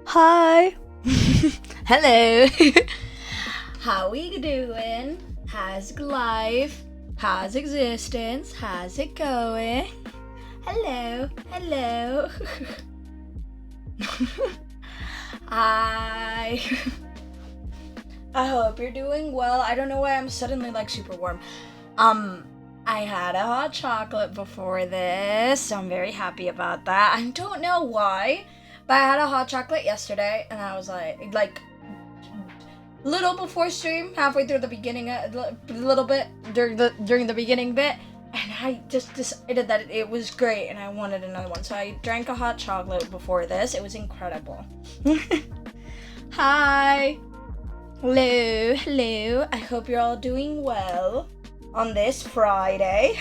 Hi. Hello. How we doing? How's life? How's existence? How's it going? Hello. Hello. Hi. I hope you're doing well. I don't know why I'm suddenly like super warm. I had a hot chocolate before this, so I'm very happy about that. I don't know why, but I had a hot chocolate yesterday, and I was like, little before stream, halfway through the beginning, a little bit during the beginning bit, and I just decided that it was great, and I wanted another one, so I drank a hot chocolate before this. It was incredible. Hi. Hello. I hope you're all doing well on this Friday.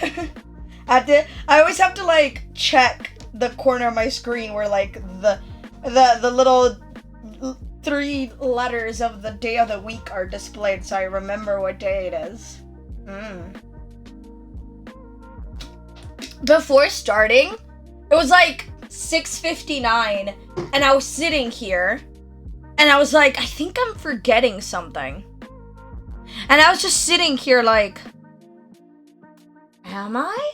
I always have to like check the corner of my screen where like the little 3 letters of the day of the week are displayed, so I remember what day it is. Before starting, it was like 6:59, and I was sitting here, and I was like, I think I'm forgetting something. And I was just sitting here like, am I?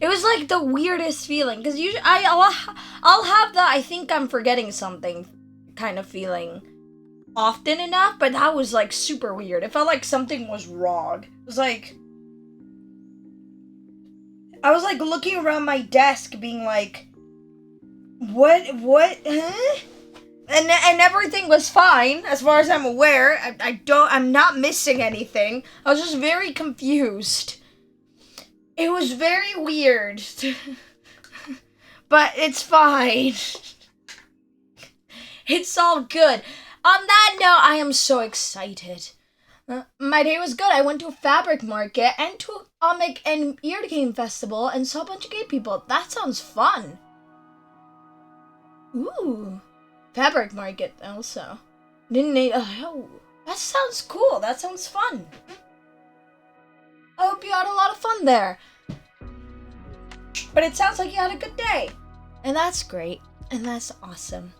It was like the weirdest feeling, because usually I'll have the I think I'm forgetting something kind of feeling often enough, but that was like super weird. It felt like something was wrong. It was like, I was like looking around my desk being like, what, huh? And everything was fine, as far as I'm aware. I'm not missing anything. I was just very confused. It was very weird. But it's fine. It's all good. On that note, I am so excited. My day was good. I went to a fabric market and to a comic and ear game festival and saw a bunch of gay people. That sounds fun. Ooh. Fabric market also. Oh, that sounds cool. That sounds fun. I hope you had a lot of fun there. But it sounds like you had a good day. And that's great. And that's awesome.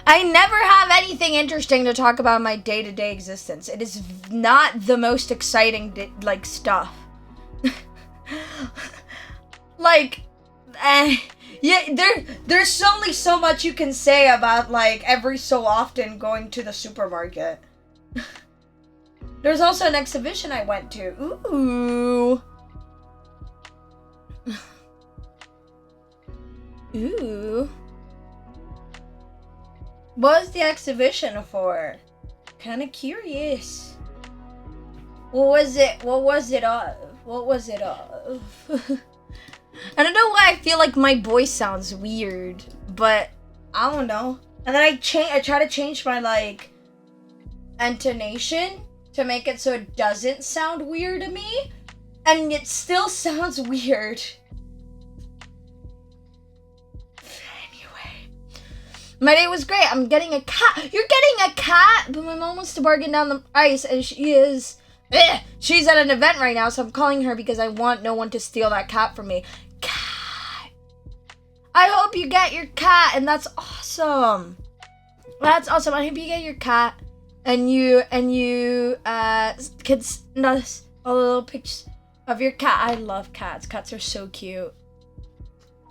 I never have anything interesting to talk about in my day-to-day existence. It is not the most exciting, stuff. Yeah, there's only so much you can say about, every so often going to the supermarket. There's also an exhibition I went to. Ooh. Ooh. What was the exhibition for? Kinda curious. What was it of? I don't know why I feel like my voice sounds weird, but I don't know. And then I try to change my, intonation to make it so it doesn't sound weird to me, and it still sounds weird. Anyway, my day was great. I'm getting a cat. You're getting a cat? But my mom wants to bargain down the price, and she's at an event right now, so I'm calling her because I want no one to steal that cat from me. Cat. I hope you get your cat, and that's awesome. That's awesome. I hope you get your cat. And you can send us a little pictures of your cat. I love cats. Cats are so cute.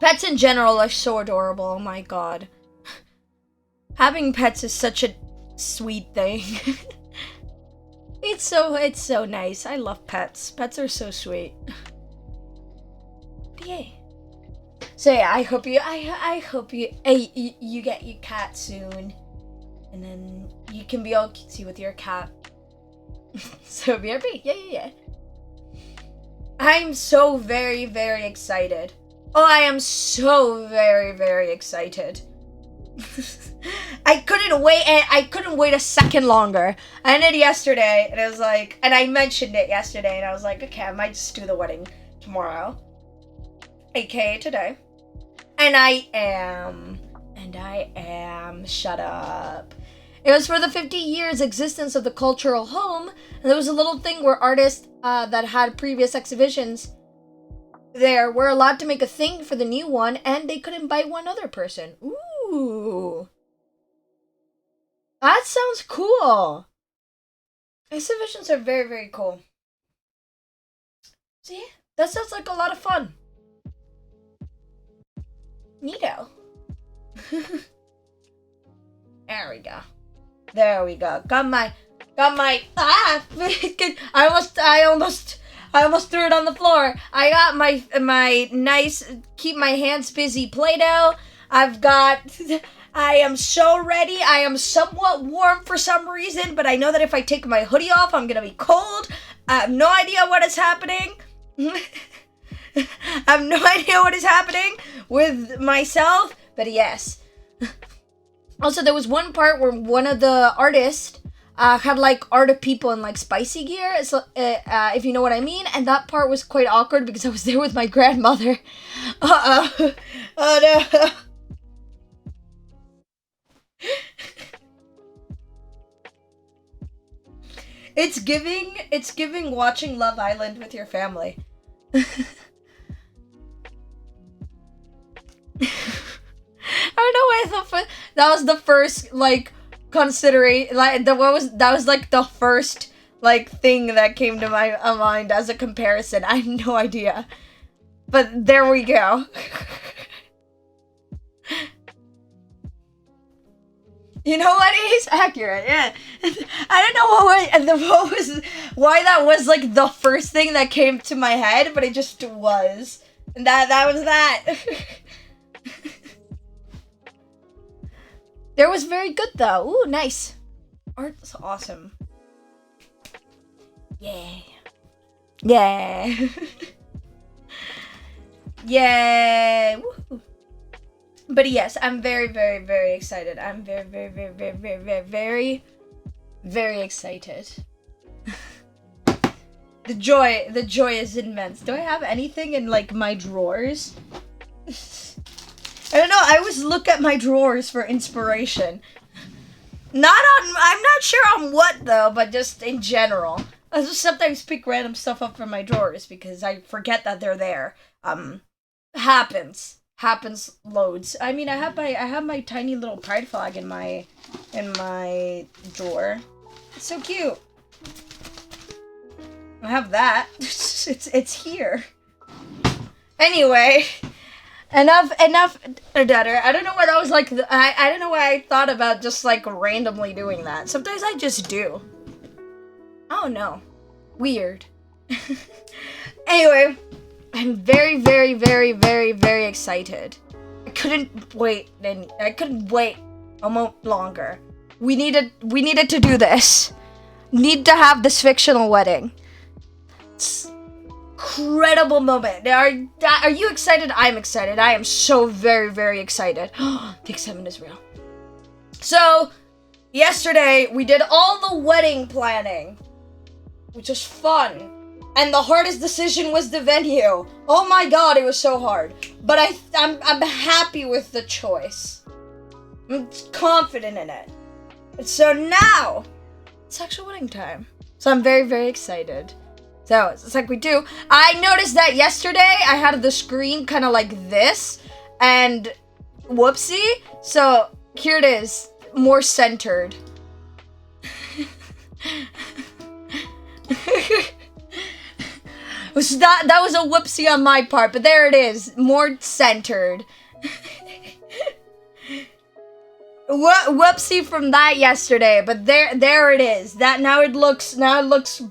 Pets in general are so adorable. Oh my god. Having pets is such a sweet thing. It's so nice. I love pets. Pets are so sweet. Yay. So yeah, I hope you get your cat soon. And then you can be all cutesy with your cat. So BRB. Yeah. I'm so very, very excited. Oh, I am so very, very excited. I couldn't wait a second longer. I ended yesterday, and it was like, and I mentioned it yesterday, and I was like, okay, I might just do the wedding tomorrow, aka today. And I am, shut up. It was for the 50 years existence of the cultural home, and there was a little thing where artists that had previous exhibitions there were allowed to make a thing for the new one, and they could invite one other person. Ooh. That sounds cool. Exhibitions are very, very cool. See? That sounds like a lot of fun. Neato. There we go. Got my I almost threw it on the floor. I got my nice keep my hands busy Play-Doh. I am so ready. I am somewhat warm for some reason, but I know that if I take my hoodie off, I'm gonna be cold. I have no idea what is happening. I have no idea what is happening with myself, but yes. Also, there was one part where one of the artists had like art of people in like spicy gear, so, if you know what I mean, and that part was quite awkward because I was there with my grandmother. Uh-oh. Oh no. It's giving watching Love Island with your family. I don't know why I thought that was the first like consideration, like that was like the first like thing that came to my mind as a comparison. I have no idea, but there we go. You know what? It is accurate. Yeah, I don't know why that was like the first thing that came to my head, but it just was, and that was that. There was very good though. Ooh, nice. Art's awesome. Yeah. Yeah. Yay. Woo. But yes, I'm very, very, very excited. I'm very, very, very, very, very, very, very, very excited. The joy is immense. Do I have anything in like my drawers? I don't know, I always look at my drawers for inspiration. I'm not sure on what though, but just in general. I just sometimes pick random stuff up from my drawers because I forget that they're there. Happens loads. I mean, I have my tiny little pride flag in my drawer. It's so cute. I have that. It's here. Anyway, enough. I don't know what I was like. I don't know why I thought about just like randomly doing that. Sometimes I just do. Oh no, weird. Anyway, I'm very, very, very, very, very excited. I couldn't wait a moment longer. We needed to do this. Need to have this fictional wedding. It's incredible moment. Are you excited? I'm excited. I am so very, very excited. The excitement is real. So, yesterday we did all the wedding planning, which was fun. And the hardest decision was the venue. Oh my god, it was so hard. But I'm happy with the choice. I'm confident in it. And so now, it's actual wedding time. So I'm very, very excited. So, it's like we do. I noticed that yesterday I had the screen kind of like this. And whoopsie. So, here it is. More centered. That was a whoopsie on my part, but there it is, more centered. Whoopsie from that yesterday, but there it is. Now it looks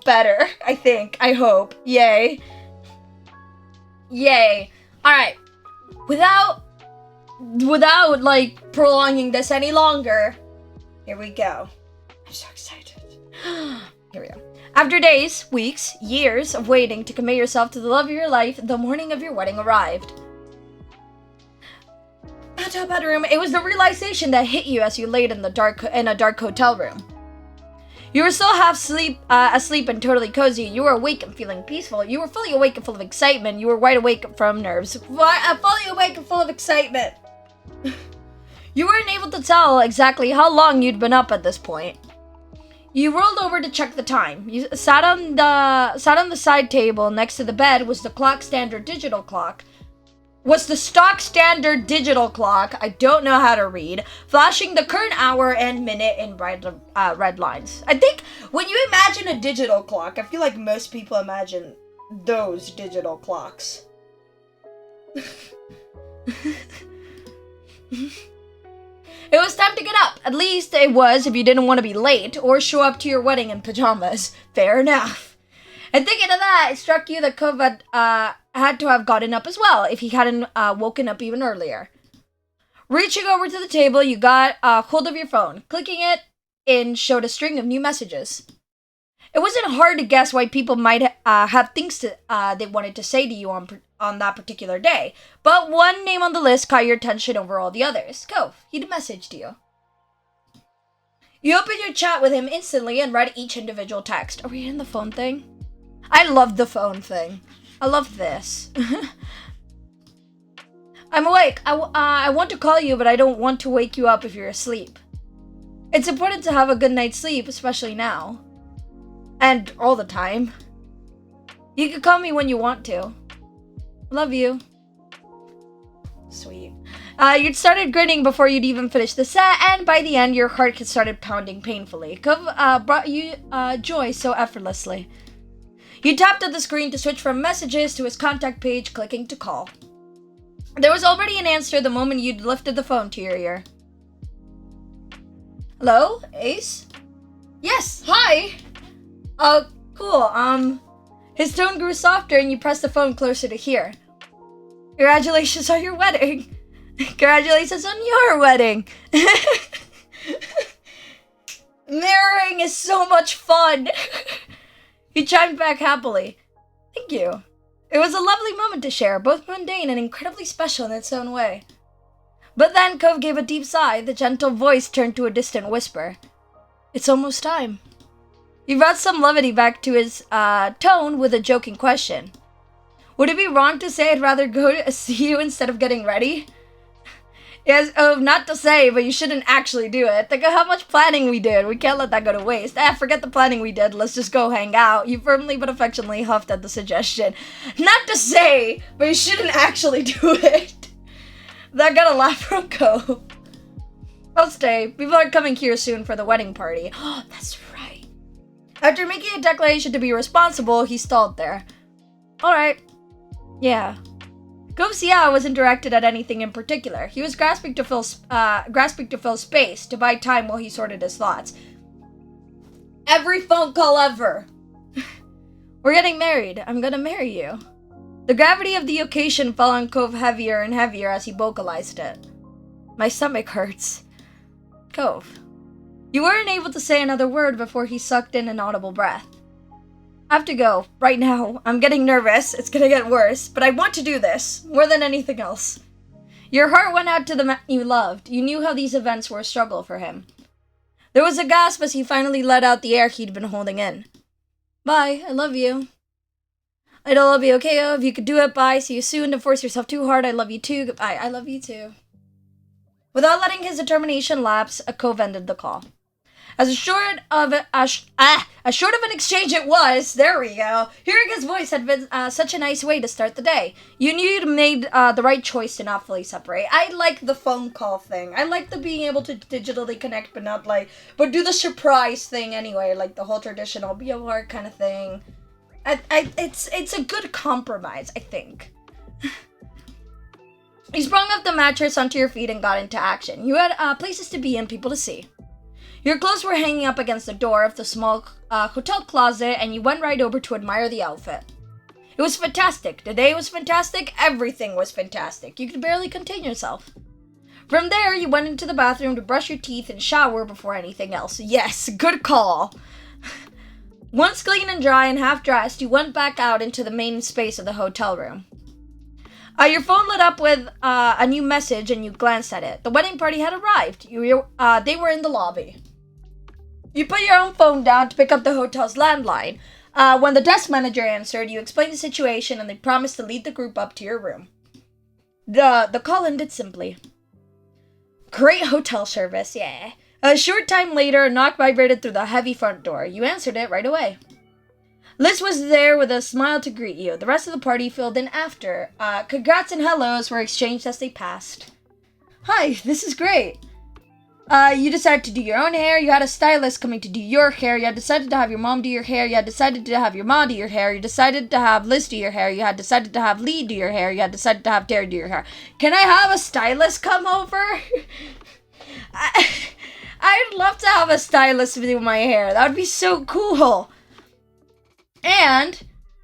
better. I think. I hope. Yay. All right. Without like prolonging this any longer, here we go. I'm so excited. Here we go. After days, weeks, years of waiting to commit yourself to the love of your life, the morning of your wedding arrived. At hotel bedroom, it was the realization that hit you as you laid in a dark hotel room. You were still half asleep and totally cozy. You were awake and feeling peaceful. You were fully awake and full of excitement. You were wide awake from nerves. Fully awake and full of excitement. You weren't able to tell exactly how long you'd been up at this point. You rolled over to check the time. You sat on the side table next to the bed was the stock standard digital clock. I don't know how to read, flashing the current hour and minute in bright red lines. I think when you imagine a digital clock, I feel like most people imagine those digital clocks. It was time to get up. At least it was if you didn't want to be late or show up to your wedding in pajamas. Fair enough. And thinking of that, it struck you that Cove had to have gotten up as well if he hadn't woken up even earlier. Reaching over to the table, you got hold of your phone. Clicking it in showed a string of new messages. It wasn't hard to guess why people might have things they wanted to say to you on that particular day, but one name on the list caught your attention over all the others. Cove, he'd messaged you. You opened your chat with him instantly and read each individual text. Are we in the phone thing? I love the phone thing. I love this. I'm awake. I want to call you, but I don't want to wake you up if you're asleep. It's important to have a good night's sleep, especially now. And all the time. You can call me when you want to. Love you. Sweet. You'd started grinning before you'd even finished the set, and by the end, your heart had started pounding painfully. Cove brought you joy so effortlessly. You tapped at the screen to switch from messages to his contact page, clicking to call. There was already an answer the moment you'd lifted the phone to your ear. Hello, Ace? Yes, hi! Cool, his tone grew softer and you pressed the phone closer to hear. Congratulations on your wedding. Congratulations on your wedding. Mirroring is so much fun. He chimed back happily. Thank you. It was a lovely moment to share, both mundane and incredibly special in its own way. But then Cove gave a deep sigh. The gentle voice turned to a distant whisper. It's almost time. He brought some levity back to his tone with a joking question. Would it be wrong to say I'd rather go to see you instead of getting ready? Yes, not to say, but you shouldn't actually do it. Think of how much planning we did. We can't let that go to waste. Forget the planning we did. Let's just go hang out. You firmly but affectionately huffed at the suggestion. Not to say, but you shouldn't actually do it. That got a laugh from Cove. I'll stay. People are coming here soon for the wedding party. Oh, that's right. After making a declaration to be responsible, he stalled there. Alright. Yeah. Cove's yeah wasn't directed at anything in particular. He was grasping to fill space, to buy time while he sorted his thoughts. Every phone call ever. We're getting married. I'm gonna marry you. The gravity of the occasion fell on Cove heavier and heavier as he vocalized it. My stomach hurts. Cove. You weren't able to say another word before he sucked in an audible breath. I have to go. Right now. I'm getting nervous. It's gonna get worse. But I want to do this. More than anything else. Your heart went out to the man you loved. You knew how these events were a struggle for him. There was a gasp as he finally let out the air he'd been holding in. Bye. I love you. I don't love you, okay? If you could do it, bye. See you soon. Don't force yourself too hard. I love you too. Goodbye. I love you too. Without letting his determination lapse, a Cove ended the call. As short of an exchange it was, there we go. Hearing his voice had been such a nice way to start the day. You knew you'd made the right choice to not fully separate. I like the phone call thing. I like the being able to digitally connect, but do the surprise thing anyway, like the whole traditional be apart kind of thing. It's a good compromise, I think. You sprung off the mattress onto your feet and got into action. You had places to be and people to see. Your clothes were hanging up against the door of the small hotel closet, and you went right over to admire the outfit. It was fantastic. The day was fantastic. Everything was fantastic. You could barely contain yourself. From there, you went into the bathroom to brush your teeth and shower before anything else. Yes, good call. Once clean and dry and half dressed, you went back out into the main space of the hotel room. Your phone lit up with a new message and you glanced at it. The wedding party had arrived. They were in the lobby. You put your own phone down to pick up the hotel's landline. When the desk manager answered, you explained the situation and they promised to lead the group up to your room. The call ended simply. Great hotel service, yeah. A short time later, a knock vibrated through the heavy front door. You answered it right away. Liz was there with a smile to greet you. The rest of the party filled in after. Congrats and hellos were exchanged as they passed. Hi, this is great. You decided to do your own hair. You had a stylist coming to do your hair. You had decided to have your mom do your hair. You had decided to have your mom do your hair. You decided to have Liz do your hair. You had decided to have Lee do your hair. You had decided to have Terry do your hair. Can I have a stylist come over? I'd love to have a stylist do my hair. That would be so cool. And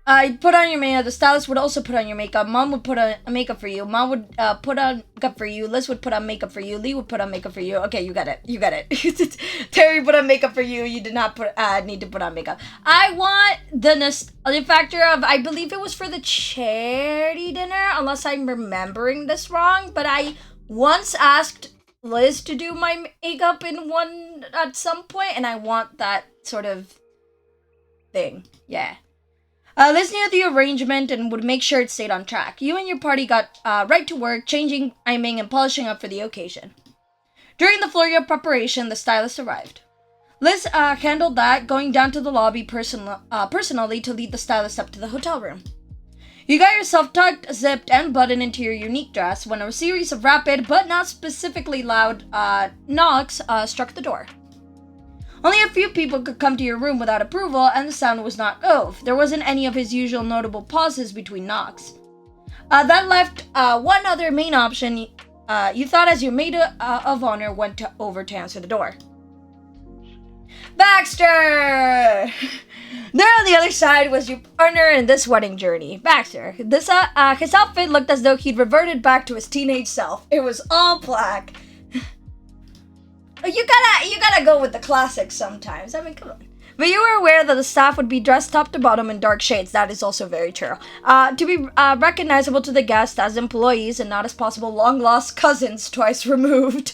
I'd put on your makeup. The stylist would also put on your makeup. Mom would put on makeup for you. Mom would put on makeup for you. Liz would put on makeup for you. Lee would put on makeup for you. Okay, you got it. Terry put on makeup for you. You did not need to put on makeup. I want the nostalgia factor of, I believe it was for the charity dinner, unless I'm remembering this wrong. But I once asked Liz to do my makeup at some point, and I want that sort of thing. Yeah. Liz knew the arrangement and would make sure it stayed on track. You and your party got right to work, changing, timing, and polishing up for the occasion. During the flurry of preparation, the stylist arrived. Liz handled that, going down to the lobby personally to lead the stylist up to the hotel room. You got yourself tucked, zipped, and buttoned into your unique dress when a series of rapid, but not specifically loud, knocks struck the door. Only a few people could come to your room without approval, and the sound was not Ove. There wasn't any of his usual notable pauses between knocks. That left one other main option you thought as your maid of honor went over to answer the door. Baxter! There on the other side was your partner in this wedding journey, Baxter. His outfit looked as though he'd reverted back to his teenage self. It was all black. You gotta go with the classics sometimes. I mean, come on. But you were aware that the staff would be dressed top to bottom in dark shades. That is also very true. To be recognizable to the guests as employees and not as possible long-lost cousins twice removed.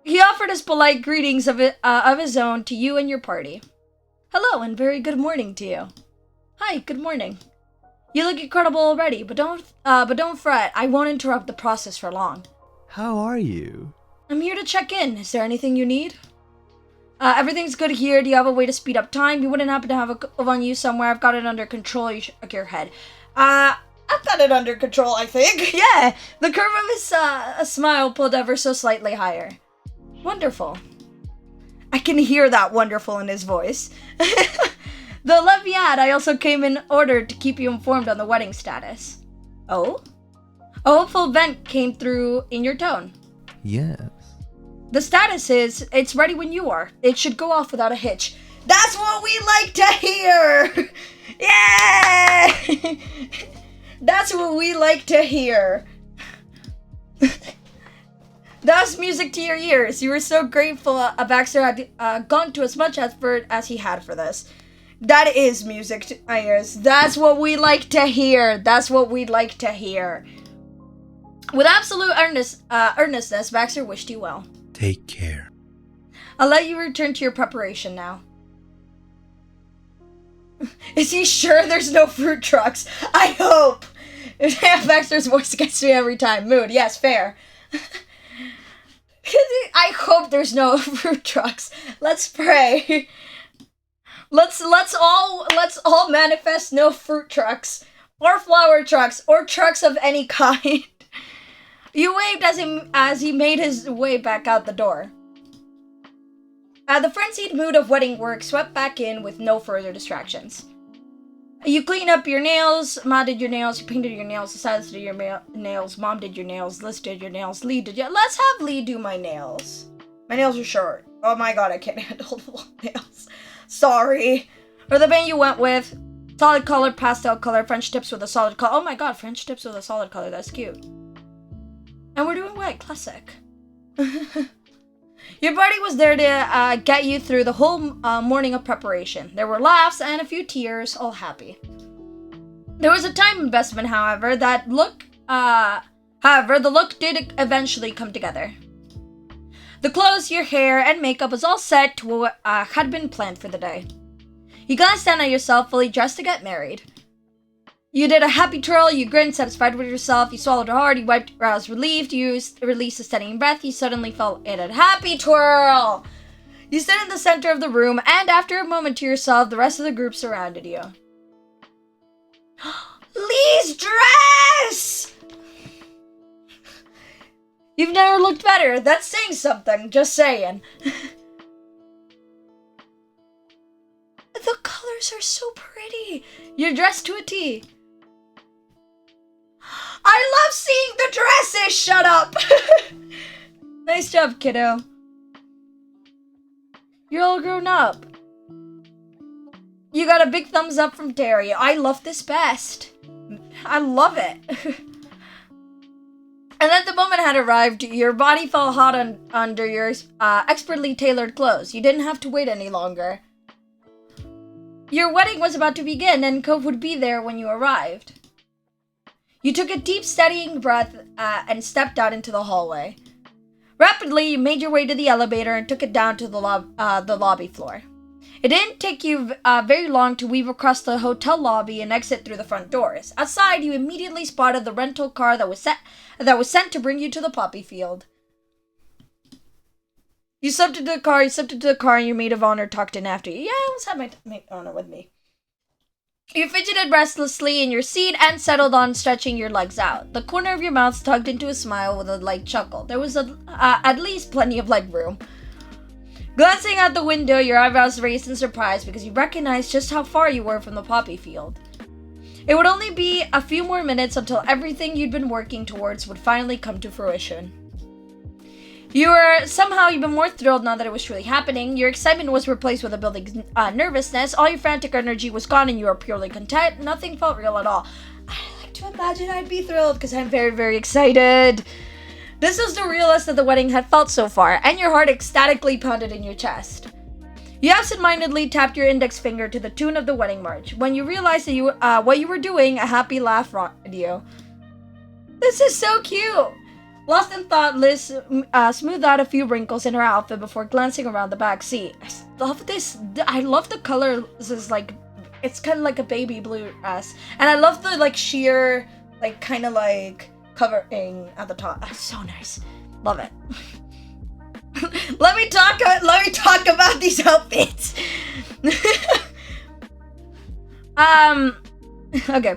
He offered his polite greetings of his own to you and your party. Hello and very good morning to you. Hi, good morning. You look incredible already, but don't fret. I won't interrupt the process for long. How are you? I'm here to check in. Is there anything you need? Everything's good here. Do you have a way to speed up time? You wouldn't happen to have a curve on you somewhere? I've got it under control. You shook your head. I've got it under control, I think. Yeah, the curve of his smile pulled ever so slightly higher. Wonderful. I can hear that wonderful in his voice. Though let me add, I also came in order to keep you informed on the wedding status. Oh? A hopeful vent came through in your tone. Yes. The status is, it's ready when you are. It should go off without a hitch. That's what we like to hear! Yeah! That's what we like to hear. That's music to your ears. You were so grateful Baxter had gone to as much effort as he had for this. That is music to my ears. That's what we like to hear. That's what we'd like to hear. With absolute earnestness, Baxter wished you well. Take care. I'll let you return to your preparation now. Is he sure there's no fruit trucks? I hope! Baxter's voice gets me every time. Mood, yes, fair. I hope there's no fruit trucks. Let's pray. Let's all manifest no fruit trucks, or flower trucks, or trucks of any kind. You waved as he made his way back out the door. The frenzied mood of wedding work swept back in with no further distractions. You cleaned up your nails, Ma did your nails, you painted your nails, the stylist did your nails, Mom did your nails, Liz did your nails, Lee did your... Let's have Lee do my nails. My nails are short. Oh my god, I can't handle the long nails. Sorry. Or the band you went with. Solid color, pastel color, French tips with a solid color. Oh my god, French tips with a solid color, that's cute. And we're doing white, classic. Your party was there to get you through the whole morning of preparation. There were laughs and a few tears, all happy. There was a time investment, however, that looked However, the look did eventually come together. The clothes, your hair, and makeup was all set to what had been planned for the day. You glanced down at yourself, fully dressed to get married. You did a happy twirl, you grinned, satisfied with yourself, you swallowed hard, you wiped your brows relieved, you released a steadying breath, you suddenly felt in a happy twirl! You stood in the center of the room, and after a moment to yourself, the rest of the group surrounded you. Lee's dress! You've never looked better. That's saying something, just saying. The colors are so pretty. You're dressed to a T. I love seeing the dresses! Shut up! Nice job, kiddo. You're all grown up. You got a big thumbs up from Terry. I love this best. I love it. And then the moment had arrived, your body felt hot under your expertly tailored clothes. You didn't have to wait any longer. Your wedding was about to begin, and Cove would be there when you arrived. You took a deep, steadying breath and stepped out into the hallway. Rapidly, you made your way to the elevator and took it down to the lobby floor. It didn't take you very long to weave across the hotel lobby and exit through the front doors. Outside, you immediately spotted the rental car that was sent to bring you to the poppy field. You stepped into the car, and your maid of honor tucked in after you. Yeah, let's have my maid of honor with me. You fidgeted restlessly in your seat and settled on stretching your legs out. The corner of your mouth tugged into a smile with a light chuckle. There was at least plenty of leg room. Glancing out the window, your eyebrows raised in surprise because you recognized just how far you were from the poppy field. It would only be a few more minutes until everything you'd been working towards would finally come to fruition. You were somehow even more thrilled now that it was truly happening. Your excitement was replaced with a building nervousness. All your frantic energy was gone and you were purely content. Nothing felt real at all. I like to imagine I'd be thrilled because I'm very, very excited. This was the realest that the wedding had felt so far, and your heart ecstatically pounded in your chest. You absentmindedly tapped your index finger to the tune of the wedding march. When you realized that what you were doing, a happy laugh rocked you. This is so cute! Lost in thought, Liz smoothed out a few wrinkles in her outfit before glancing around the back seat. I love this. I love the color. This is like, it's kind of like a baby blue dress. And I love the sheer, kind of covering at the top. That's so nice. Love it. Let me talk about these outfits. Okay.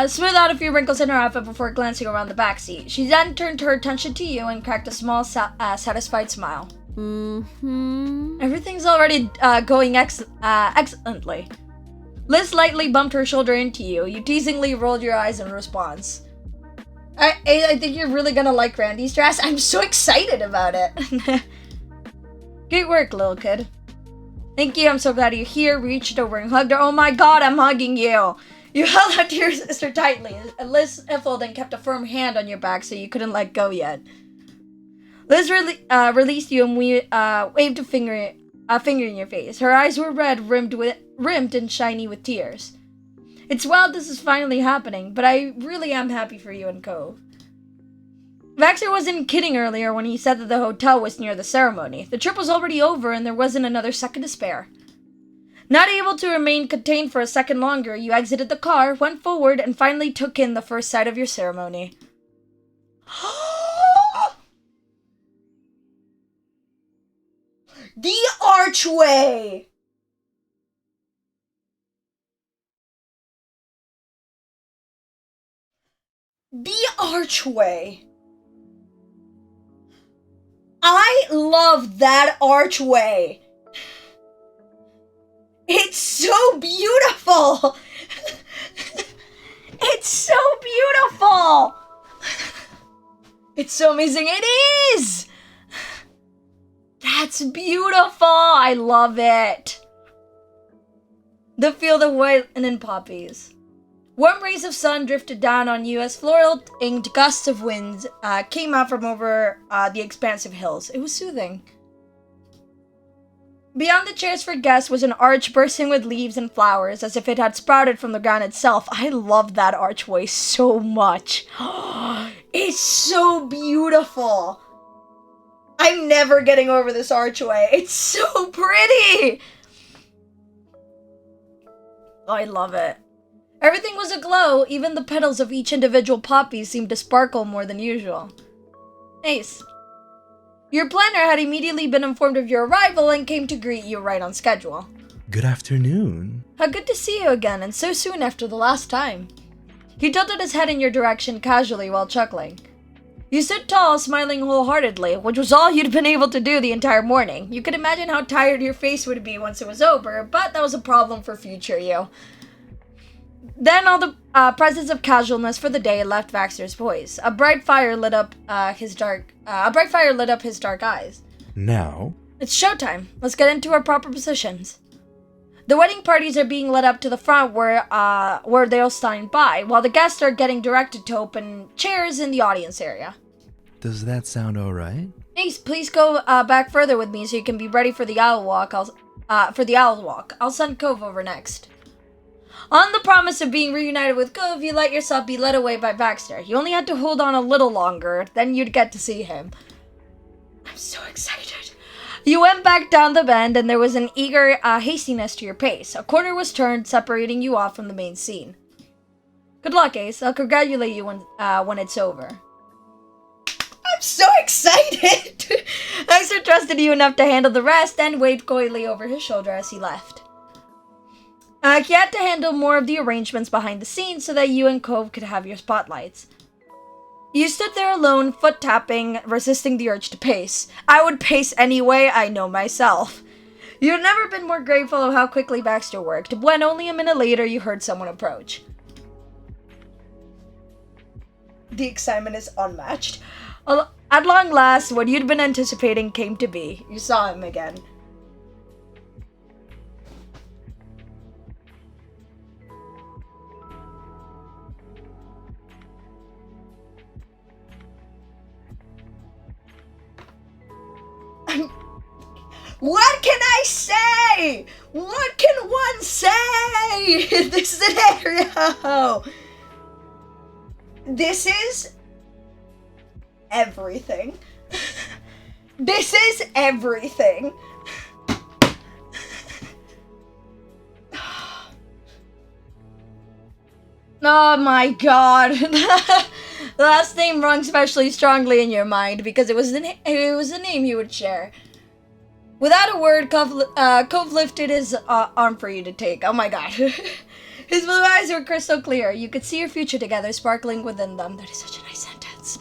Smooth out a few wrinkles in her outfit before glancing around the back seat. She then turned her attention to you and cracked a small, satisfied smile. Mm-hmm. Everything's already going excellently. Liz lightly bumped her shoulder into you. You teasingly rolled your eyes in response. I think you're really gonna like Randy's dress. I'm so excited about it. Great work, little kid. Thank you, I'm so glad you're here. Reached over and hugged her. Oh my god, I'm hugging you. You held onto your sister tightly. Liz sniffled and kept a firm hand on your back so you couldn't let go yet. Liz released you and waved a finger in your face. Her eyes were red, rimmed and shiny with tears. It's wild this is finally happening, but I really am happy for you and Cove. Vaxer wasn't kidding earlier when he said that the hotel was near the ceremony. The trip was already over and there wasn't another second to spare. Not able to remain contained for a second longer, you exited the car, went forward, and finally took in the first sight of your ceremony. The archway! The archway! I love that archway! It's so beautiful! It's so beautiful! It's so amazing. It is! That's beautiful! I love it! The field of white and poppies. Warm rays of sun drifted down on you as floral-tinged gusts of wind came out from over the expansive hills. It was soothing. Beyond the chairs for guests was an arch bursting with leaves and flowers, as if it had sprouted from the ground itself. I love that archway so much. It's so beautiful. I'm never getting over this archway. It's so pretty. I love it. Everything was aglow. Even the petals of each individual poppy seemed to sparkle more than usual. Ace. Your planner had immediately been informed of your arrival and came to greet you right on schedule. Good afternoon. How good to see you again, and so soon after the last time. He tilted his head in your direction casually while chuckling. You stood tall, smiling wholeheartedly, which was all you'd been able to do the entire morning. You could imagine how tired your face would be once it was over, but that was a problem for future you. Then all the presence of casualness for the day left Baxter's voice. A bright fire lit up his dark eyes. Now? It's showtime. Let's get into our proper positions. The wedding parties are being led up to the front where they'll stand by, while the guests are getting directed to open chairs in the audience area. Does that sound alright? Ace, please go back further with me so you can be ready for the owl walk. I'll send Cove over next. On the promise of being reunited with Cove, you let yourself be led away by Baxter. You only had to hold on a little longer, then you'd get to see him. I'm so excited. You went back down the bend, and there was an eager hastiness to your pace. A corner was turned, separating you off from the main scene. Good luck, Ace. I'll congratulate you when it's over. I'm so excited! Baxter trusted you enough to handle the rest, and waved coyly over his shoulder as he left. He had to handle more of the arrangements behind the scenes so that you and Cove could have your spotlights. You stood there alone, foot tapping, resisting the urge to pace. I would pace anyway, I know myself. You'd never been more grateful of how quickly Baxter worked, when only a minute later you heard someone approach. The excitement is unmatched. At long last, what you'd been anticipating came to be. You saw him again. What can I say? What can one say in this scenario? This is everything. This is everything. Oh my god. The last name rung especially strongly in your mind because it was the name you would share. Without a word, Cove lifted his arm for you to take. Oh my god. His blue eyes were crystal clear. You could see your future together sparkling within them. That is such a nice sentence.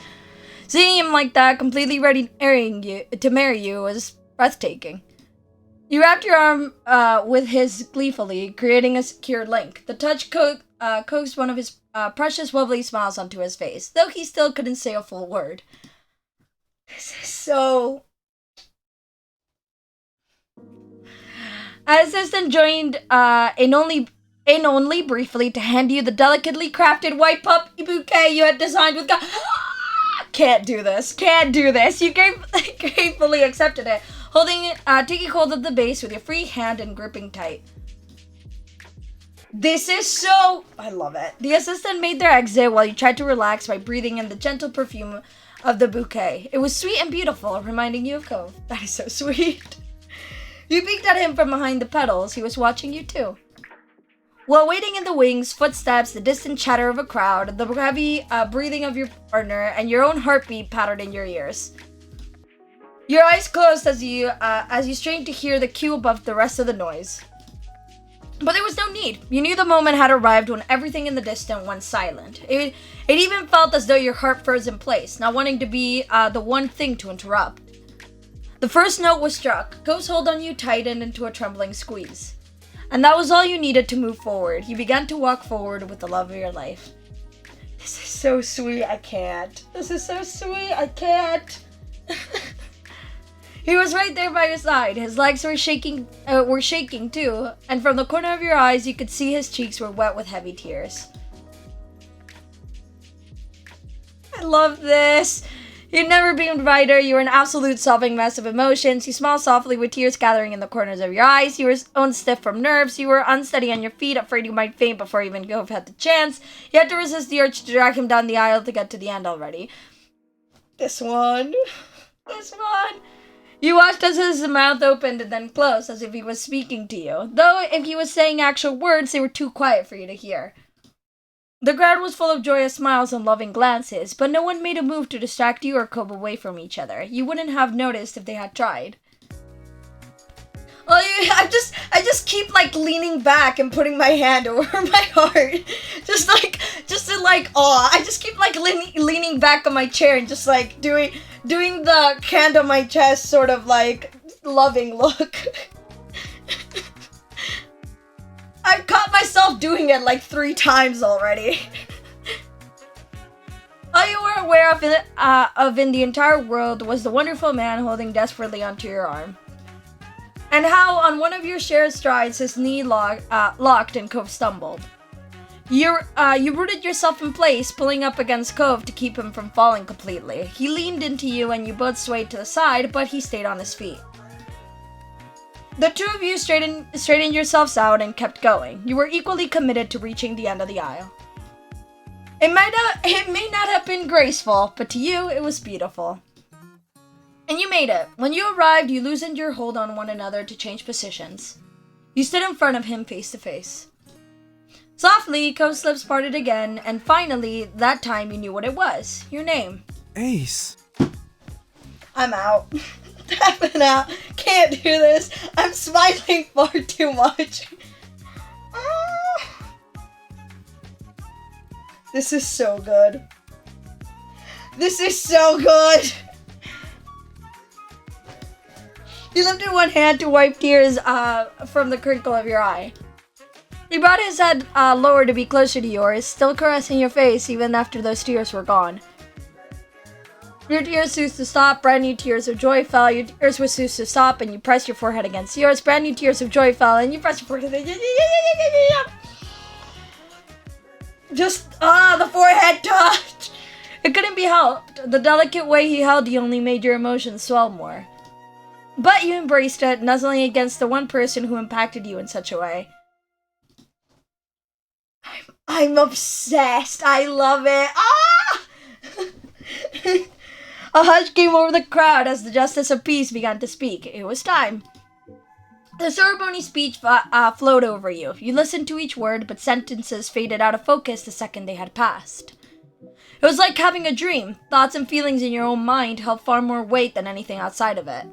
Seeing him like that, completely ready to marry you, was breathtaking. You wrapped your arm with his gleefully, creating a secure link. The touch coaxed one of his precious, lovely smiles onto his face, though he still couldn't say a full word. This is so... An assistant joined in only briefly to hand you the delicately crafted white puppy bouquet you had designed with Can't do this. You gratefully accepted it, taking hold of the base with your free hand and gripping tight. This is so... I love it. The assistant made their exit while you tried to relax by breathing in the gentle perfume of the bouquet. It was sweet and beautiful, reminding you of Cove. That is so sweet. You peeked at him from behind the petals. He was watching you too. While waiting in the wings, footsteps, the distant chatter of a crowd, the heavy breathing of your partner, and your own heartbeat pattered in your ears. Your eyes closed as you strained to hear the cue above the rest of the noise. But there was no need. You knew the moment had arrived when everything in the distance went silent. It even felt as though your heart froze in place, not wanting to be the one thing to interrupt. The first note was struck. Cove's hold on you tightened into a trembling squeeze. And that was all you needed to move forward. You began to walk forward with the love of your life. This is so sweet, I can't. This is so sweet, I can't. He was right there by your side. His legs were shaking too, and from the corner of your eyes you could see his cheeks were wet with heavy tears. I love this. You'd never been brighter. You were an absolute sobbing mess of emotions. You smiled softly with tears gathering in the corners of your eyes. You were unstiff from nerves. You were unsteady on your feet, afraid you might faint before even Gove had the chance. You had to resist the urge to drag him down the aisle to get to the end already. This one. You watched as his mouth opened and then closed, as if he was speaking to you. Though, if he was saying actual words, they were too quiet for you to hear. The crowd was full of joyous smiles and loving glances, but no one made a move to distract you or Cove away from each other. You wouldn't have noticed if they had tried. I just keep, leaning back and putting my hand over my heart. Just I just keep, leaning back on my chair and just, doing the hand on my chest sort of, loving look. I've caught myself doing it, 3 times already. All you were aware of in the entire world was the wonderful man holding desperately onto your arm. And how, on one of your shared strides, his knee locked and Cove stumbled. You rooted yourself in place, pulling up against Cove to keep him from falling completely. He leaned into you and you both swayed to the side, but he stayed on his feet. The two of you straightened yourselves out and kept going. You were equally committed to reaching the end of the aisle. It may not have been graceful, but to you, it was beautiful. And you made it. When you arrived, you loosened your hold on one another to change positions. You stood in front of him face to face. Softly, Cove's lips parted again, and finally, that time you knew what it was. Your name. Ace. I'm out. Tapping out. Can't do this. I'm smiling far too much. This is so good. This is so good. He lifted one hand to wipe tears from the crinkle of your eye. He brought his head lower to be closer to yours, still caressing your face even after those tears were gone. Your tears ceased to stop, brand new tears of joy fell, your tears were ceased to stop, and you pressed your forehead against yours, brand new tears of joy fell, and you pressed your forehead against Just, the forehead touch! It couldn't be helped. The delicate way he held you only made your emotions swell more. But you embraced it, nuzzling against the one person who impacted you in such a way. I'm obsessed. I love it. A hush came over the crowd as the Justice of Peace began to speak. It was time. The ceremony speech flowed over you. You listened to each word, but sentences faded out of focus the second they had passed. It was like having a dream. Thoughts and feelings in your own mind held far more weight than anything outside of it.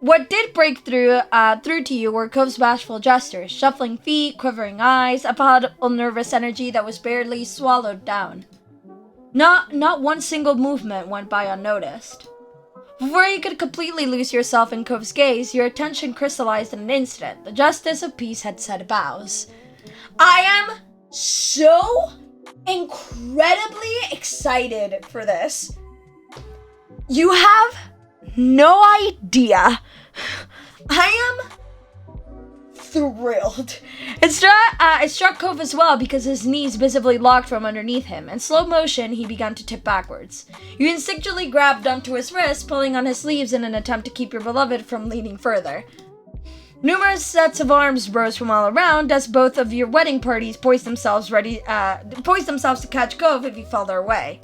What did break through to you were Cove's bashful gestures, shuffling feet, quivering eyes, a palpable nervous energy that was barely swallowed down. Not one single movement went by unnoticed. Before you could completely lose yourself in Cove's gaze, your attention crystallized in an instant. The Justice of Peace had said bows. I am so incredibly excited for this. You have no idea. I am thrilled. It struck Cove as well because his knees visibly locked from underneath him. In slow motion, he began to tip backwards. You instinctively grabbed onto his wrist, pulling on his sleeves in an attempt to keep your beloved from leaning further. Numerous sets of arms rose from all around as both of your wedding parties poised themselves to catch Cove if he fell their way.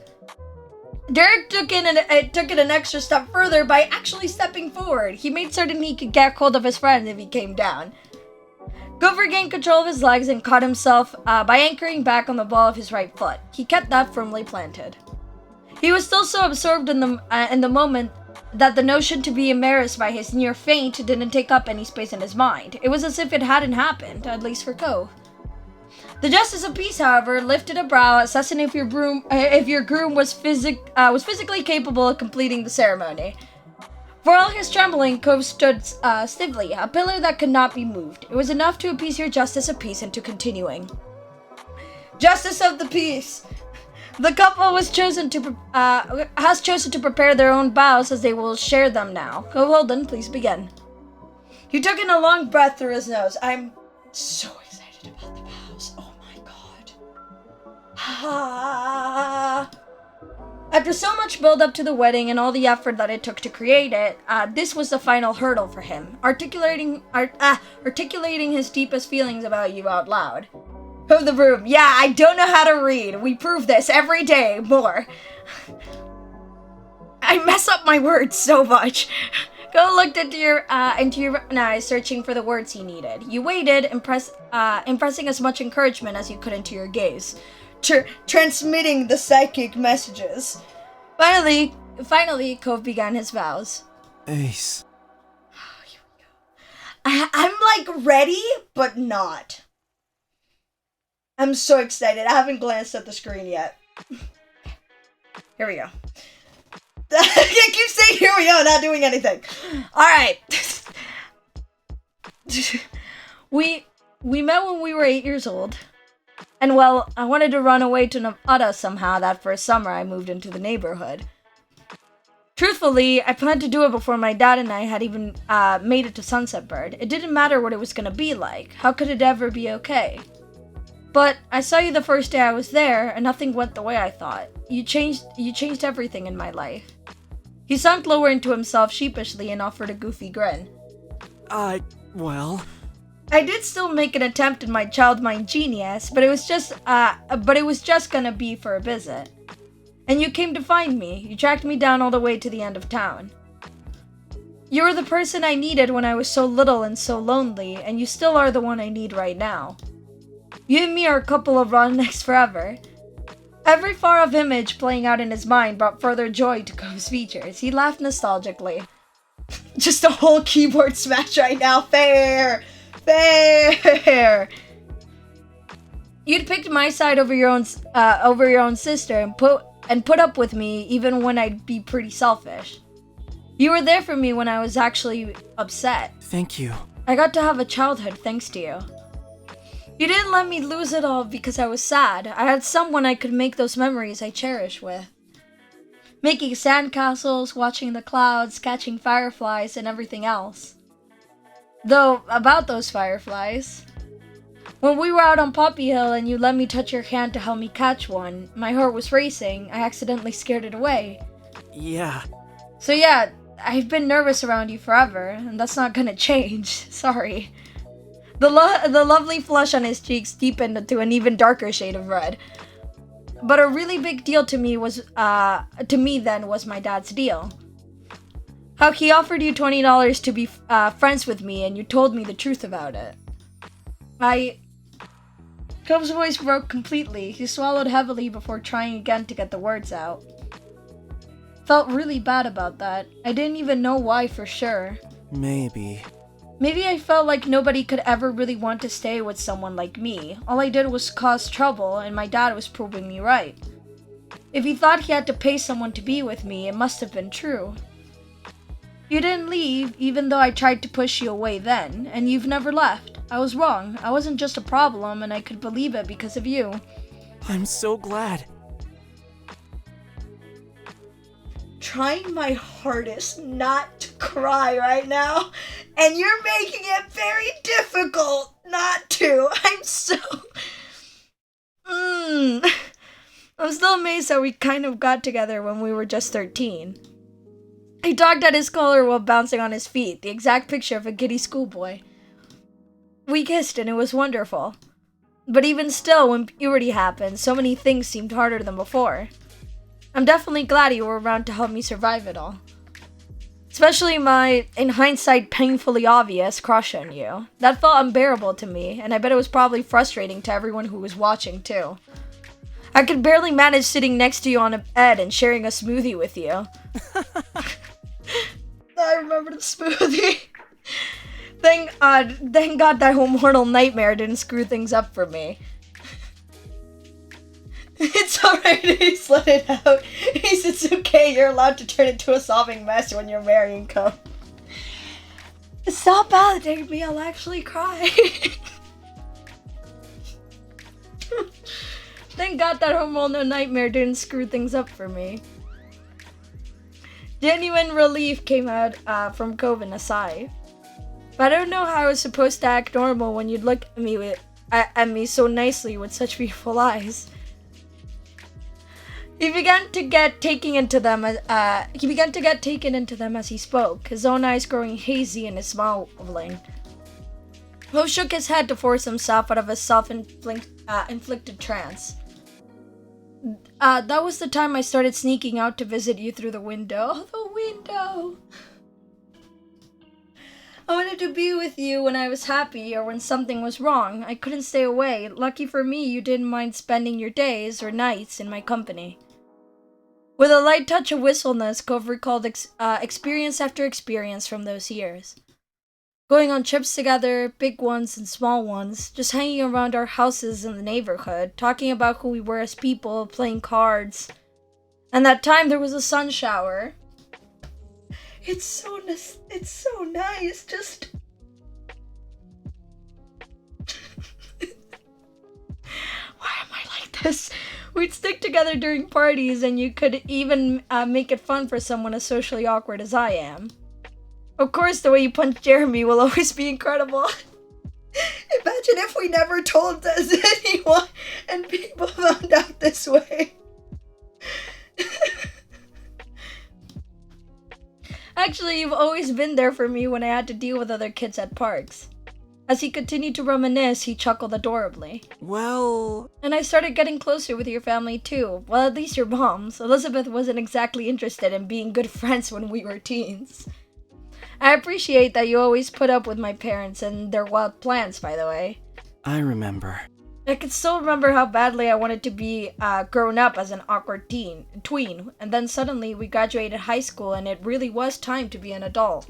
Derek took it an extra step further by actually stepping forward. He made certain he could get hold of his friend if he came down. Cove regained control of his legs and caught himself by anchoring back on the ball of his right foot. He kept that firmly planted. He was still so absorbed in the moment that the notion to be embarrassed by his near faint didn't take up any space in his mind. It was as if it hadn't happened, at least for Cove. The Justice of Peace, however, lifted a brow, assessing if your groom was physically capable of completing the ceremony. For all his trembling, Cove stood stiffly, a pillar that could not be moved. It was enough to appease your Justice of Peace into continuing. Justice of the Peace! The couple has chosen to prepare their own vows as they will share them now. Cove Holden, please begin. He took in a long breath through his nose. I'm so excited about the vows. Oh my god. After so much build up to the wedding and all the effort that it took to create it, this was the final hurdle for him, articulating his deepest feelings about you out loud. Of the room. Yeah, I don't know how to read. We prove this every day more. I mess up my words so much. Go looked into your eyes, searching for the words he needed. You waited, impressing as much encouragement as you could into your gaze, transmitting the psychic messages. Finally, Cove began his vows. Ace. I'm like ready, but not. I'm so excited. I haven't glanced at the screen yet. Here we go. I keep saying here we go, not doing anything. Alright. We met when we were 8 years old. And well, I wanted to run away to Nevada somehow that first summer I moved into the neighborhood. Truthfully, I planned to do it before my dad and I had even made it to Sunset Bird. It didn't matter what it was gonna be like. How could it ever be okay? But I saw you the first day I was there, and nothing went the way I thought. You changed everything in my life. He sunk lower into himself sheepishly and offered a goofy grin. Well... I did still make an attempt in my child mind genius, but it was just gonna be for a visit. And you came to find me. You tracked me down all the way to the end of town. You were the person I needed when I was so little and so lonely, and you still are the one I need right now. You and me are a couple of Rottennecks forever. Every far-off image playing out in his mind brought further joy to Cove's features. He laughed nostalgically. Just a whole keyboard smash right now. Fair! Fair! You'd picked my side over your own sister and put up with me even when I'd be pretty selfish. You were there for me when I was actually upset. Thank you. I got to have a childhood thanks to you. You didn't let me lose it all because I was sad. I had someone I could make those memories I cherish with. Making sandcastles, watching the clouds, catching fireflies, and everything else. Though, about those fireflies, when we were out on Poppy Hill and you let me touch your hand to help me catch one, my heart was racing. I accidentally scared it away. Yeah. So yeah, I've been nervous around you forever, and that's not gonna change. Sorry. The lovely flush on his cheeks deepened into an even darker shade of red. But a really big deal to me was my dad's deal. How he offered you $20 to be friends with me, and you told me the truth about it. Cove's voice broke completely. He swallowed heavily before trying again to get the words out. Felt really bad about that. I didn't even know why for sure. Maybe I felt like nobody could ever really want to stay with someone like me. All I did was cause trouble, and my dad was proving me right. If he thought he had to pay someone to be with me, it must have been true. You didn't leave, even though I tried to push you away then, and you've never left. I was wrong. I wasn't just a problem, and I could believe it because of you. I'm so glad. Trying my hardest not to cry right now, and you're making it very difficult not to. I'm still amazed that we kind of got together when we were just 13. He tugged at his collar while bouncing on his feet, the exact picture of a giddy schoolboy. We kissed and it was wonderful. But even still, when puberty happened, so many things seemed harder than before. I'm definitely glad you were around to help me survive it all. Especially my, in hindsight, painfully obvious crush on you. That felt unbearable to me, and I bet it was probably frustrating to everyone who was watching too. I could barely manage sitting next to you on a bed and sharing a smoothie with you. I remember the smoothie. Thank God that hormonal nightmare didn't screw things up for me. It's alright, he's let it out. He says it's okay, you're allowed to turn into a sobbing mess when you're marrying Cove. Stop validating me, I'll actually cry. Thank God that hormonal nightmare didn't screw things up for me. Genuine relief came out from Cove in a sigh. But I don't know how I was supposed to act normal when you'd look at me so nicely with such beautiful eyes. He began to get taken into them as he spoke, his own eyes growing hazy and his smile wobbling. Mo shook his head to force himself out of his self-inflicted trance. That was the time I started sneaking out to visit you through the window. Oh, the window! I wanted to be with you when I was happy or when something was wrong. I couldn't stay away. Lucky for me, you didn't mind spending your days or nights in my company. With a light touch of wistfulness, Cove recalled experience after experience from those years. Going on trips together, big ones and small ones, just hanging around our houses in the neighborhood, talking about who we were as people, playing cards. And that time there was a sun shower. It's so nice, just... Why am I like this? We'd stick together during parties, and you could even make it fun for someone as socially awkward as I am. Of course, the way you punch Jeremy will always be incredible. Imagine if we never told anyone, and people found out this way. Actually, you've always been there for me when I had to deal with other kids at parks. As he continued to reminisce, he chuckled adorably. Well... And I started getting closer with your family too. Well, at least your mom's. Elizabeth wasn't exactly interested in being good friends when we were teens. I appreciate that you always put up with my parents and their wild plans, by the way. I remember. I can still remember how badly I wanted to be grown up as an awkward tween, and then suddenly we graduated high school and it really was time to be an adult.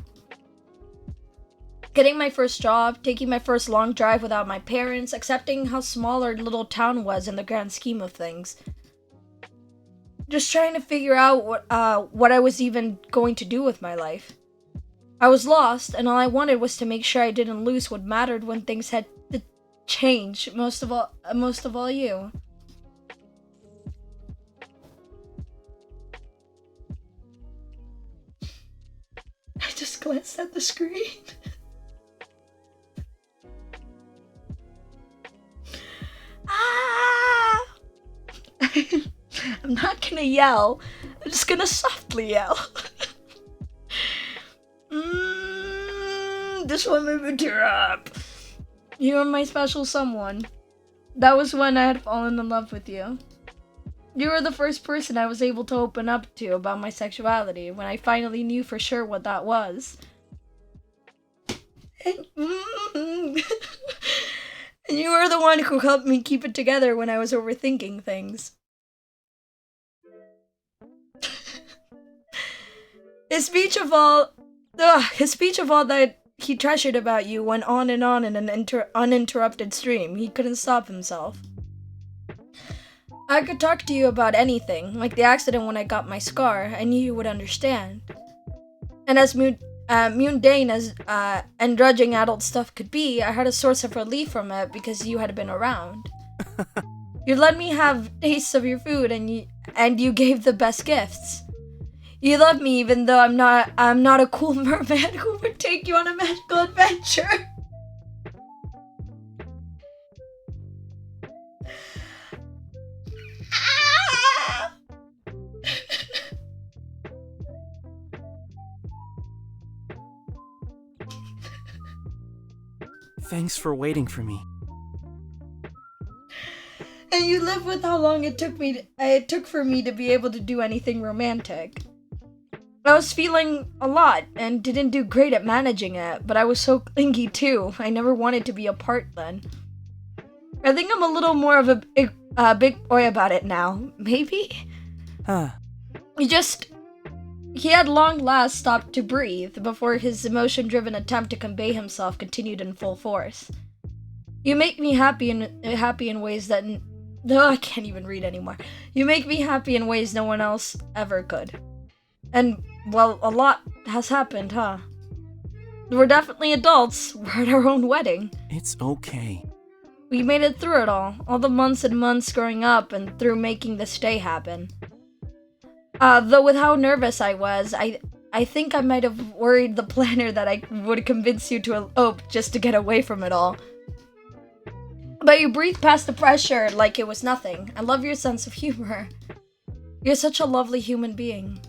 Getting my first job, taking my first long drive without my parents, accepting how small our little town was in the grand scheme of things. Just trying to figure out what I was even going to do with my life. I was lost, and all I wanted was to make sure I didn't lose what mattered when things had to change, most of all you. I just glanced at the screen. Ah! I'm not gonna yell. I'm just gonna softly yell. This one made me tear up. You are my special someone. That was when I had fallen in love with you. You were the first person I was able to open up to about my sexuality when I finally knew for sure what that was. And you were the one who helped me keep it together when I was overthinking things. His speech of all that he treasured about you went on in an uninterrupted stream. He couldn't stop himself. I could talk to you about anything, like the accident when I got my scar. I knew you would understand. And as mundane as and drudging adult stuff could be, I had a source of relief from it because you had been around. You let me have tastes of your food, and you gave the best gifts. You love me even though I'm not a cool merman who would take you on a magical adventure. Thanks for waiting for me. And you live with how long it took for me to be able to do anything romantic. I was feeling a lot and didn't do great at managing it, but I was so clingy too. I never wanted to be apart then. I think I'm a little more of a big boy about it now. Maybe? Huh. He had long last stopped to breathe before his emotion-driven attempt to convey himself continued in full force. You make me happy in ways that... I can't even read anymore. You make me happy in ways no one else ever could. And, well, a lot has happened, huh? We're definitely adults. We're at our own wedding. It's okay. We made it through it all the months and months growing up and through making this day happen. Though with how nervous I was, I think I might have worried the planner that I would convince you to elope just to get away from it all. But you breathed past the pressure like it was nothing. I love your sense of humor. You're such a lovely human being.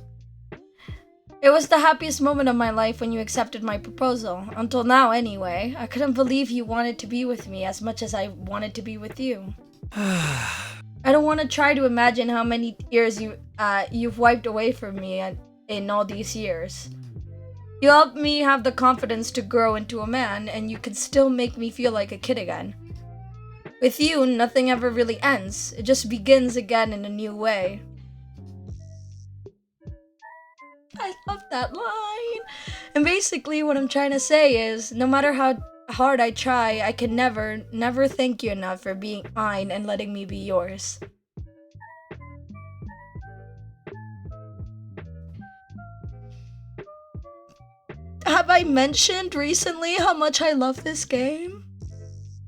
It was the happiest moment of my life when you accepted my proposal. Until now, anyway. I couldn't believe you wanted to be with me as much as I wanted to be with you. I don't want to try to imagine how many years you've wiped away from me in all these years. You helped me have the confidence to grow into a man, and you can still make me feel like a kid again. With you, nothing ever really ends. It just begins again in a new way. I love that line. And basically what I'm trying to say is, no matter how hard I try, I can never thank you enough for being mine and letting me be yours. Have I mentioned recently how much I love this game?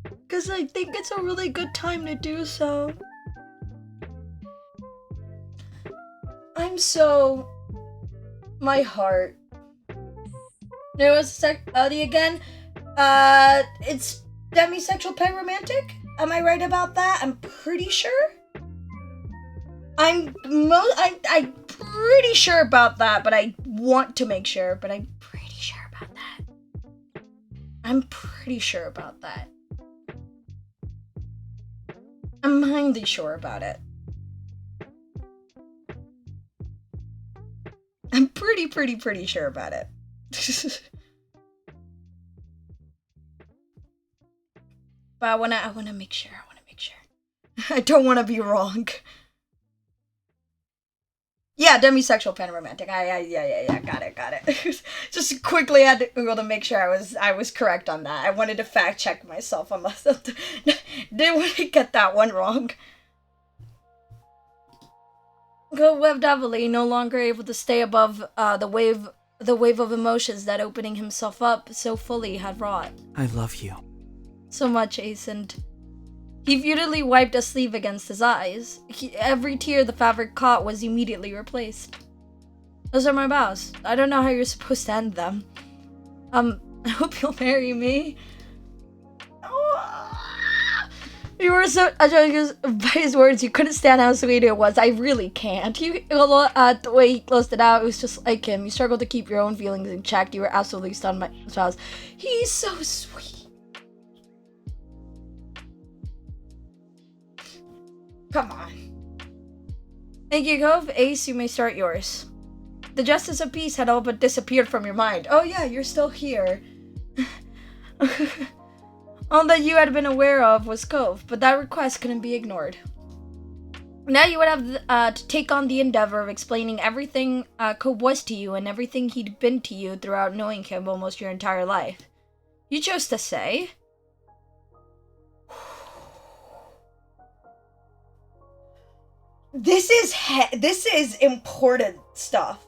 Because I think it's a really good time to do so. My heart. There was sexuality again. It's demisexual panromantic? Am I right about that? I'm pretty sure. I'm pretty sure about that, but I want to make sure, but I'm pretty sure about that. I'm pretty sure about that. I'm mindly sure about it. I'm pretty sure about it. But I wanna make sure. I don't wanna be wrong. Yeah, demisexual panromantic. Yeah, got it. Just quickly had to Google to make sure I was correct on that. I wanted to fact check myself on myself. Didn't want to get that one wrong. Go Web Davily, no longer able to stay above the wave of emotions that opening himself up so fully had wrought. I love you. So much, Ace, and he futilely wiped a sleeve against his eyes. Every tear the fabric caught was immediately replaced. Those are my vows. I don't know how you're supposed to end them. I hope you'll marry me. You were so by his words, you couldn't stand how sweet it was. I really can't. The way he closed it out, it was just like him. You struggled to keep your own feelings in check. You were absolutely stunned by his vows. He's so sweet. Come on. Thank you, Cove. Ace, you may start yours. The Justice of Peace had all but disappeared from your mind. Oh yeah, you're still here. All that you had been aware of was Cove, but that request couldn't be ignored. Now you would have to take on the endeavor of explaining everything Cove was to you and everything he'd been to you throughout knowing him almost your entire life. You chose to say... This is important stuff.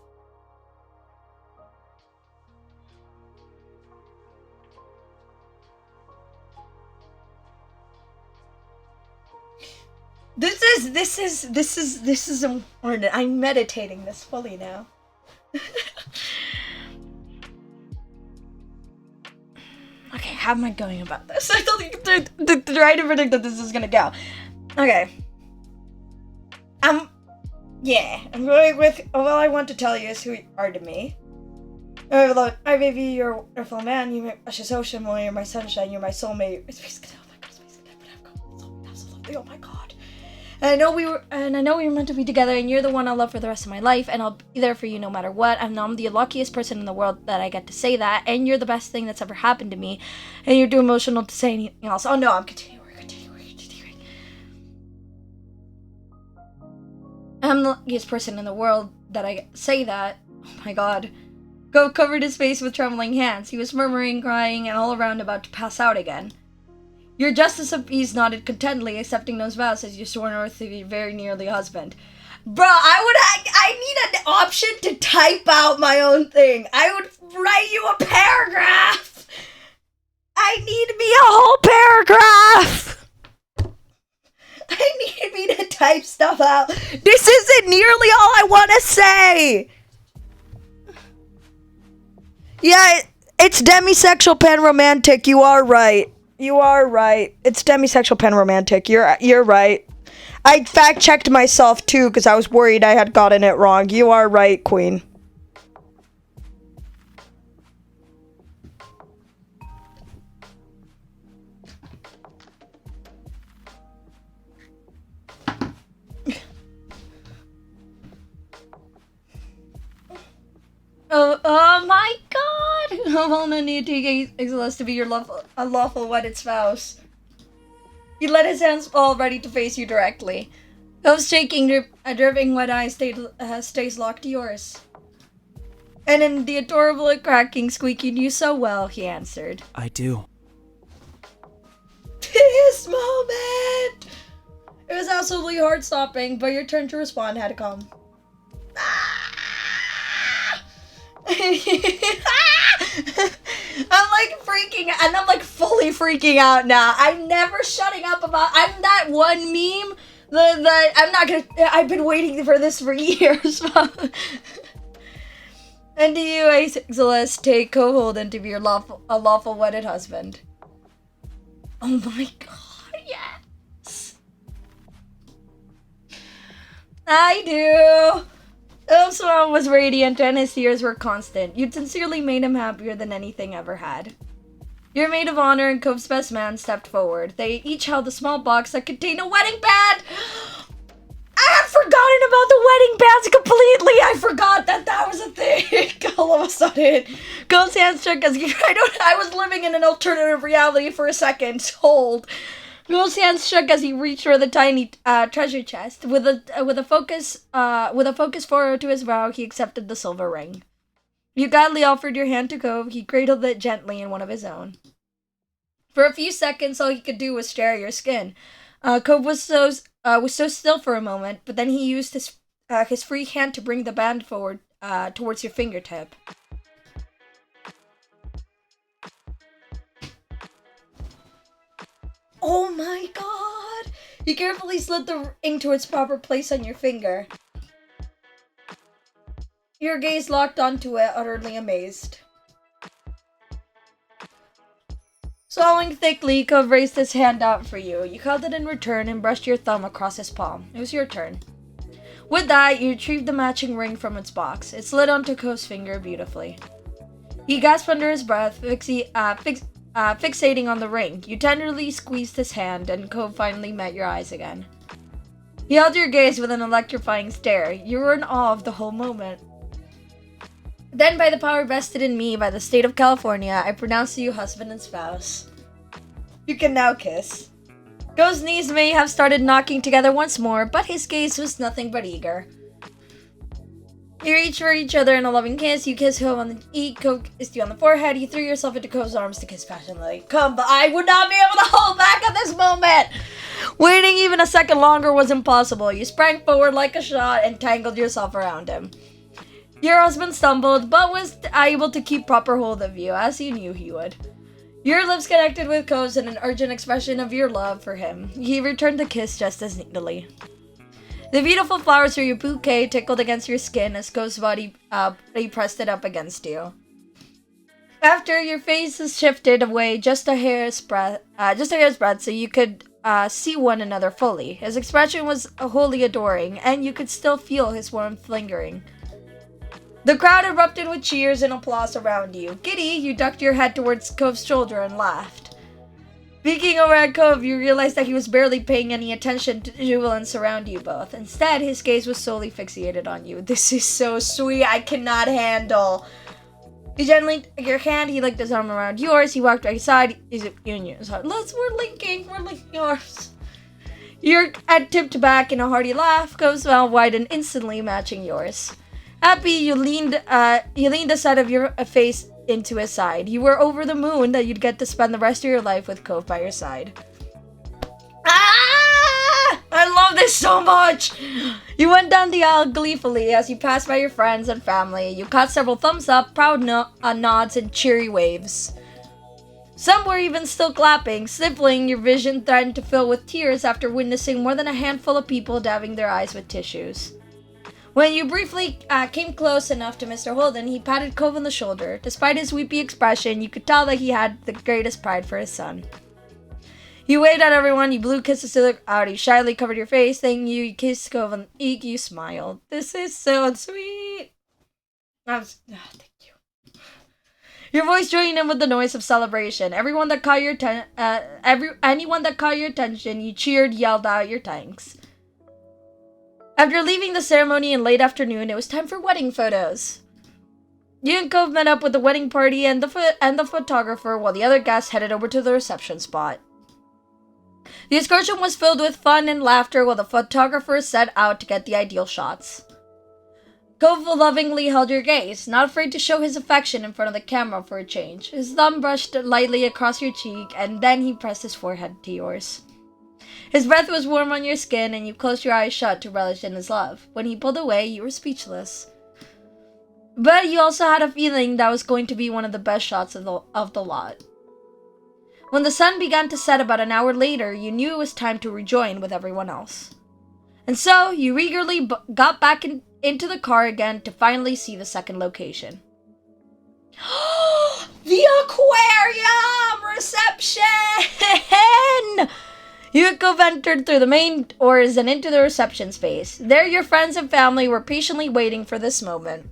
This is important. I'm meditating this fully now. Okay, how am I going about this? I don't think to try to predict that this is gonna go. Okay. I'm going with, all I want to tell you is who you are to me. I may be your wonderful man, you're my precious ocean, you're my sunshine, you're my soulmate, absolutely, oh my god. And I know we were meant to be together, and you're the one I'll love for the rest of my life, and I'll be there for you no matter what. I'm the luckiest person in the world that I get to say that, and you're the best thing that's ever happened to me, and you're too emotional to say anything else. Oh no, I'm continuing. I'm the luckiest person in the world that I say that. Oh my god. Go covered his face with trembling hands. He was murmuring, crying, and all around about to pass out again. Your Justice of Peace nodded contentedly, accepting those vows as you sworn oath to be very nearly husband. Bro, I need an option to type out my own thing. I would write you a paragraph. I need me a whole paragraph. I need me to type stuff out. This isn't nearly all I want to say. Yeah, it's demisexual panromantic. You are right. It's demisexual panromantic. You're right. I fact-checked myself, too, because I was worried I had gotten it wrong. You are right, Queen. Oh my god! I'm on a need to get Exilus to be your lawful wedded spouse. He let his hands fall, ready to face you directly. Cove's shaking, dripping wet eyes stays locked to yours. And in the adorable cracking squeak you knew so well, he answered. I do. This moment! It was absolutely heart-stopping, but your turn to respond had to come. I'm like freaking, and I'm like fully freaking out now. I'm never shutting up about. I'm that one meme. I'm not gonna. I've been waiting for this for years. And do you, Celeste, take Coholden to be your lawful wedded husband? Oh my god, yes. I do. Cove's smile was radiant and his tears were constant. You'd sincerely made him happier than anything ever had. Your maid of honor and Cove's best man stepped forward. They each held a small box that contained a wedding band! I had forgotten about the wedding bands completely! I forgot that was a thing! All of a sudden. Cove's hands shook as I was living in an alternative reality for a second. Hold. Cove's hands shook as he reached for the tiny treasure chest. With a focus forward to his brow, he accepted the silver ring. You gladly offered your hand to Cove. He cradled it gently in one of his own. For a few seconds, all he could do was stare at your skin. Cove was so still for a moment, but then he used his free hand to bring the band forward towards your fingertip. Oh my god! He carefully slid the ring to its proper place on your finger. Your gaze locked onto it, utterly amazed. Swallowing thickly, Cove raised his hand out for you. You held it in return and brushed your thumb across his palm. It was your turn. With that, you retrieved the matching ring from its box. It slid onto Cove's finger beautifully. He gasped under his breath, fixating on the ring. You tenderly squeezed his hand, and Cove finally met your eyes again. He held your gaze with an electrifying stare. You were in awe of the whole moment. Then, by the power vested in me by the state of California, I pronounce you husband and spouse. You can now kiss. Cove's knees may have started knocking together once more, but his gaze was nothing but eager. You reached for each other in a loving kiss. You kissed Cove on the cheek. Cove kissed you on the forehead. You threw yourself into Cove's arms to kiss passionately. Come, but I would not be able to hold back at this moment. Waiting even a second longer was impossible. You sprang forward like a shot and tangled yourself around him. Your husband stumbled, but was able to keep proper hold of you, as you knew he would. Your lips connected with Cove's in an urgent expression of your love for him. He returned the kiss just as neatly. The beautiful flowers from your bouquet tickled against your skin as Cove's body pressed it up against you. After your faces shifted away just a hair's breadth, so you could see one another fully. His expression was wholly adoring, and you could still feel his warmth lingering. The crowd erupted with cheers and applause around you. Giddy, you ducked your head towards Cove's shoulder and laughed. Peeking over at Cove, you realized that he was barely paying any attention to the jubilance around you both. Instead, his gaze was solely fixated on you. This is so sweet, I cannot handle. He gently took your hand, he linked his arm around yours, he walked right beside you and yours. We're linking yours. Your head tipped back in a hearty laugh, Cove's smile widened, instantly matching yours. Happy, you leaned the side of your face into his side. You were over the moon that you'd get to spend the rest of your life with Cove by your side. Ah! I love this so much! You went down the aisle gleefully as you passed by your friends and family. You caught several thumbs up, proud nods, and cheery waves. Some were even still clapping. Sniffling, your vision threatened to fill with tears after witnessing more than a handful of people dabbing their eyes with tissues. When you briefly came close enough to Mr. Holden, he patted Cove on the shoulder. Despite his weepy expression, you could tell that he had the greatest pride for his son. You waved at everyone, you blew kisses to the crowd, you shyly covered your face, thank you, you kissed Cove on the cheek, you smiled. This is so sweet. Thank you. Your voice joined in with the noise of celebration. Anyone that caught your attention, you cheered, yelled out your thanks. After leaving the ceremony in late afternoon, it was time for wedding photos. You and Cove met up with the wedding party and the photographer while the other guests headed over to the reception spot. The excursion was filled with fun and laughter while the photographer set out to get the ideal shots. Cove lovingly held your gaze, not afraid to show his affection in front of the camera for a change. His thumb brushed lightly across your cheek, and then he pressed his forehead to yours. His breath was warm on your skin, and you closed your eyes shut to relish in his love. When he pulled away, you were speechless. But you also had a feeling that was going to be one of the best shots of the lot. When the sun began to set about an hour later, you knew it was time to rejoin with everyone else. And so, you eagerly got back into the car again to finally see the second location. The aquarium reception! You and Cove entered through the main doors and into the reception space. There, your friends and family were patiently waiting for this moment.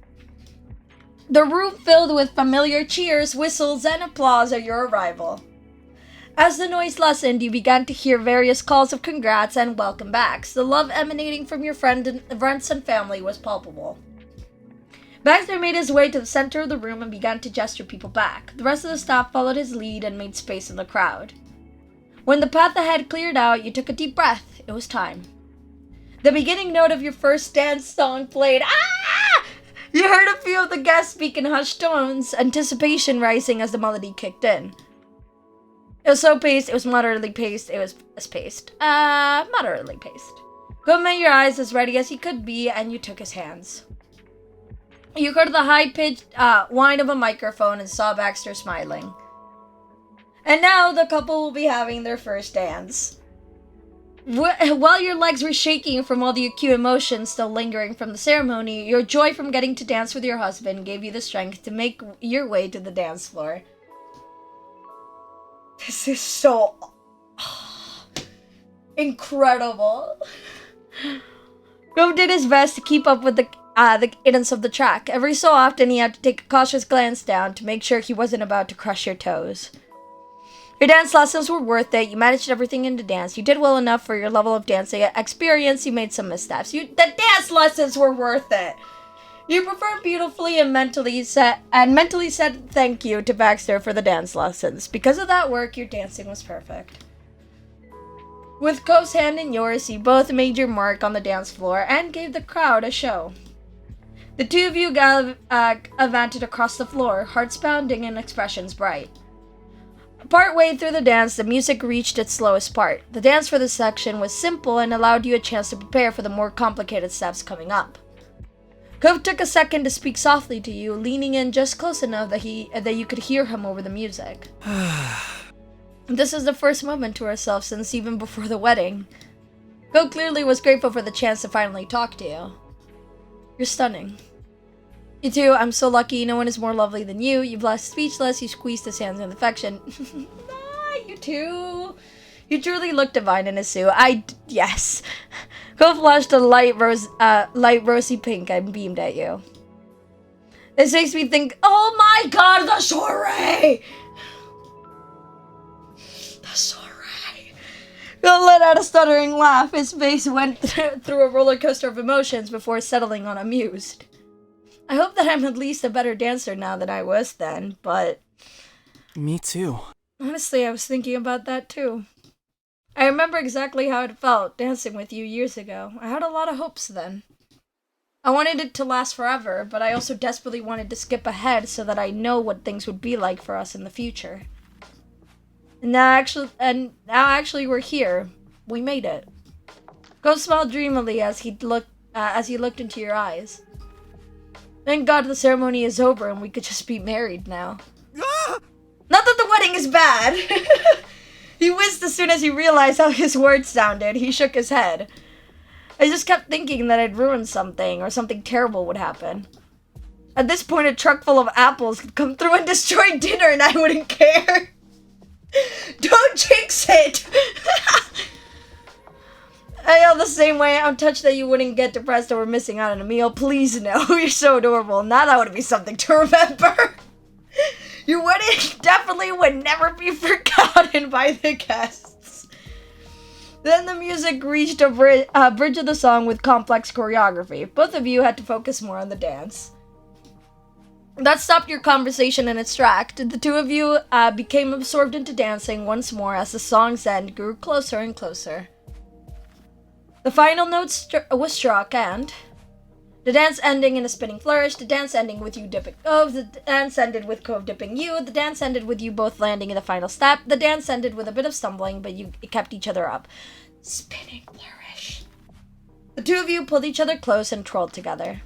The room filled with familiar cheers, whistles, and applause at your arrival. As the noise lessened, you began to hear various calls of congrats and welcome backs. The love emanating from your friends and family was palpable. Baxter made his way to the center of the room and began to gesture people back. The rest of the staff followed his lead and made space in the crowd. When the path ahead cleared out, you took a deep breath. It was time. The beginning note of your first dance song played. Ah! You heard a few of the guests speak in hushed tones, anticipation rising as the melody kicked in. It was slow paced, it was moderately paced, it was fast paced. Moderately paced. Cove met your eyes as ready as he could be, and you took his hands. You heard the high-pitched whine of a microphone and saw Baxter smiling. And now the couple will be having their first dance. While your legs were shaking from all the acute emotions still lingering from the ceremony, your joy from getting to dance with your husband gave you the strength to make your way to the dance floor. This is so incredible. Cove did his best to keep up with the cadence of the track. Every so often, he had to take a cautious glance down to make sure he wasn't about to crush your toes. Your dance lessons were worth it. You managed everything in the dance. You did well enough for your level of dancing experience. You made some missteps. The dance lessons were worth it. You performed beautifully and mentally said thank you to Baxter for the dance lessons. Because of that work, your dancing was perfect. With Cove's hand in yours, you both made your mark on the dance floor and gave the crowd a show. The two of you advanced across the floor, hearts pounding and expressions bright. Partway through the dance, the music reached its slowest part. The dance for this section was simple and allowed you a chance to prepare for the more complicated steps coming up. Cove took a second to speak softly to you, leaning in just close enough that you could hear him over the music. This is the first moment to ourselves since even before the wedding. Cove clearly was grateful for the chance to finally talk to you. You're stunning. You too, I'm so lucky, no one is more lovely than you. You blushed speechless, you squeezed his hands with affection. You too. You truly look divine in a suit. Yes. Cove flushed a light rosy pink and beamed at you. This makes me think, oh my god, the soiree! The soiree. Cove let out a stuttering laugh. His face went through a roller coaster of emotions before settling on amused. I hope that I'm at least a better dancer now than I was then, but... Me too. Honestly, I was thinking about that too. I remember exactly how it felt dancing with you years ago. I had a lot of hopes then. I wanted it to last forever, but I also desperately wanted to skip ahead so that I know what things would be like for us in the future. And now actually we're here. We made it. Cove smiled dreamily as he looked into your eyes. Thank God the ceremony is over and we could just be married now. Not that the wedding is bad. He whizzed as soon as he realized how his words sounded. He shook his head. I just kept thinking that I'd ruined something or something terrible would happen. At this point, a truck full of apples could come through and destroy dinner and I wouldn't care. Don't jinx it! same way. I'm touched that you wouldn't get depressed over missing out on a meal. Please no, you're so adorable. Now that would be something to remember. Your wedding definitely would never be forgotten by the guests. Then the music reached a bridge of the song with complex choreography. Both of you had to focus more on the dance. That stopped your conversation in its track. The two of you became absorbed into dancing once more as the song's end grew closer and closer. The final note was struck, and the dance ending in a spinning flourish, the dance ending with you dipping Cove, the dance ended with Cove dipping you, the dance ended with you both landing in the final step, the dance ended with a bit of stumbling, but you kept each other up. Spinning flourish. The two of you pulled each other close and twirled together.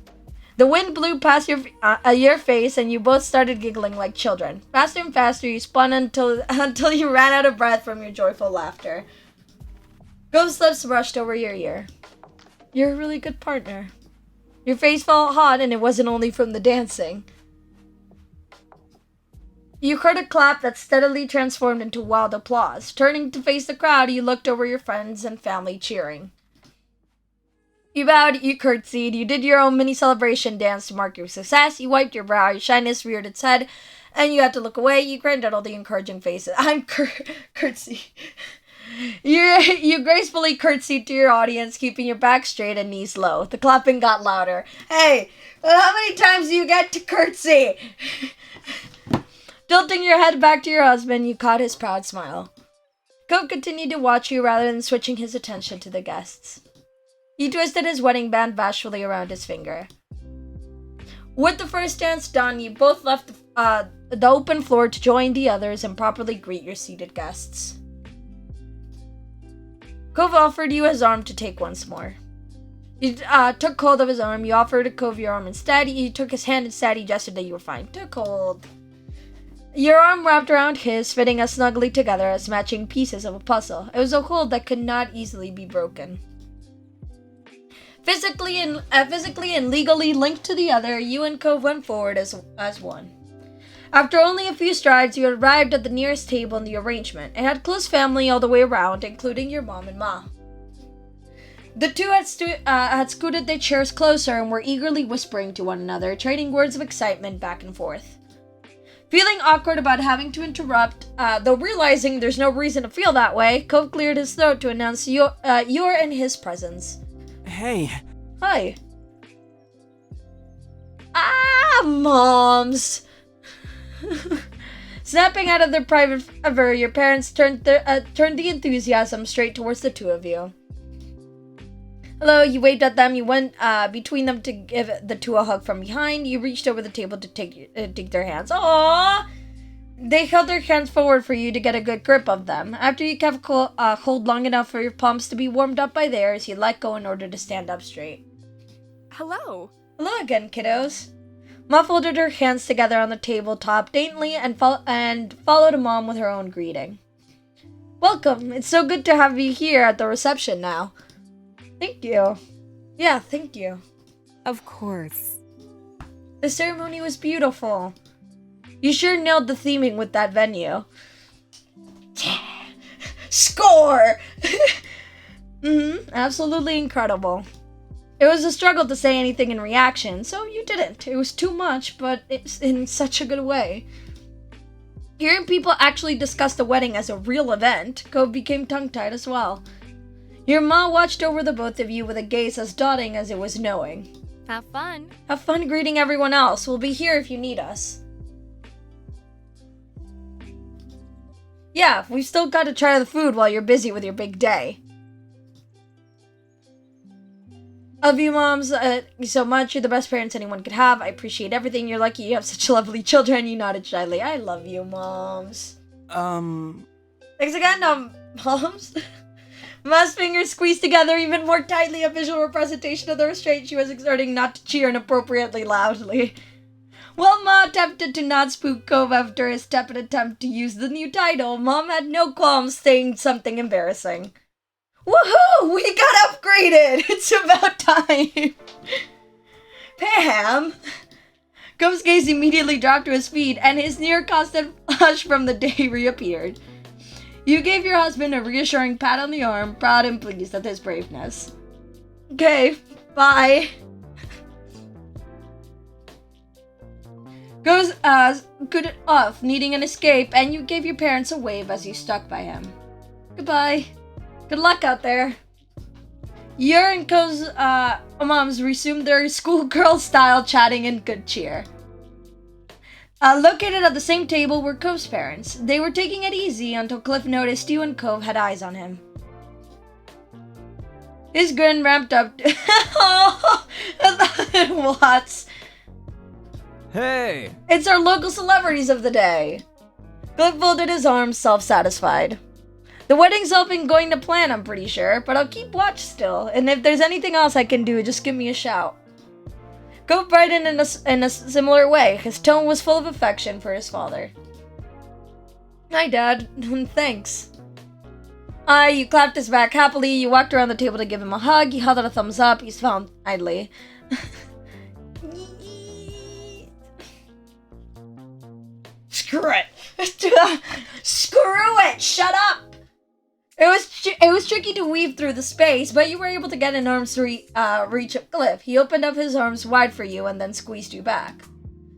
The wind blew past your face, and you both started giggling like children. Faster and faster, you spun until you ran out of breath from your joyful laughter. Cove's lips brushed over your ear. You're a really good partner. Your face felt hot, and it wasn't only from the dancing. You heard a clap that steadily transformed into wild applause. Turning to face the crowd, you looked over your friends and family cheering. You bowed, you curtsied, you did your own mini celebration dance to mark your success, you wiped your brow, your shyness reared its head, and you had to look away. You grinned at all the encouraging faces. I'm curtsy. You gracefully curtsied to your audience, keeping your back straight and knees low. The clapping got louder. Hey, how many times do you get to curtsy? Tilting your head back to your husband, you caught his proud smile. Cove continued to watch you rather than switching his attention to the guests. He twisted his wedding band bashfully around his finger. With the first dance done, you both left the open floor to join the others and properly greet your seated guests. Cove offered you his arm to take once more. You took hold of his arm. You offered Cove your arm instead. You took his hand instead. He gestured that you were fine. Took hold. Your arm wrapped around his, fitting as snugly together as matching pieces of a puzzle. It was a hold that could not easily be broken. Physically and legally linked to the other, you and Cove went forward as one. After only a few strides, you arrived at the nearest table in the arrangement. It had close family all the way around, including your mom and ma. The two had scooted their chairs closer and were eagerly whispering to one another, trading words of excitement back and forth. Feeling awkward about having to interrupt, though realizing there's no reason to feel that way, Cove cleared his throat to announce your and his presence. Hey. Hi. Moms! Snapping out of their private fervor, your parents turned the enthusiasm straight towards the two of you. Hello, you waved at them. You went between them to give the two a hug from behind. You reached over the table to take their hands. Aww! They held their hands forward for you to get a good grip of them. After you kept hold long enough for your palms to be warmed up by theirs, you let go in order to stand up straight. Hello. Hello again, kiddos. Ma folded her hands together on the tabletop daintily and followed Mom with her own greeting. Welcome. It's so good to have you here at the reception now. Thank you. Yeah, thank you. Of course. The ceremony was beautiful. You sure nailed the theming with that venue. Score! Absolutely incredible. It was a struggle to say anything in reaction, so you didn't. It was too much, but it's in such a good way. Hearing people actually discuss the wedding as a real event, Cove became tongue-tied as well. Your ma watched over the both of you with a gaze as dotting as it was knowing. Have fun. Have fun greeting everyone else. We'll be here if you need us. Yeah, we've still got to try the food while you're busy with your big day. Love you, moms, so much. You're the best parents anyone could have. I appreciate everything. You're lucky you have such lovely children. You nodded shyly. I love you, moms. Thanks again, moms. Ma's fingers squeezed together even more tightly, a visual representation of the restraint she was exerting not to cheer inappropriately loudly. While Ma attempted to not spook Cove after his tepid attempt to use the new title, Mom had no qualms saying something embarrassing. Woohoo! We got upgraded! It's about time! Pam! Cove's gaze immediately dropped to his feet, and his near constant flush from the day reappeared. You gave your husband a reassuring pat on the arm, proud and pleased at his braveness. Okay, bye. Goes good off, needing an escape, and you gave your parents a wave as you stuck by him. Goodbye. Good luck out there. Yer and Ko's moms resumed their schoolgirl-style chatting in good cheer. Located at the same table were Cove's parents. They were taking it easy until Cliff noticed you and Cove had eyes on him. His grin ramped up. What? Hey! It's our local celebrities of the day. Cliff folded his arms, self-satisfied. The wedding's all been going to plan, I'm pretty sure, but I'll keep watch still, and if there's anything else I can do, just give me a shout. Cove brightened in a similar way. His tone was full of affection for his father. Hi, Dad. Thanks. You clapped his back happily. You walked around the table to give him a hug. He held out a thumbs up. He smiled idly. Screw it. Screw it. Shut up. It was tricky to weave through the space, but you were able to get an arm's reach of Cliff. He opened up his arms wide for you and then squeezed you back.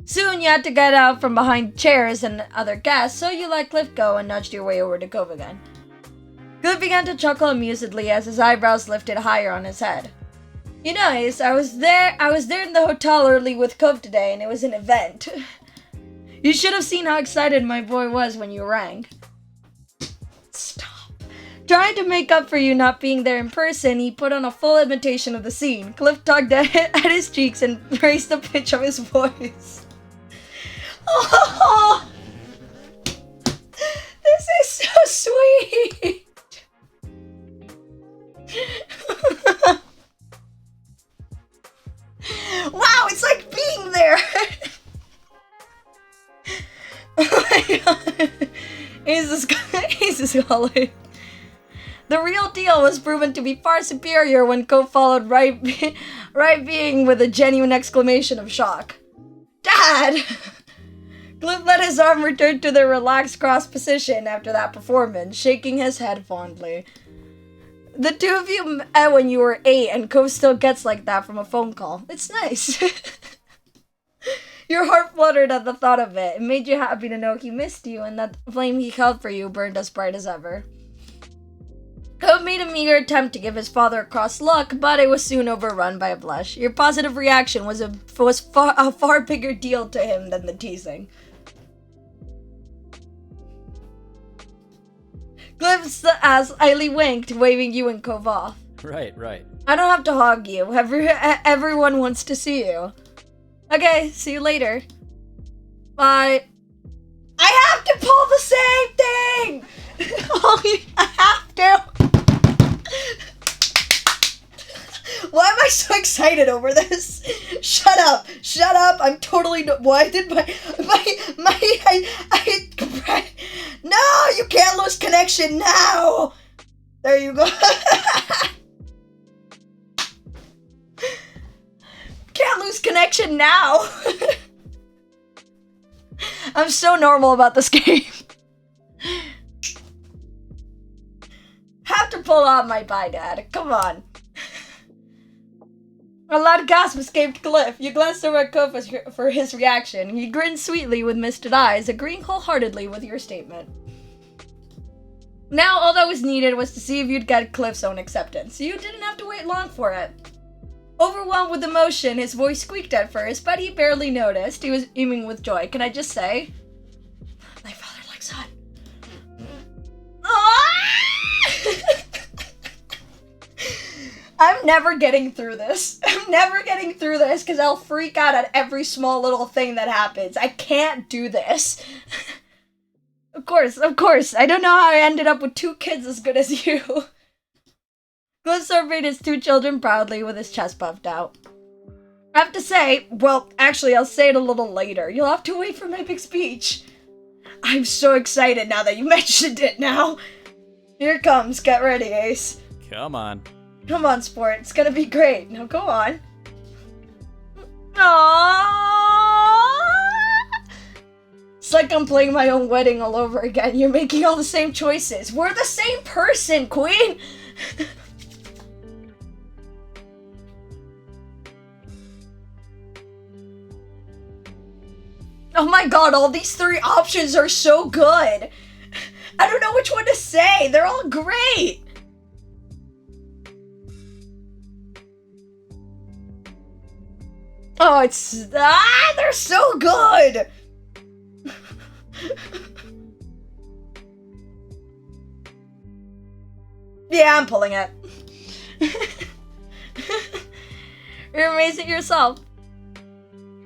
Soon you had to get out from behind chairs and other guests, so you let Cliff go and nudged your way over to Cove again. Cliff began to chuckle amusedly as his eyebrows lifted higher on his head. You know, Ace, I was there in the hotel early with Cove today, and it was an event. You should have seen how excited my boy was when you rang. Stop. Trying to make up for you not being there in person, he put on a full imitation of the scene. Cliff tugged at his cheeks and raised the pitch of his voice. Oh, this is so sweet. Wow, it's like being there. Oh my god. He's just calling. The real deal was proven to be far superior when Cove followed right being with a genuine exclamation of shock. Dad! Cliff let his arm return to the relaxed cross position after that performance, shaking his head fondly. The two of you met when you were 8, and Cove still gets like that from a phone call. It's nice. Your heart fluttered at the thought of it. It made you happy to know he missed you, and that the flame he held for you burned as bright as ever. Cove made a meager attempt to give his father a cross look, but it was soon overrun by a blush. Your positive reaction was a far bigger deal to him than the teasing. Cliff's ass highly winked, waving you and Cove off. Right. I don't have to hog you. Everyone wants to see you. Okay, see you later. Bye. I have to pull the same thing! I have to! Why am I so excited over this? Shut up! I'm totally why did no, you can't lose connection now! There you go. Can't lose connection now! I'm so normal about this game. Have to pull out my bye, Dad. Come on. A loud gasp escaped Cliff. You glanced over at Cove for his reaction. He grinned sweetly with misted eyes, agreeing wholeheartedly with your statement. Now all that was needed was to see if you'd get Cliff's own acceptance. You didn't have to wait long for it. Overwhelmed with emotion, his voice squeaked at first, but he barely noticed. He was beaming with joy. Can I just say? My father likes hot. I'm never getting through this. Because I'll freak out at every small little thing that happens. I can't do this. Of course. I don't know how I ended up with 2 kids as good as you. Cliff surveyed his 2 children proudly with his chest puffed out. I have to say, well, actually, I'll say it a little later. You'll have to wait for my big speech. I'm so excited now that you mentioned it now. Here it comes. Get ready, Ace. Come on. Come on, sport. It's gonna be great. Now go on. Aww. It's like I'm playing my own wedding all over again. You're making all the same choices. We're the same person, Queen! Oh my god, all these 3 options are so good. I don't know which one to say. They're all great. Oh, they're so good. Yeah, I'm pulling it. You're amazing yourself.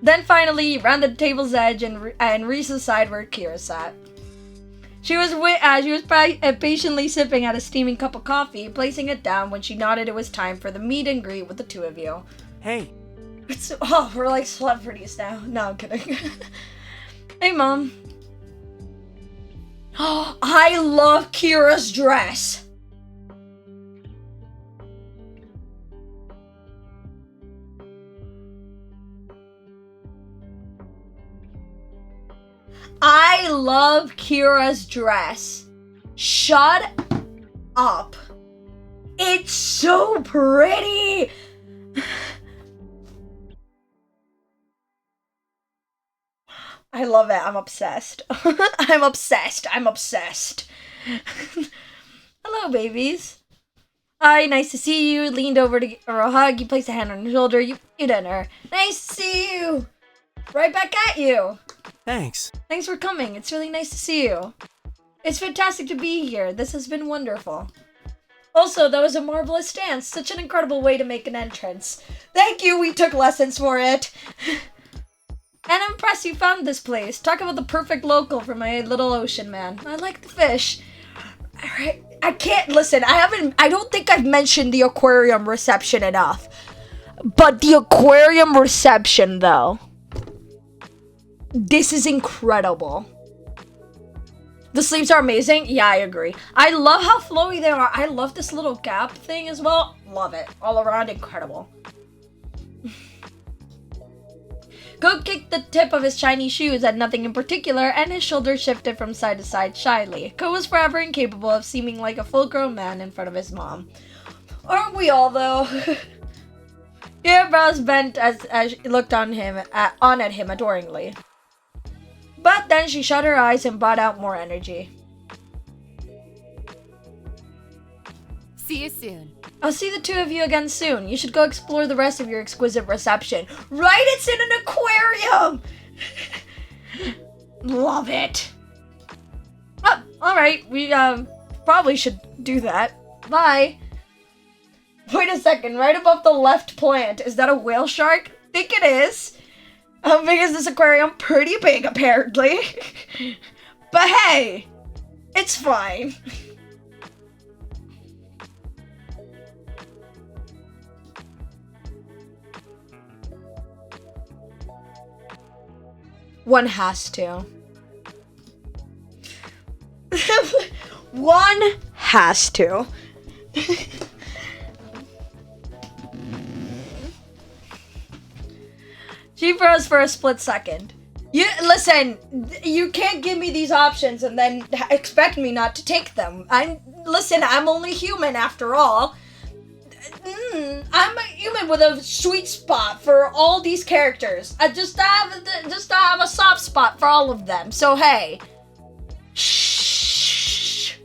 Then finally, you rounded the table's edge and reached the side where Kira sat. She was patiently sipping at a steaming cup of coffee, placing it down when she nodded it was time for the meet and greet with the 2 of you. Hey. We're like celebrities now. No, I'm kidding. Hey, Mom. I love Kira's dress. I love Kira's dress. Shut up. It's so pretty. I love it. I'm obsessed. I'm obsessed. I'm obsessed. Hello, babies. Hi, nice to see you. Leaned over to give her a hug. You placed a hand on her shoulder. You at her. Nice to see you. Right back at you. Thanks. Thanks for coming. It's really nice to see you. It's fantastic to be here. This has been wonderful. Also, that was a marvelous dance. Such an incredible way to make an entrance. Thank you. We took lessons for it. And I'm impressed you found this place. Talk about the perfect local for my little ocean man. I like the fish. Alright, I can't listen. I don't think I've mentioned the aquarium reception enough. But the aquarium reception, though. This is incredible. The sleeves are amazing. Yeah, I agree. I love how flowy they are. I love this little gap thing as well. Love it. All around incredible. Go kicked the tip of his shiny shoes at nothing in particular, and his shoulders shifted from side to side shyly. Ko was forever incapable of seeming like a full-grown man in front of his mom. Aren't we all, though? Your brows bent as she looked on at him adoringly. But then she shut her eyes and brought out more energy. See you soon. I'll see the 2 of you again soon. You should go explore the rest of your exquisite reception. Right? It's in an aquarium! Love it. Oh, alright. We, probably should do that. Bye. Wait a second. Right above the left plant. Is that a whale shark? Think it is. How big is this aquarium? Pretty big, apparently. But hey, it's fine. One has to. One has to. She froze for a split second. Listen, you can't give me these options and then expect me not to take them. I'm only human after all. I'm a human with a sweet spot for all these characters. I just have a soft spot for all of them. So hey, shh.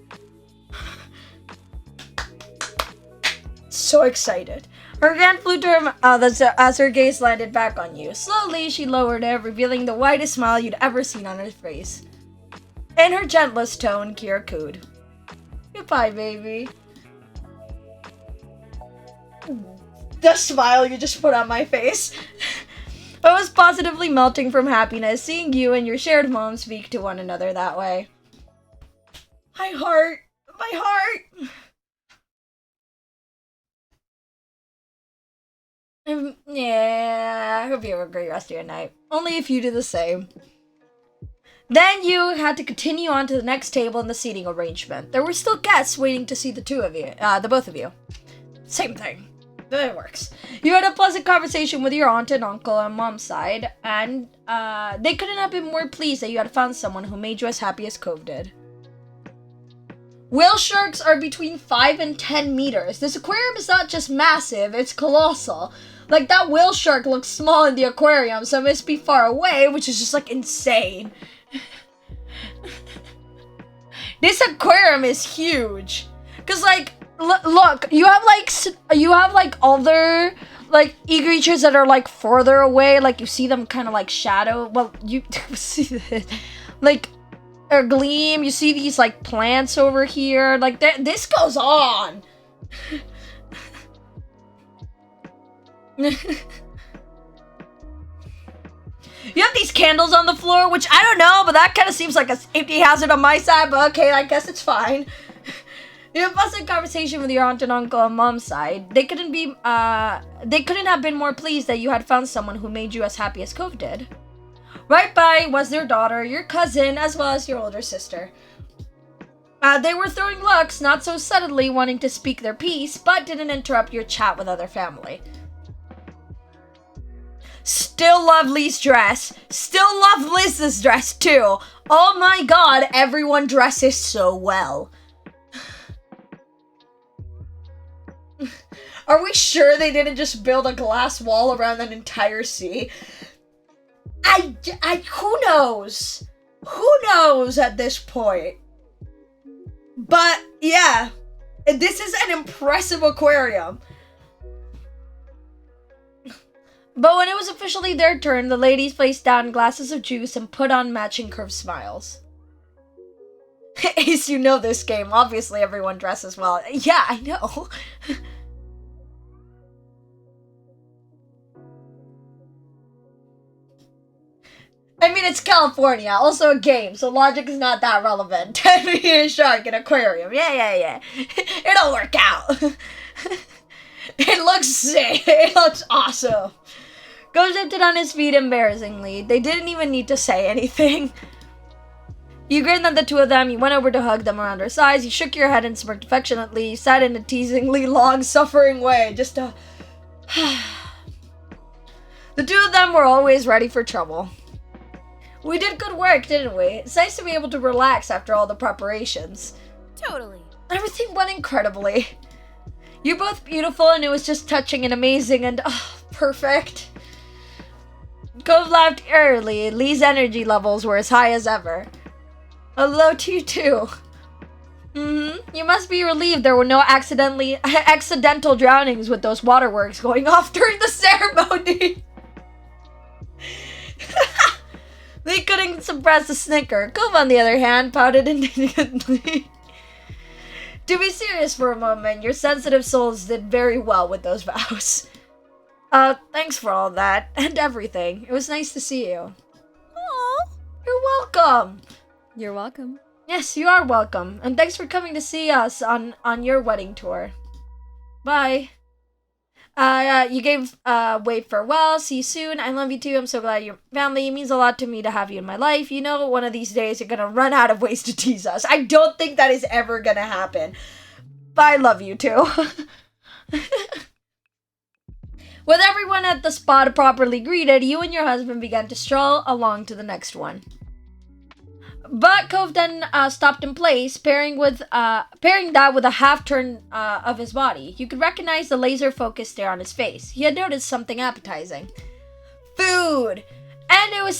So excited. Her hand flew to her as her gaze landed back on you. Slowly, she lowered it, revealing the widest smile you'd ever seen on her face. In her gentlest tone, Kira cooed. Goodbye, baby. The smile you just put on my face. I was positively melting from happiness seeing you and your shared mom speak to one another that way. My heart. Yeah, I hope you have a great rest of your night. Only if you do the same. Then you had to continue on to the next table in the seating arrangement. There were still guests waiting to see the both of you. Same thing. It works. You had a pleasant conversation with your aunt and uncle on mom's side, and they couldn't have been more pleased that you had found someone who made you as happy as Cove did. Whale sharks are between 5 and 10 meters. This aquarium is not just massive, it's colossal. Like, that whale shark looks small in the aquarium, so it must be far away, which is just, like, insane. This aquarium is huge. Because, like, look, you have, like, other, like, creatures that are, like, further away. Like, you see them kind of, like, shadow. Well, you see this. Like, a gleam. You see these, like, plants over here. Like, this goes on. You have these candles on the floor, which I don't know, but that kind of seems like a safety hazard on my side, but okay, I guess it's fine. You have a pleasant conversation with your aunt and uncle on mom's side. They couldn't have been more pleased that you had found someone who made you as happy as Cove did. Right by was their daughter, your cousin, as well as your older sister. They were throwing looks, not so subtly wanting to speak their piece, but didn't interrupt your chat with other family. Still love Lee's dress. Still love Liz's dress, too. Oh my god, everyone dresses so well. Are we sure they didn't just build a glass wall around an entire sea? Who knows? Who knows at this point? But, yeah. This is an impressive aquarium. But when it was officially their turn, the ladies placed down glasses of juice and put on matching curved smiles. Ace, you know this game. Obviously, everyone dresses well. Yeah, I know. I mean, it's California. Also a game, so logic is not that relevant. 10-meter shark in aquarium. Yeah. It'll work out. It looks sick. It looks awesome. Go shifted on his feet embarrassingly. They didn't even need to say anything. You grinned at the two of them. You went over to hug them around her sides. You shook your head and smirked affectionately. You sat in a teasingly long, suffering way. Just to... The two of them were always ready for trouble. We did good work, didn't we? It's nice to be able to relax after all the preparations. Totally. Everything went incredibly. You're both beautiful, and it was just touching and amazing and, perfect. Cove laughed eerily. Lee's energy levels were as high as ever. Hello to you, too. You must be relieved there were no accidental drownings with those waterworks going off during the ceremony. They couldn't suppress a snicker. Cove, on the other hand, pouted indignantly. To be serious for a moment, your sensitive souls did very well with those vows. Thanks for all that, and everything. It was nice to see you. Aww. You're welcome. You're welcome. Yes, you are welcome. And thanks for coming to see us on your wedding tour. Bye. You gave wave farewell. See you soon. I love you too. I'm so glad you're family. It means a lot to me to have you in my life. You know, one of these days you're gonna run out of ways to tease us. I don't think that is ever gonna happen. But I love you too. With everyone at the spot properly greeted, you and your husband began to stroll along to the next one. But Cove then stopped in place, pairing that with a half turn of his body. You could recognize the laser-focused stare on his face. He had noticed something appetizing. Food! And it was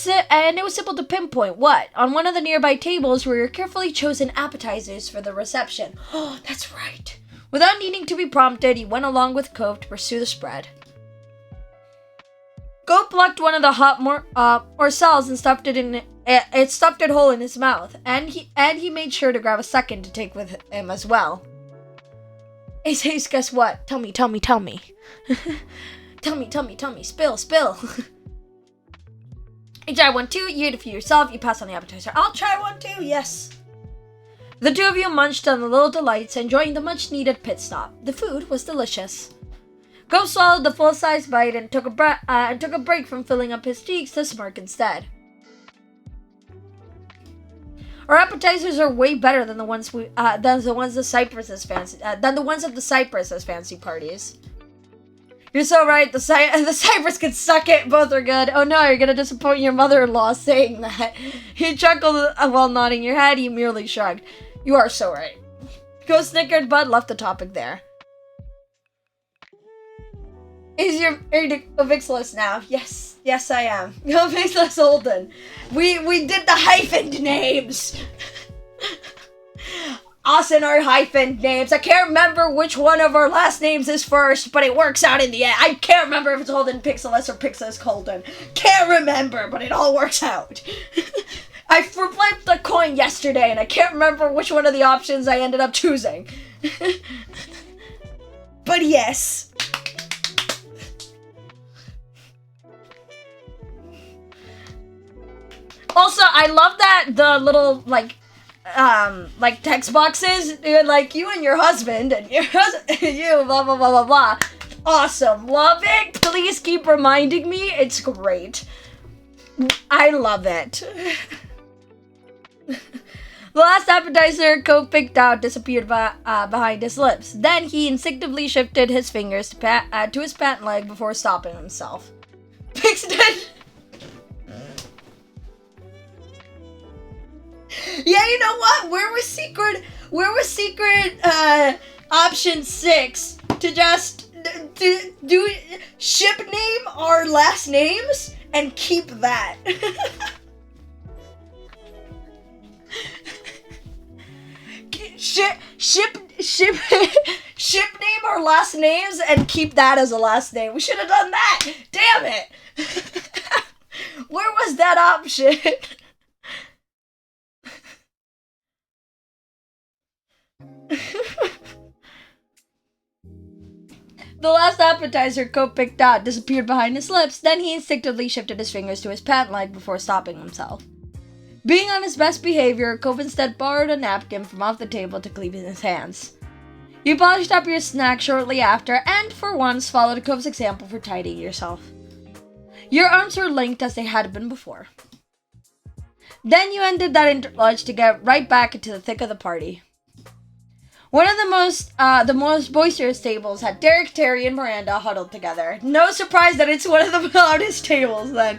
simple to pinpoint what. On one of the nearby tables were your carefully chosen appetizers for the reception. Oh, that's right. Without needing to be prompted, he went along with Cove to pursue the spread. Cove plucked one of the hot morsels and stuffed it whole in his mouth, and he made sure to grab a second to take with him as well. Ace, guess what? Tell me. tell me. Tell me, spill. You try one too, you eat a few yourself, you pass on the appetizer. I'll try one too, yes. The two of you munched on the little delights, enjoying the much-needed pit stop. The food was delicious. Cove swallowed the full-size bite and took a break from filling up his cheeks to smirk instead. Our appetizers are way better than the ones the Cypress has fancy than the ones at the Cypress as fancy parties. You're so right. The Cypress can suck it. Both are good. Oh no, you're gonna disappoint your mother-in-law saying that. You chuckled while nodding your head. You merely shrugged. You are so right. Cove snickered but left the topic there. Are you a Vixless now? Yes. Yes, I am. You're Vixless Holden. We did the hyphened names. Us and our hyphened names. I can't remember which one of our last names is first, but it works out in the end. I can't remember if it's Holden Pixelless or Pixelless Holden. Can't remember, but it all works out. I flipped the coin yesterday, and I can't remember which one of the options I ended up choosing. But yes. Also, I love that the little, like text boxes, like, you and your husband, and your husband, you, blah, blah, blah, blah, blah. Awesome. Love it. Please keep reminding me. It's great. I love it. The last appetizer Cove picked out disappeared behind his lips. Then he instinctively shifted his fingers to his pant leg before stopping himself. Pixton! Yeah, you know what? Where was secret option 6 to just do ship name our last names and keep that. ship name our last names and keep that as a last name. We should have done that. Damn it. Where was that option? The last appetizer Cope picked out disappeared behind his lips, then he instinctively shifted his fingers to his pant leg before stopping himself. Being on his best behavior, Cope instead borrowed a napkin from off the table to clean his hands. You polished up your snack shortly after, and for once followed Cope's example for tidying yourself. Your arms were linked as they had been before. Then you ended that interludge to get right back into the thick of the party. One of the most boisterous tables had Derek, Terry, and Miranda huddled together. No surprise that it's one of the loudest tables then.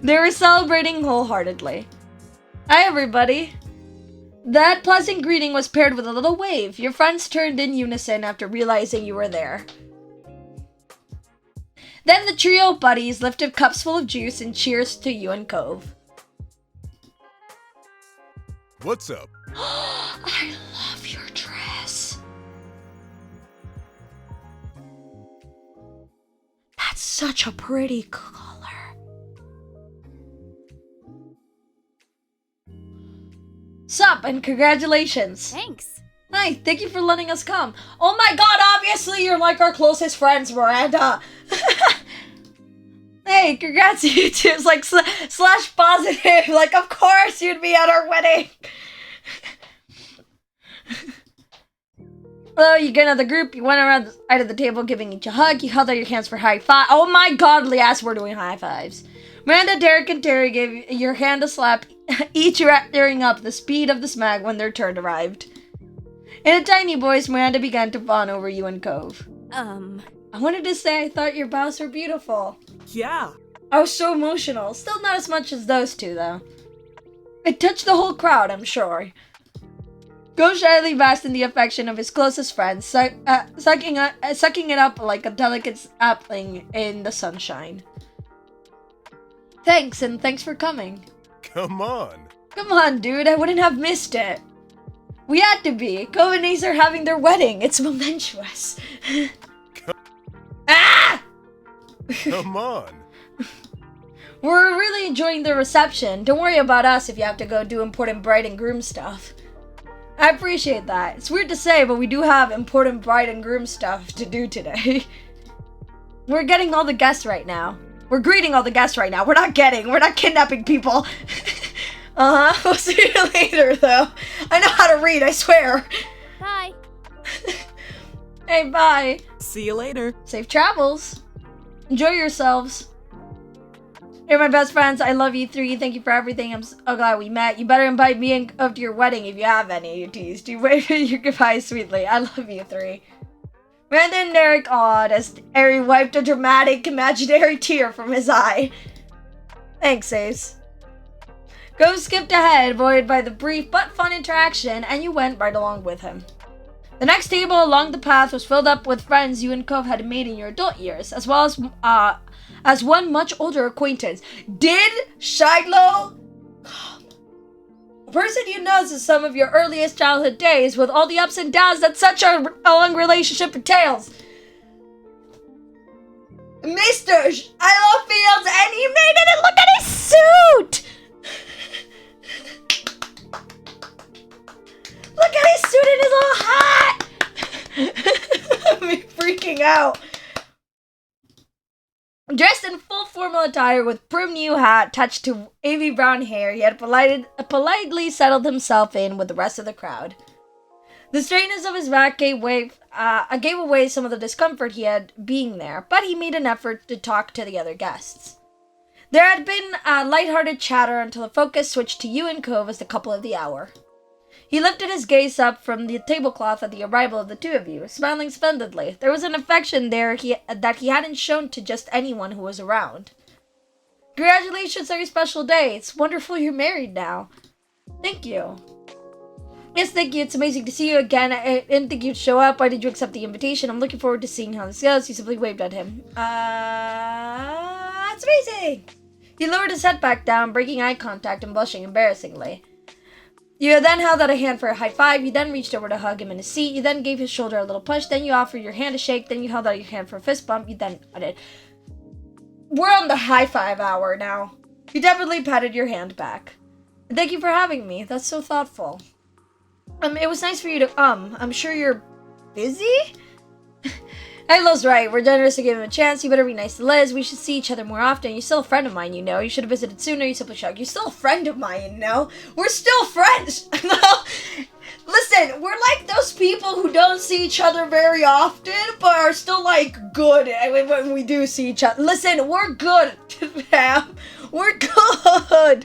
They were celebrating wholeheartedly. Hi, everybody. That pleasant greeting was paired with a little wave. Your friends turned in unison after realizing you were there. Then the trio of buddies lifted cups full of juice and cheers to you and Cove. What's up? I love your dress. That's such a pretty color. Sup, and congratulations. Thanks. Hi, thank you for letting us come. Oh my god, obviously you're like our closest friends, Miranda. Hey, congrats you two. It's like slash positive. Like, of course you'd be at our wedding. Hello, you get another group. You went around the side of the table giving each a hug. You held out your hands for high five. Oh my god, yes, we're doing high fives. Miranda, Derek, and Terry gave your hand a slap, each tearing up the speed of the smag when their turn arrived. In a tiny voice, Miranda began to fawn over you and Cove. I wanted to say I thought your bows were beautiful. Yeah. I was so emotional. Still not as much as those two, though. It touched the whole crowd, I'm sure. Go shyly basked in the affection of his closest friends, sucking it up like a delicate sapling in the sunshine. Thanks, and thanks for coming. Come on. Come on, dude, I wouldn't have missed it. We had to be. Cove and Ace are having their wedding. It's momentous. Ah! Come on. We're really enjoying the reception. Don't worry about us if you have to go do important bride and groom stuff. I appreciate that. It's weird to say, but we do have important bride and groom stuff to do today. We're getting all the guests right now. We're greeting all the guests right now. We're not kidnapping people. We'll see you later, though. I know how to read, I swear. Bye. Hey, bye. See you later. Safe travels. Enjoy yourselves. You're my best friends. I love you three. Thank you for everything. I'm so glad we met. You better invite me up to your wedding if you have any. You teased. You waved your goodbye sweetly. I love you three. Miranda and Derek awed as Harry wiped a dramatic imaginary tear from his eye. Thanks, Ace. Go skipped ahead, buoyed by the brief but fun interaction, and you went right along with him. The next table along the path was filled up with friends you and Cove had made in your adult years, as well as one much older acquaintance. Did Shiloh come? A person you know since some of your earliest childhood days, with all the ups and downs that such a long relationship entails. Mr. Shiloh Fields, and he made it, and look at his suit! Look at his suit and his little hat! I'm freaking out. Dressed in full formal attire with prim new hat touched to wavy brown hair, he had politely settled himself in with the rest of the crowd. The straightness of his back gave away some of the discomfort he had being there, but he made an effort to talk to the other guests. There had been a lighthearted chatter until the focus switched to you and Cove as the couple of the hour. He lifted his gaze up from the tablecloth at the arrival of the two of you, smiling splendidly. There was an affection there that he hadn't shown to just anyone who was around. Congratulations on your special day. It's wonderful you're married now. Thank you. Yes, thank you. It's amazing to see you again. I didn't think you'd show up. Why did you accept the invitation? I'm looking forward to seeing how this goes. He simply waved at him. It's amazing. He lowered his head back down, breaking eye contact and blushing embarrassingly. You then held out a hand for a high five. You then reached over to hug him in his seat. You then gave his shoulder a little push. Then you offered your hand a shake. Then you held out your hand for a fist bump. You then nodded. We're on the high five hour now. He definitely patted your hand back. Thank you for having me. That's so thoughtful. It was nice for you to, I'm sure you're busy? Hilo's right. We're generous to give him a chance. You better be nice to Liz. We should see each other more often. You're still a friend of mine, you know. You should have visited sooner. You simply shocked. You're still a friend of mine, you know. We're still friends. Listen, we're like those people who don't see each other very often, but are still, like, good when we do see each other. Listen, we're good, fam. We're good.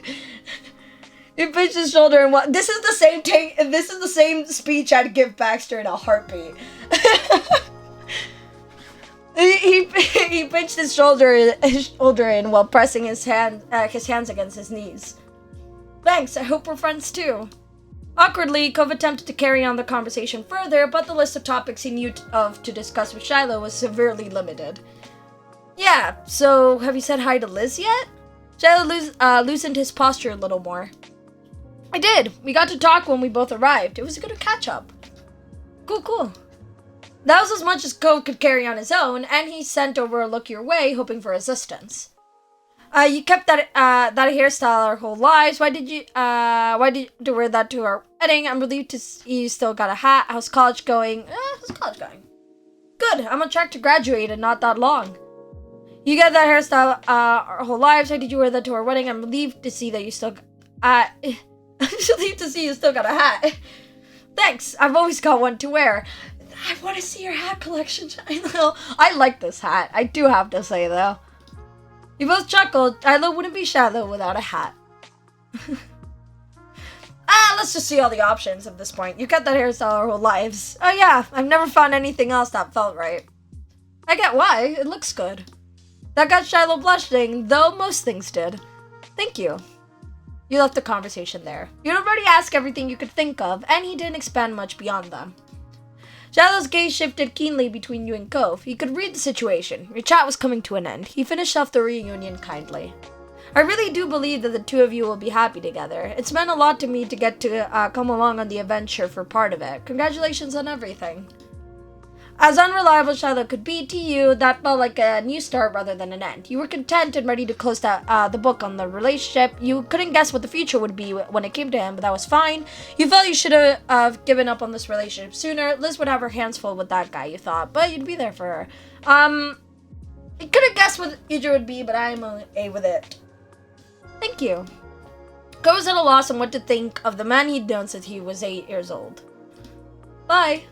He pinched his shoulder and what? This is the same speech I'd give Baxter in a heartbeat. He pinched his shoulder in while pressing his hands against his knees. Thanks, I hope we're friends too. Awkwardly, Cove attempted to carry on the conversation further, but the list of topics he knew of to discuss with Shiloh was severely limited. Yeah, so have you said hi to Liz yet? Shiloh loosened his posture a little more. I did. We got to talk when we both arrived. It was a good catch-up. Cool. That was as much as Cove could carry on his own, and he sent over a look your way, hoping for assistance. You kept that hairstyle our whole lives. Why did you wear that to our wedding? I'm relieved to see you still got a hat. How's college going? How's college going? Good. I'm on track to graduate in not that long. You got that hairstyle our whole lives. Why did you wear that to our wedding? I'm relieved to see that you still I'm relieved to see you still got a hat. Thanks. I've always got one to wear. I want to see your hat collection. I like this hat. I do have to say, though. You both chuckled. Shiloh wouldn't be Shiloh without a hat. Let's just see all the options at this point. You cut that hairstyle our whole lives. Oh yeah, I've never found anything else that felt right. I get why. It looks good. That got Shiloh blushing, though most things did. Thank you. You left the conversation there. You'd already asked everything you could think of, and he didn't expand much beyond them. Shiloh's gaze shifted keenly between you and Cove. He could read the situation. Your chat was coming to an end. He finished off the reunion kindly. I really do believe that the two of you will be happy together. It's meant a lot to me to get to come along on the adventure for part of it. Congratulations on everything. As unreliable Shiloh could be to you, that felt like a new start rather than an end. You were content and ready to close the book on the relationship. You couldn't guess what the future would be when it came to him, but that was fine. You felt you should have given up on this relationship sooner. Liz would have her hands full with that guy, you thought, but you'd be there for her. You couldn't guess what the future would be, but I'm okay with it. Thank you. Cove was at a loss on what to think of the man he'd known since he was 8 years old. Bye.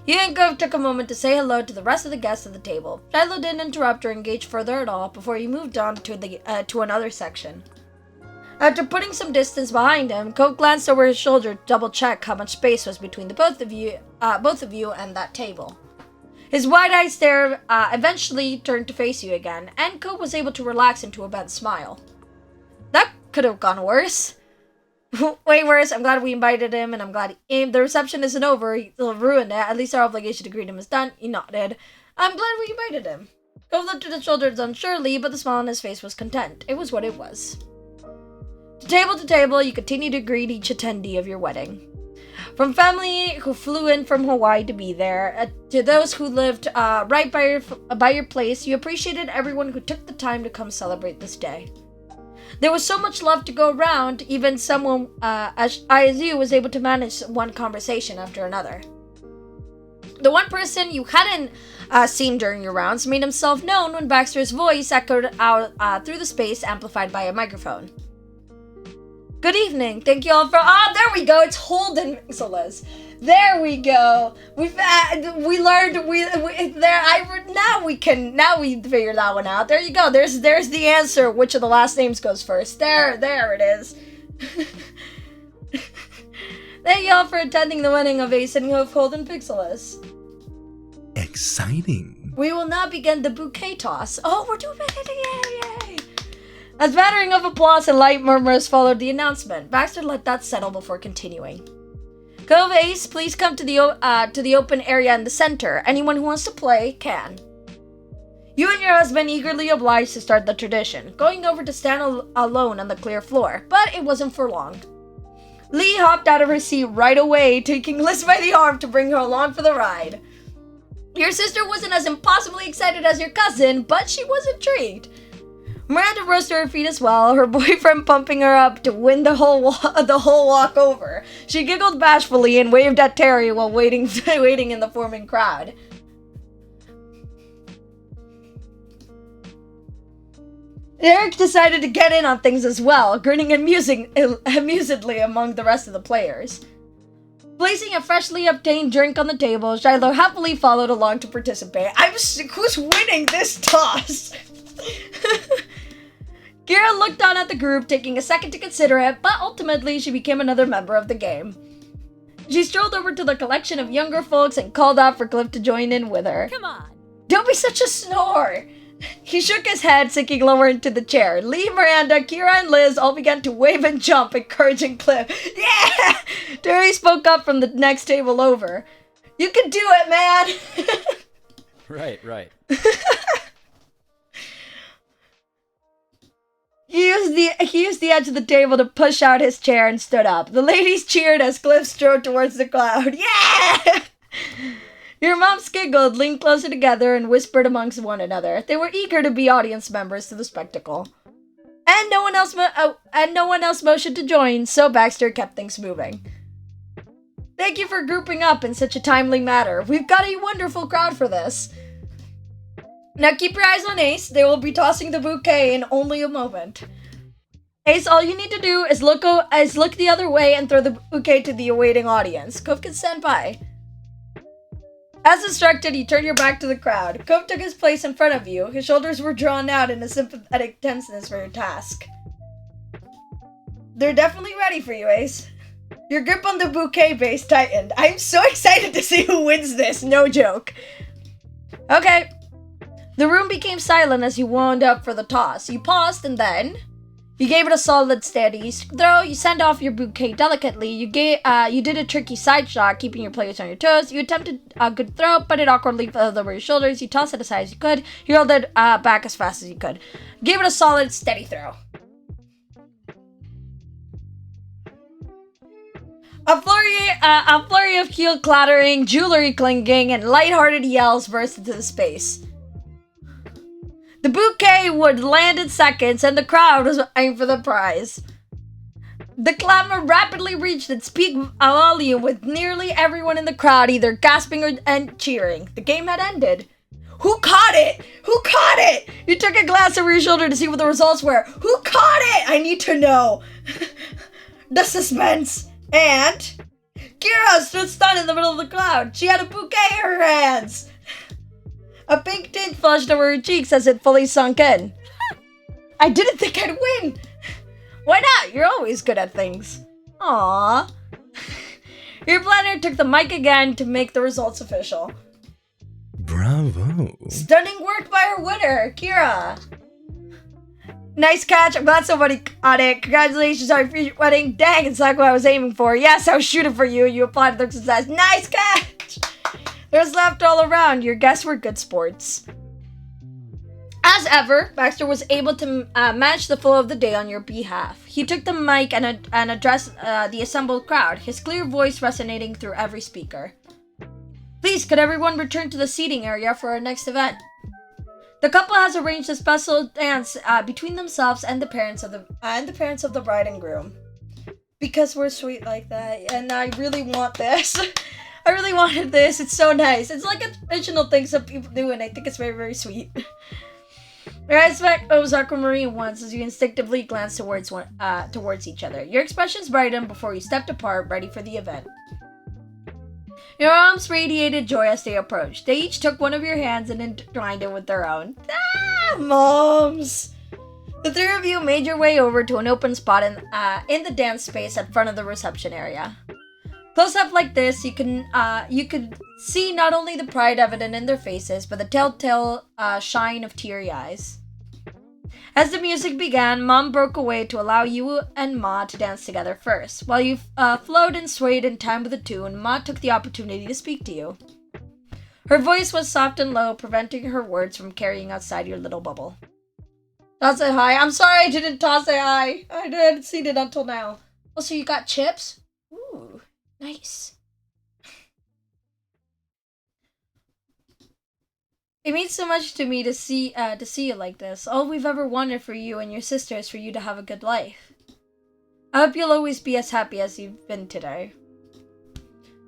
You and Cove took a moment to say hello to the rest of the guests at the table. Shiloh didn't interrupt or engage further at all before he moved on to another section. After putting some distance behind him, Cove glanced over his shoulder to double-check how much space was between the both of you and that table. His wide-eyed stare eventually turned to face you again, and Cove was able to relax into a bent smile. That could have gone worse. Way worse, I'm glad we invited him, and I'm glad the reception isn't over. He'll ruin it. At least our obligation to greet him is done. He nodded. I'm glad we invited him. Cove lifted his shoulders unsurely, but the smile on his face was content. It was what it was. To table, you continue to greet each attendee of your wedding. From family who flew in from Hawaii to be there, to those who lived right by your place, you appreciated everyone who took the time to come celebrate this day. There was so much love to go around, even someone as you was able to manage one conversation after another. The one person you hadn't seen during your rounds made himself known when Baxter's voice echoed out through the space, amplified by a microphone. Good evening. Thank you all for. There we go. It's Holden Pixeles. There we go. We learned now we figured that one out. There you go. There's the answer. Which of the last names goes first? There it is. Thank you all for attending the wedding of Ace and Holden Pixeles. Exciting. We will now begin the bouquet toss. Oh, we're doing it! Yay! As battering of applause and light murmurs followed the announcement, Baxter let that settle before continuing. Cove Ace, please come to the open area in the center. Anyone who wants to play can. You and your husband eagerly obliged to start the tradition, going over to stand alone on the clear floor, but it wasn't for long. Lee hopped out of her seat right away, taking Liz by the arm to bring her along for the ride. Your sister wasn't as impossibly excited as your cousin, but she was intrigued. Miranda rose to her feet as well, her boyfriend pumping her up to win the whole walk over. She giggled bashfully and waved at Terry while waiting in the forming crowd. Eric decided to get in on things as well, grinning amusedly among the rest of the players. Placing a freshly obtained drink on the table, Shiloh happily followed along to participate. Who's winning this toss? Kira looked on at the group, taking a second to consider it, but ultimately she became another member of the game. She strolled over to the collection of younger folks and called out for Cliff to join in with her. Come on. Don't be such a snore! He shook his head, sinking lower into the chair. Lee, Miranda, Kira, and Liz all began to wave and jump, encouraging Cliff. Yeah! Terry spoke up from the next table over. You can do it, man! Right. He used the edge of the table to push out his chair and stood up. The ladies cheered as Cliff strode towards the crowd. Yeah! Your moms giggled, leaned closer together, and whispered amongst one another. They were eager to be audience members to the spectacle. And no one else motioned to join, so Baxter kept things moving. Thank you for grouping up in such a timely manner. We've got a wonderful crowd for this. Now keep your eyes on Ace. They will be tossing the bouquet in only a moment. Ace, all you need to do is look the other way and throw the bouquet to the awaiting audience. Cove can stand by. As instructed, you turn your back to the crowd. Cove took his place in front of you. His shoulders were drawn out in a sympathetic tenseness for your task. They're definitely ready for you, Ace. Your grip on the bouquet base tightened. I'm so excited to see who wins this, no joke. Okay. The room became silent as you wound up for the toss. You paused and then... You gave it a solid steady throw. You sent off your bouquet delicately. You did a tricky side shot, keeping your players on your toes. You attempted a good throw, but it awkwardly fell over your shoulders. You tossed it as high as you could. You rolled it back as fast as you could. Gave it a solid, steady throw. A flurry of heel clattering, jewelry clinking, and lighthearted yells burst into the space. The bouquet would land in seconds, and the crowd was vying for the prize. The clamor rapidly reached its peak volume, with nearly everyone in the crowd either gasping and cheering. The game had ended. Who caught it? Who caught it? You took a glance over your shoulder to see what the results were. Who caught it? I need to know. The suspense. And Kira stood stunned in the middle of the crowd. She had a bouquet in her hands. A pink tint flushed over her cheeks as it fully sunk in. I didn't think I'd win. Why not? You're always good at things. Aww. Your planner took the mic again to make the results official. Bravo. Stunning work by our winner, Kira. Nice catch. I'm glad somebody caught it. Congratulations on your future wedding. Dang, it's like what I was aiming for. Yes, I was shooting for you. You applied to the success. Nice catch. There's left all around. Your guests were good sports. As ever, Baxter was able to manage the flow of the day on your behalf. He took the mic and addressed the assembled crowd, his clear voice resonating through every speaker. Please, could everyone return to the seating area for our next event? The couple has arranged a special dance between themselves and the parents of the bride and groom. Because we're sweet like that, and I really want this. I really wanted this. It's so nice. It's like a traditional thing some people do, and I think it's very, very sweet. Your eyes met those aquamarine ones as you instinctively glance towards each other. Your expressions brightened before you stepped apart, ready for the event. Your arms radiated joy as they approached. They each took one of your hands and entwined it with their own. Ah, moms! The three of you made your way over to an open spot in the dance space at front of the reception area. Close up like this, you could see not only the pride evident in their faces, but the telltale shine of teary eyes. As the music began, Mom broke away to allow you and Ma to dance together first. While you flowed and swayed in time with the tune, Ma took the opportunity to speak to you. Her voice was soft and low, preventing her words from carrying outside your little bubble. Toss it high. I'm sorry I didn't toss it high. I hadn't seen it until now. Oh, so you got chips? Ooh, nice. It means so much to me to see you like this. All we've ever wanted for you and your sister is for you to have a good life. I hope you'll always be as happy as you've been today.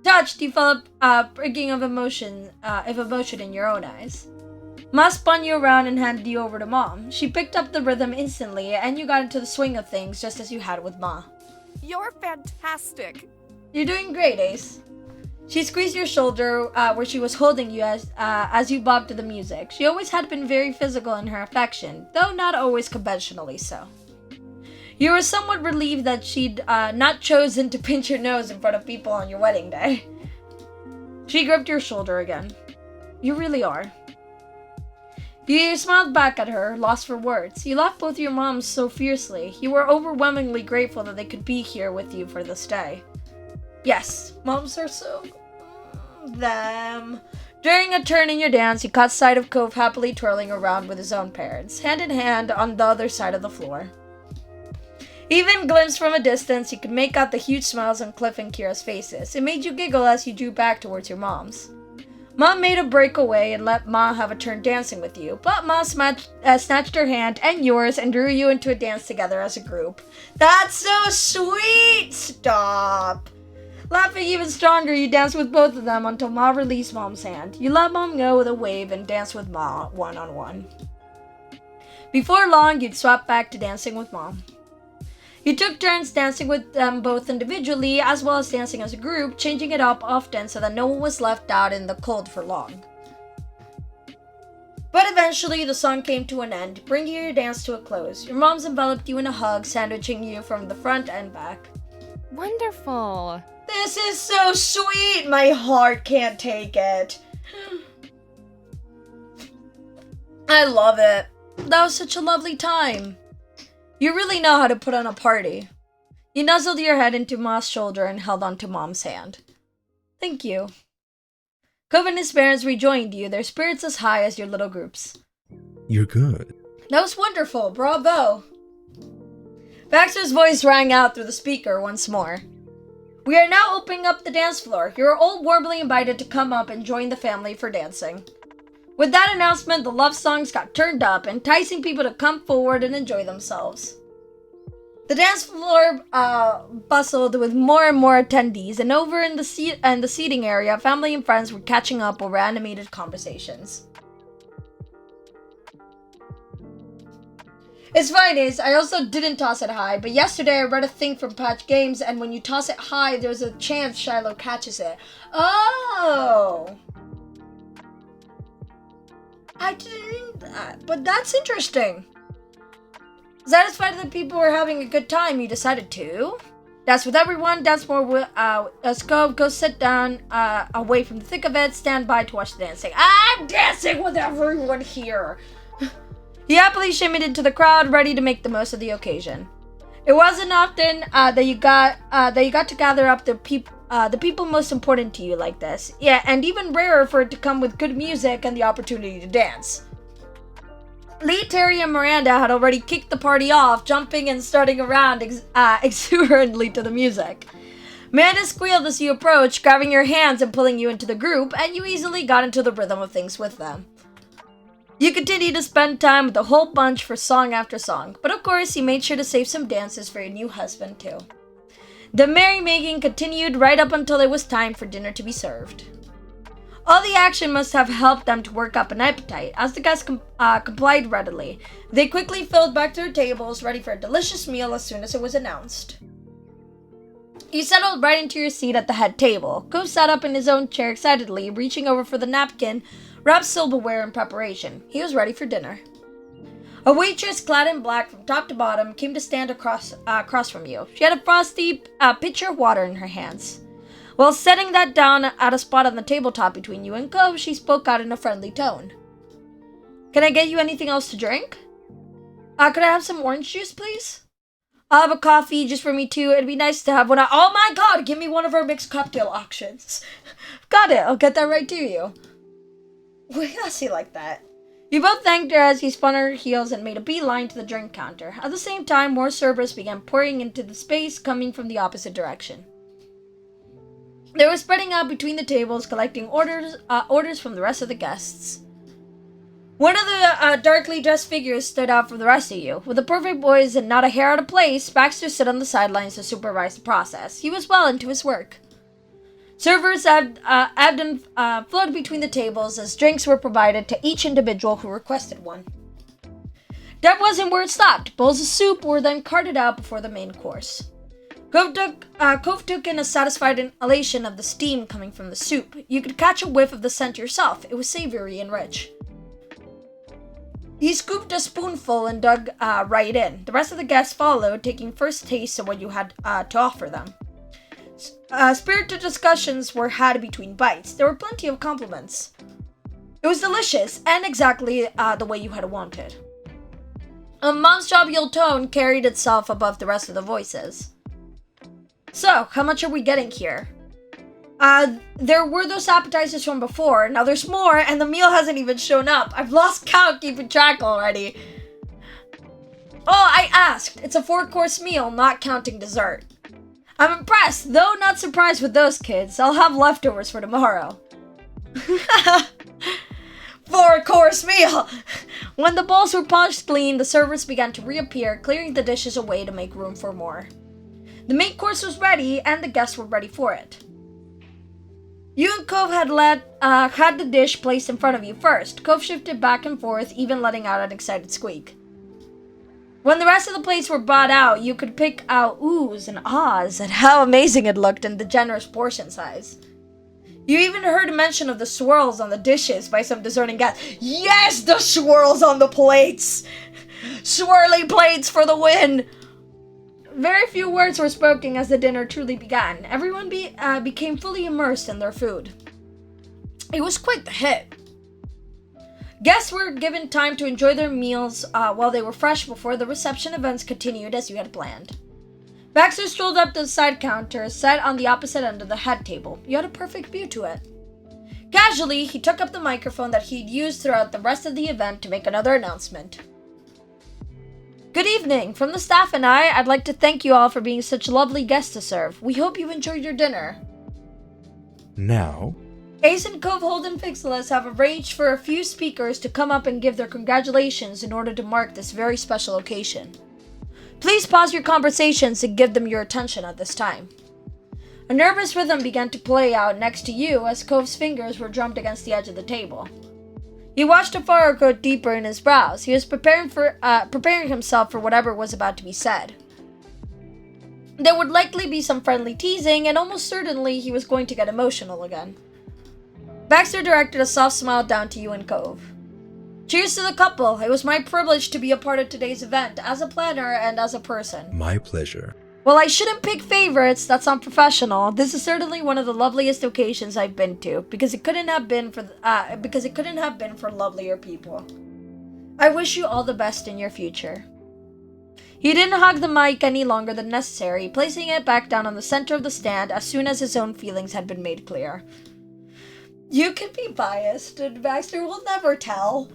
Touched, you felt a prigging of emotion in your own eyes. Ma spun you around and handed you over to Mom. She picked up the rhythm instantly, and you got into the swing of things just as you had with Ma. You're fantastic. You're doing great, Ace. She squeezed your shoulder where she was holding you as you bobbed to the music. She always had been very physical in her affection, though not always conventionally so. You were somewhat relieved that she'd not chosen to pinch your nose in front of people on your wedding day. She gripped your shoulder again. You really are. You smiled back at her, lost for words. You loved both your moms so fiercely. You were overwhelmingly grateful that they could be here with you for this day. Yes, moms are so... them. During a turn in your dance, you caught sight of Cove happily twirling around with his own parents, hand in hand on the other side of the floor. Even glimpsed from a distance, you could make out the huge smiles on Cliff and Kira's faces. It made you giggle as you drew back towards your moms. Mom made a breakaway and let Ma have a turn dancing with you, but Ma snatched her hand and yours and drew you into a dance together as a group. That's so sweet! Stop! Laughing even stronger, you danced with both of them until Ma released Mom's hand. You let Mom go with a wave and danced with Ma one-on-one. Before long, you'd swap back to dancing with Mom. You took turns dancing with them both individually as well as dancing as a group, changing it up often so that no one was left out in the cold for long. But eventually, the song came to an end, bringing your dance to a close. Your moms enveloped you in a hug, sandwiching you from the front and back. Wonderful. This is so sweet! My heart can't take it. I love it. That was such a lovely time. You really know how to put on a party. You nuzzled your head into Ma's shoulder and held onto Mom's hand. Thank you. Cove and his parents rejoined you, their spirits as high as your little groups. You're good. That was wonderful. Bravo. Baxter's voice rang out through the speaker once more. We are now opening up the dance floor. You are all warmly invited to come up and join the family for dancing. With that announcement, the love songs got turned up, enticing people to come forward and enjoy themselves. The dance floor bustled with more and more attendees, and over in the seating area, family and friends were catching up over animated conversations. It's fine, Ace. I also didn't toss it high, but yesterday I read a thing from Patch Games, and when you toss it high, there's a chance Shiloh catches it. Oh! I didn't... but that's interesting. Satisfied that people were having a good time, you decided to dance with everyone, dance more with Scope, go sit down away from the thick of it, stand by to watch the dancing. I'm dancing with everyone here! He happily shimmied into the crowd, ready to make the most of the occasion. It wasn't often that you got to gather up the people most important to you like this. Yeah, and even rarer for it to come with good music and the opportunity to dance. Lee, Terry, and Miranda had already kicked the party off, jumping and starting around exuberantly to the music. Miranda squealed as you approached, grabbing your hands and pulling you into the group, and you easily got into the rhythm of things with them. You continued to spend time with the whole bunch for song after song, but of course you made sure to save some dances for your new husband too. The merrymaking continued right up until it was time for dinner to be served. All the action must have helped them to work up an appetite, as the guests complied readily. They quickly filled back to their tables, ready for a delicious meal as soon as it was announced. You settled right into your seat at the head table. Cove sat up in his own chair excitedly, reaching over for the napkin, wrapped silverware in preparation. He was ready for dinner. A waitress clad in black from top to bottom came to stand across from you. She had a frosty pitcher of water in her hands. While setting that down at a spot on the tabletop between you and Cove, she spoke out in a friendly tone. "Can I get you anything else to drink? Could I have some orange juice, please? I'll have a coffee just for me too. It'd be nice to have one. Oh my god, give me one of our mixed cocktail options." "Got it, I'll get that right to you." Why does he like that? You both thanked her as he spun her heels and made a beeline to the drink counter. At the same time, more servers began pouring into the space coming from the opposite direction. They were spreading out between the tables, collecting orders from the rest of the guests. One of the darkly dressed figures stood out from the rest of you. With the perfect poise and not a hair out of place, Baxter stood on the sidelines to supervise the process. He was well into his work. Servers ebbed and flowed between the tables as drinks were provided to each individual who requested one. That wasn't where it stopped. Bowls of soup were then carted out before the main course. Cove took in a satisfied elation of the steam coming from the soup. You could catch a whiff of the scent yourself. It was savory and rich. He scooped a spoonful and dug right in. The rest of the guests followed, taking first taste of what you had to offer them. Spirited discussions were had between bites. There were plenty of compliments. It was delicious, and exactly the way you had wanted. A mom's jovial tone carried itself above the rest of the voices. "So, how much are we getting here?" There were those appetizers from before. Now there's more, and the meal hasn't even shown up. I've lost count keeping track already." "Oh, I asked. It's a 4-course meal, not counting dessert." "I'm impressed, though not surprised with those kids. I'll have leftovers for tomorrow." 4-course meal! When the bowls were polished clean, the servers began to reappear, clearing the dishes away to make room for more. The main course was ready, and the guests were ready for it. You and Cove had the dish placed in front of you first. Cove shifted back and forth, even letting out an excited squeak. When the rest of the plates were brought out, you could pick out oohs and ahs at how amazing it looked and the generous portion size. You even heard a mention of the swirls on the dishes by some discerning guests. Yes, the swirls on the plates! Swirly plates for the win! Very few words were spoken as the dinner truly began. Everyone became fully immersed in their food. It was quite the hit. Guests were given time to enjoy their meals while they were fresh before the reception events continued as you had planned. Baxter strolled up to the side counter, set on the opposite end of the head table. You had a perfect view to it. Casually, he took up the microphone that he'd used throughout the rest of the event to make another announcement. "Good evening. From the staff and I'd like to thank you all for being such lovely guests to serve. We hope you enjoyed your dinner." Now, Ace and Cove Holden Pixelis have arranged for a few speakers to come up and give their congratulations in order to mark this very special occasion. Please pause your conversations and give them your attention at this time. A nervous rhythm began to play out next to you as Cove's fingers were drummed against the edge of the table. He watched a furrow go deeper in his brows. He was preparing himself for whatever was about to be said. There would likely be some friendly teasing, and almost certainly he was going to get emotional again. Baxter directed a soft smile down to you and Cove. "Cheers to the couple. It was my privilege to be a part of today's event, as a planner and as a person. my pleasure. While I shouldn't pick favorites, that's unprofessional. This is certainly one of the loveliest occasions I've been to, because it couldn't have been for lovelier people." I wish you all the best in your future. He didn't hug the mic any longer than necessary, placing it back down on the center of the stand as soon as his own feelings had been made clear. You can be biased, and Baxter will never tell.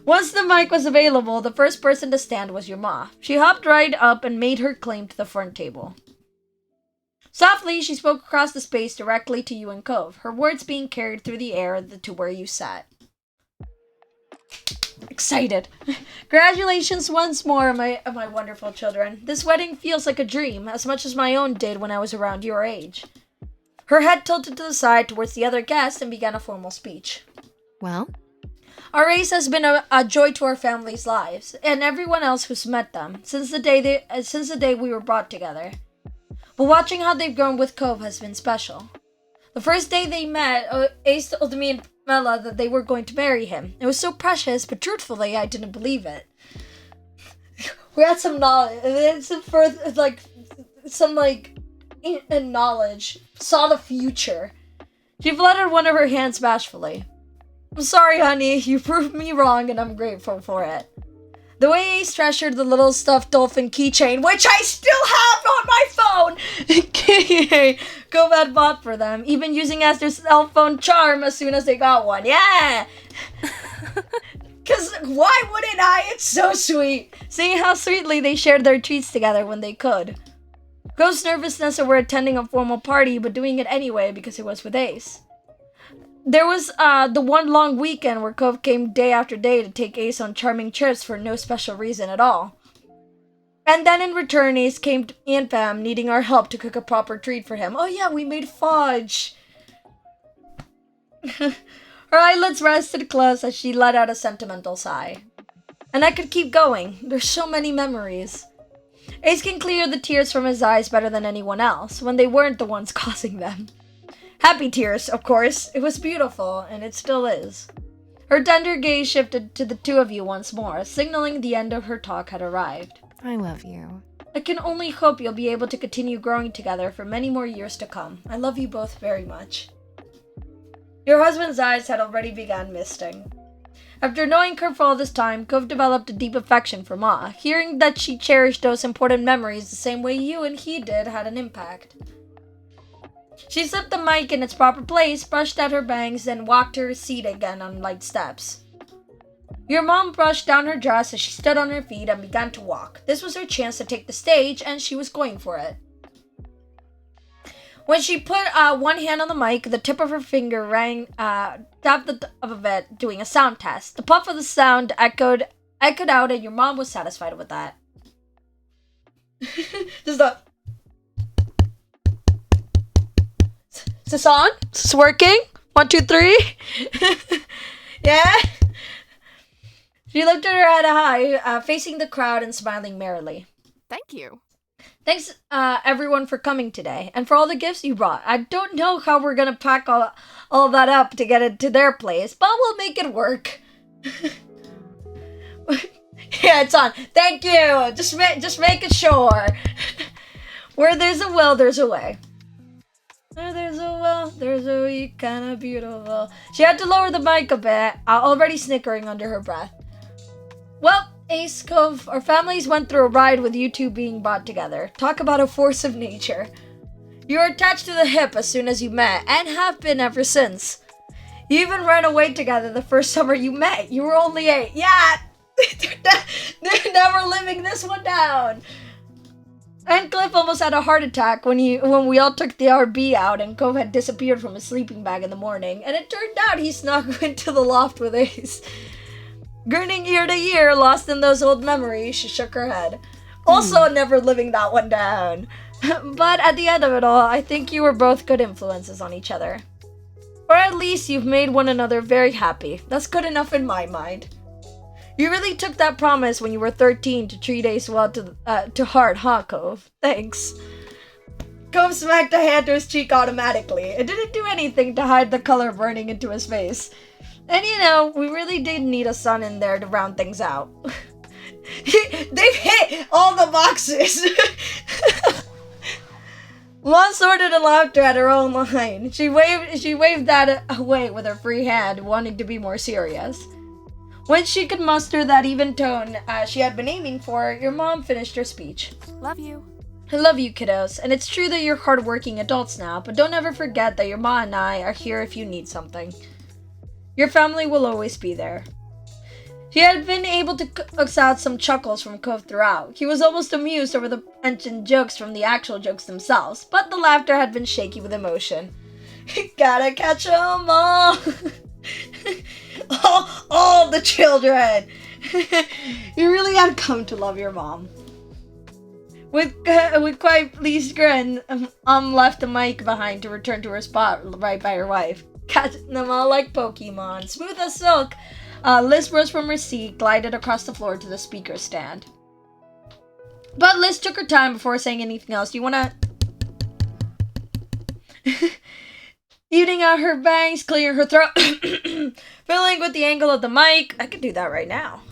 Once the mic was available, the first person to stand was your ma. She hopped right up and made her claim to the front table. Softly, she spoke across the space directly to you and Cove, her words being carried through the air to where you sat. Excited. Congratulations once more, my wonderful children. This wedding feels like a dream, as much as my own did when I was around your age. Her head tilted to the side towards the other guest and began a formal speech. Well? Our race has been a joy to our families' lives, and everyone else who's met them, since the day we were brought together. But watching how they've grown with Cove has been special. The first day they met, Ace told me and Mela that they were going to marry him. It was so precious, but truthfully, I didn't believe it. We had some knowledge, some knowledge, saw the future. She fluttered one of her hands bashfully. I'm sorry, honey, you proved me wrong and I'm grateful for it. The way Ace treasured the little stuffed dolphin keychain, which I still have on my phone, Cove had bought for them, even using as their cell phone charm as soon as they got one. Yeah! Because why wouldn't I? It's so sweet. Seeing how sweetly they shared their treats together when they could. Cove's nervousness over attending a formal party, but doing it anyway because it was with Ace. There was the one long weekend where Cove came day after day to take Ace on charming trips for no special reason at all. And then in return, Ace came to me and Pam needing our help to cook a proper treat for him. Oh yeah, we made fudge! Her eyelids rested close as she let out a sentimental sigh. And I could keep going. There's so many memories. Ace can clear the tears from his eyes better than anyone else, when they weren't the ones causing them. Happy tears, of course. It was beautiful, and it still is. Her tender gaze shifted to the two of you once more, signaling the end of her talk had arrived. I love you. I can only hope you'll be able to continue growing together for many more years to come. I love you both very much. Your husband's eyes had already begun misting. After knowing her for all this time, Cove developed a deep affection for Ma. Hearing that she cherished those important memories the same way you and he did had an impact. She slipped the mic in its proper place, brushed out her bangs, then walked to her seat again on light steps. Your mom brushed down her dress as she stood on her feet and began to walk. This was her chance to take the stage, and she was going for it. When she put one hand on the mic, the tip of her finger tapped the top of it, doing a sound test. The puff of the sound echoed out, and your mom was satisfied with that. Just the... Is this on? Is this working? 1, 2, 3? Yeah? She lifted her head high, facing the crowd and smiling merrily. Thank you. Thanks, everyone, for coming today, and for all the gifts you brought. I don't know how we're gonna pack all that up to get it to their place, but we'll make it work. Yeah, it's on. Thank you. Just making sure. Where there's a will, there's a way. Where there's a will, there's a way, kinda beautiful. She had to lower the mic a bit, already snickering under her breath. Well, Ace, Cove, our families went through a ride with you two being brought together. Talk about a force of nature. You were attached to the hip as soon as you met, and have been ever since. You even ran away together the first summer you met. You were only 8. Yeah! They're never living this one down. And Cliff almost had a heart attack when we all took the RB out and Cove had disappeared from his sleeping bag in the morning, and it turned out he snuck into the loft with Ace. Grinning ear to ear, lost in those old memories, she shook her head. Also never living that one down. But at the end of it all, I think you were both good influences on each other. Or at least you've made one another very happy. That's good enough in my mind. You really took that promise when you were 13 to treat Ace well to heart, huh, Cove? Thanks. Cove smacked a hand to his cheek automatically. It didn't do anything to hide the color burning into his face. And you know, we really did need a son in there to round things out. They've hit all the boxes! Mom sorted the laughter at her own line. She waved that away with her free hand, wanting to be more serious. When she could muster that even tone she had been aiming for, your mom finished her speech. Love you. I love you, kiddos, and it's true that you're hardworking adults now, but don't ever forget that your ma and I are here if you need something. Your family will always be there. She had been able to coax out some chuckles from Cove throughout. He was almost amused over the mentioned jokes from the actual jokes themselves, but the laughter had been shaky with emotion. Gotta catch 'em all! all the children! You really had come to love your mom. With quite pleased grin, left the mic behind to return to her spot right by her wife. Catching them all like Pokemon. Smooth as silk, Liz rose from her seat, glided across the floor to the speaker stand. But Liz took her time before saying anything else. Do you wanna... Evening out her bangs, clearing her throat, fiddling with the angle of the mic. I could do that right now.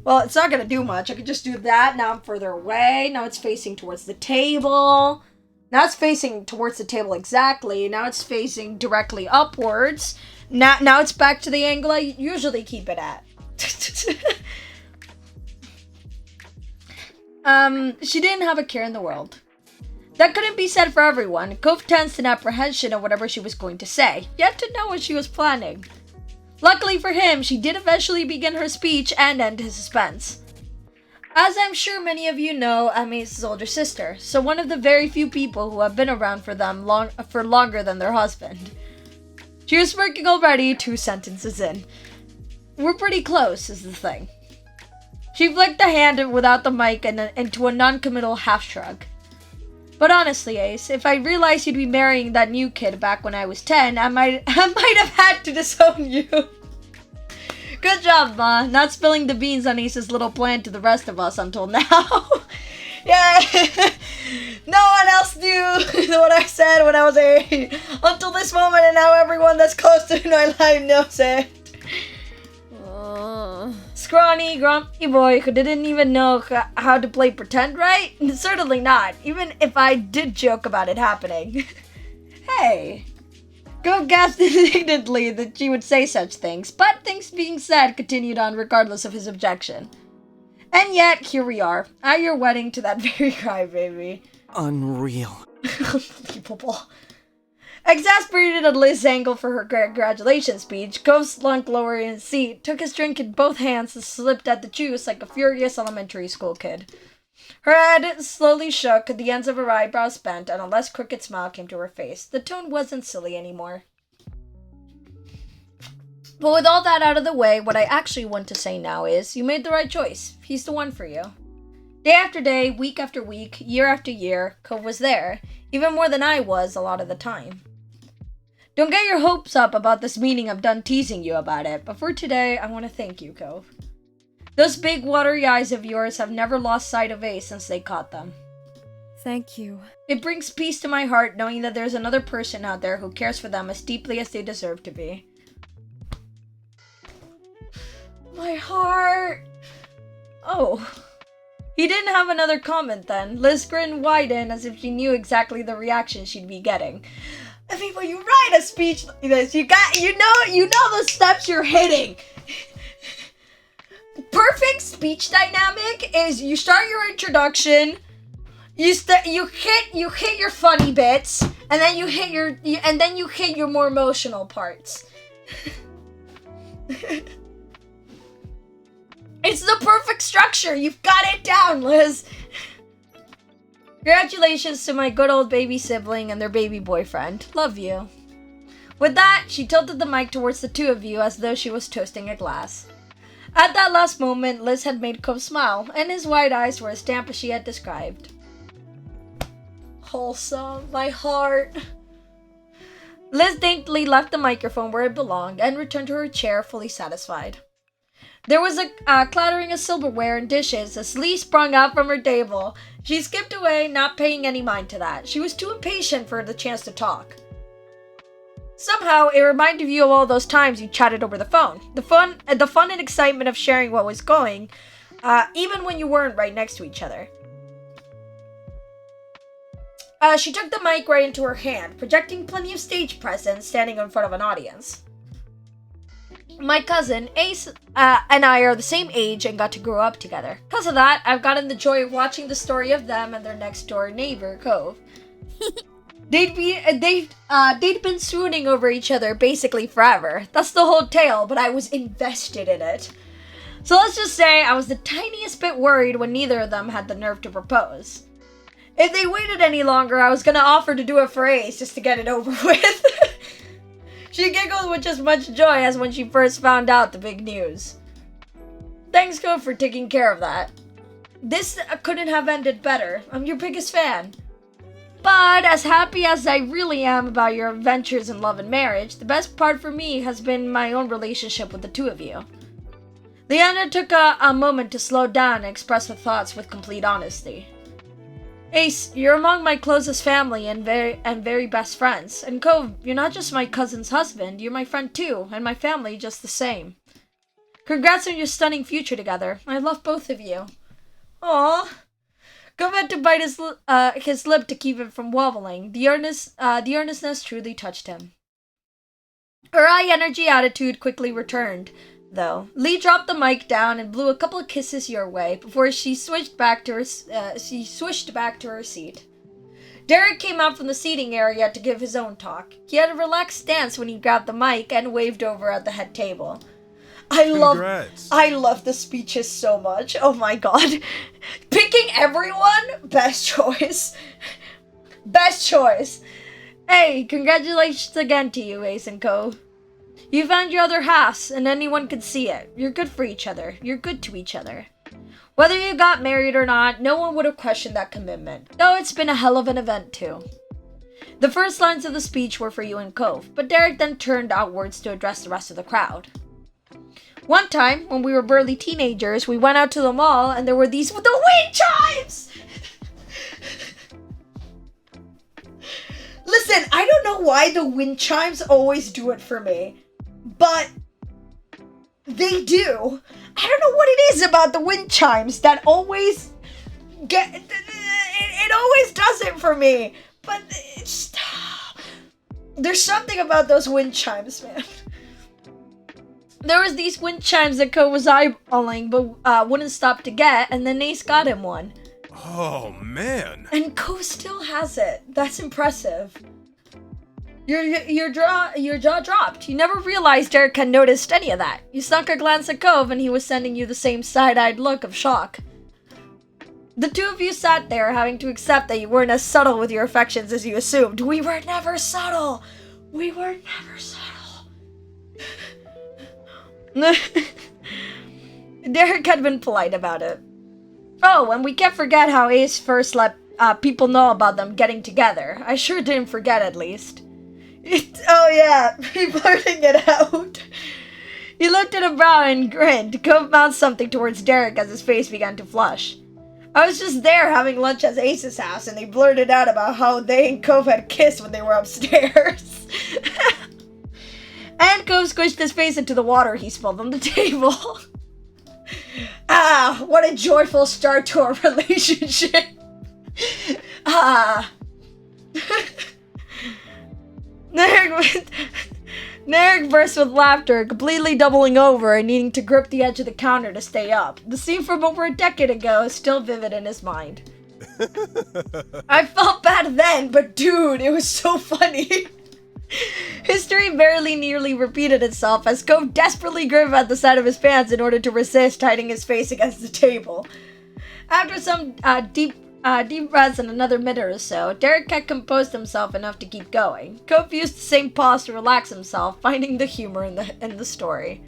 Well, it's not gonna do much. I could just do that. Now I'm further away. Now it's facing towards the table. Now it's facing towards the table exactly. Now it's facing directly upwards. Now it's back to the angle I usually keep it at. She didn't have a care in the world. That couldn't be said for everyone. Cove tensed in apprehension of whatever she was going to say, yet to know what she was planning. Luckily for him, she did eventually begin her speech and end his suspense. As I'm sure many of you know, I'm Ace's older sister, so one of the very few people who have been around for them for longer than their husband. She was smirking already, 2 sentences in. We're pretty close, is the thing. She flicked a hand without the mic and into a non-committal half-shrug. But honestly, Ace, if I realized you'd be marrying that new kid back when I was 10, I might have had to disown you. Good job, Ma. Not spilling the beans on Ace's little plan to the rest of us until now. Yeah. No one else knew what I said when I was 8 until this moment, and now everyone that's close to my life knows it. Scrawny, grumpy boy who didn't even know how to play pretend right? Certainly not, even if I did joke about it happening. Hey. Go gasped indignantly that she would say such things, but things being said continued on regardless of his objection. And yet, here we are, at your wedding to that very crybaby. Unreal. Unbelievable. Exasperated at Liz's angle for her congratulations speech, Cove slunk lower in his seat, took his drink in both hands, and slipped at the juice like a furious elementary school kid. Her head slowly shook, the ends of her eyebrows bent, and a less crooked smile came to her face. The tone wasn't silly anymore. But with all that out of the way, what I actually want to say now is, you made the right choice. He's the one for you. Day after day, week after week, year after year, Cove was there, even more than I was a lot of the time. Don't get your hopes up about this meeting. I'm done teasing you about it, but for today, I want to thank you, Cove. Those big watery eyes of yours have never lost sight of Ace since they caught them. Thank you. It brings peace to my heart knowing that there's another person out there who cares for them as deeply as they deserve to be. My heart! Oh. He didn't have another comment then. Liz grinned widened as if she knew exactly the reaction she'd be getting. I mean, when you write a speech like this, you know the steps you're hitting. Perfect speech dynamic is you start your introduction, you hit your funny bits, and then you hit your more emotional parts. It's the perfect structure. You've got it down, Liz. Congratulations to my good old baby sibling and their baby boyfriend. Love you. With that, she tilted the mic towards the two of you as though she was toasting a glass. At that last moment, Liz had made Cove smile, and his wide eyes were as damp as she had described. Wholesome, my heart. Liz daintily left the microphone where it belonged and returned to her chair fully satisfied. There was a clattering of silverware and dishes as Lee sprung out from her table. She skipped away, not paying any mind to that. She was too impatient for the chance to talk. Somehow, it reminded you of all those times you chatted over the phone. The fun and excitement of sharing what was going, even when you weren't right next to each other. She took the mic right into her hand, projecting plenty of stage presence, standing in front of an audience. My cousin, Ace, and I are the same age and got to grow up together. Because of that, I've gotten the joy of watching the story of them and their next door neighbor, Cove. They'd been swooning over each other basically forever. That's the whole tale, but I was invested in it. So let's just say I was the tiniest bit worried when neither of them had the nerve to propose. If they waited any longer, I was gonna offer to do it for Ace just to get it over with. She giggled with just much joy as when she first found out the big news. Thanks, Cove, for taking care of that. This couldn't have ended better. I'm your biggest fan. But as happy as I really am about your adventures in love and marriage, the best part for me has been my own relationship with the two of you. Leander took a moment to slow down and express her thoughts with complete honesty. Ace, you're among my closest family and very best friends. And Cove, you're not just my cousin's husband, you're my friend too, and my family just the same. Congrats on your stunning future together. I love both of you. Aww. Cove had to bite his lip to keep it from wobbling. The earnestness truly touched him. Her high energy attitude quickly returned, though. Lee dropped the mic down and blew a couple of kisses your way before she swished back to her seat. Derek came out from the seating area to give his own talk. He had a relaxed stance when he grabbed the mic and waved over at the head table. I love the speeches so much. Oh my god. Picking everyone? Best choice. Best choice. Hey, congratulations again to you, Ace and Co. You found your other halves, and anyone could see it. You're good for each other. You're good to each other. Whether you got married or not, no one would have questioned that commitment. Though it's been a hell of an event, too. The first lines of the speech were for you and Cove, but Derek then turned outwards to address the rest of the crowd. One time, when we were burly teenagers, we went out to the mall and there were the wind chimes! Listen, I don't know why the wind chimes always do it for me, but they do. I don't know what it is about the wind chimes that always it always does it for me, but it's, there's something about those wind chimes, man. There was these wind chimes that Cove was eyeballing, but wouldn't stop to get, and then Ace got him one. Oh, man. And Cove still has it. That's impressive. Your jaw dropped. You never realized Derek had noticed any of that. You snuck a glance at Cove, and he was sending you the same side-eyed look of shock. The two of you sat there, having to accept that you weren't as subtle with your affections as you assumed. We were never subtle. We were never subtle. Derek had been polite about it. Oh, and we can't forget how Ace first let people know about them getting together. I sure didn't forget, at least. Oh yeah, he blurting it out. He looked at a brow and grinned. Cove mouthed something towards Derek as his face began to flush. I was just there having lunch at Ace's house, and they blurted out about how they and Cove had kissed when they were upstairs. And Cove squished his face into the water he spilled on the table. Ah, what a joyful start to our relationship. Ah. Narek burst with laughter, completely doubling over and needing to grip the edge of the counter to stay up. The scene from over a decade ago is still vivid in his mind. I felt bad then, but dude, it was so funny. History nearly repeated itself as Cove desperately gripped at the side of his pants in order to resist hiding his face against the table. After some deep breaths and another minute or so, Derek had composed himself enough to keep going. Cove used the same pause to relax himself, finding the humor in the story.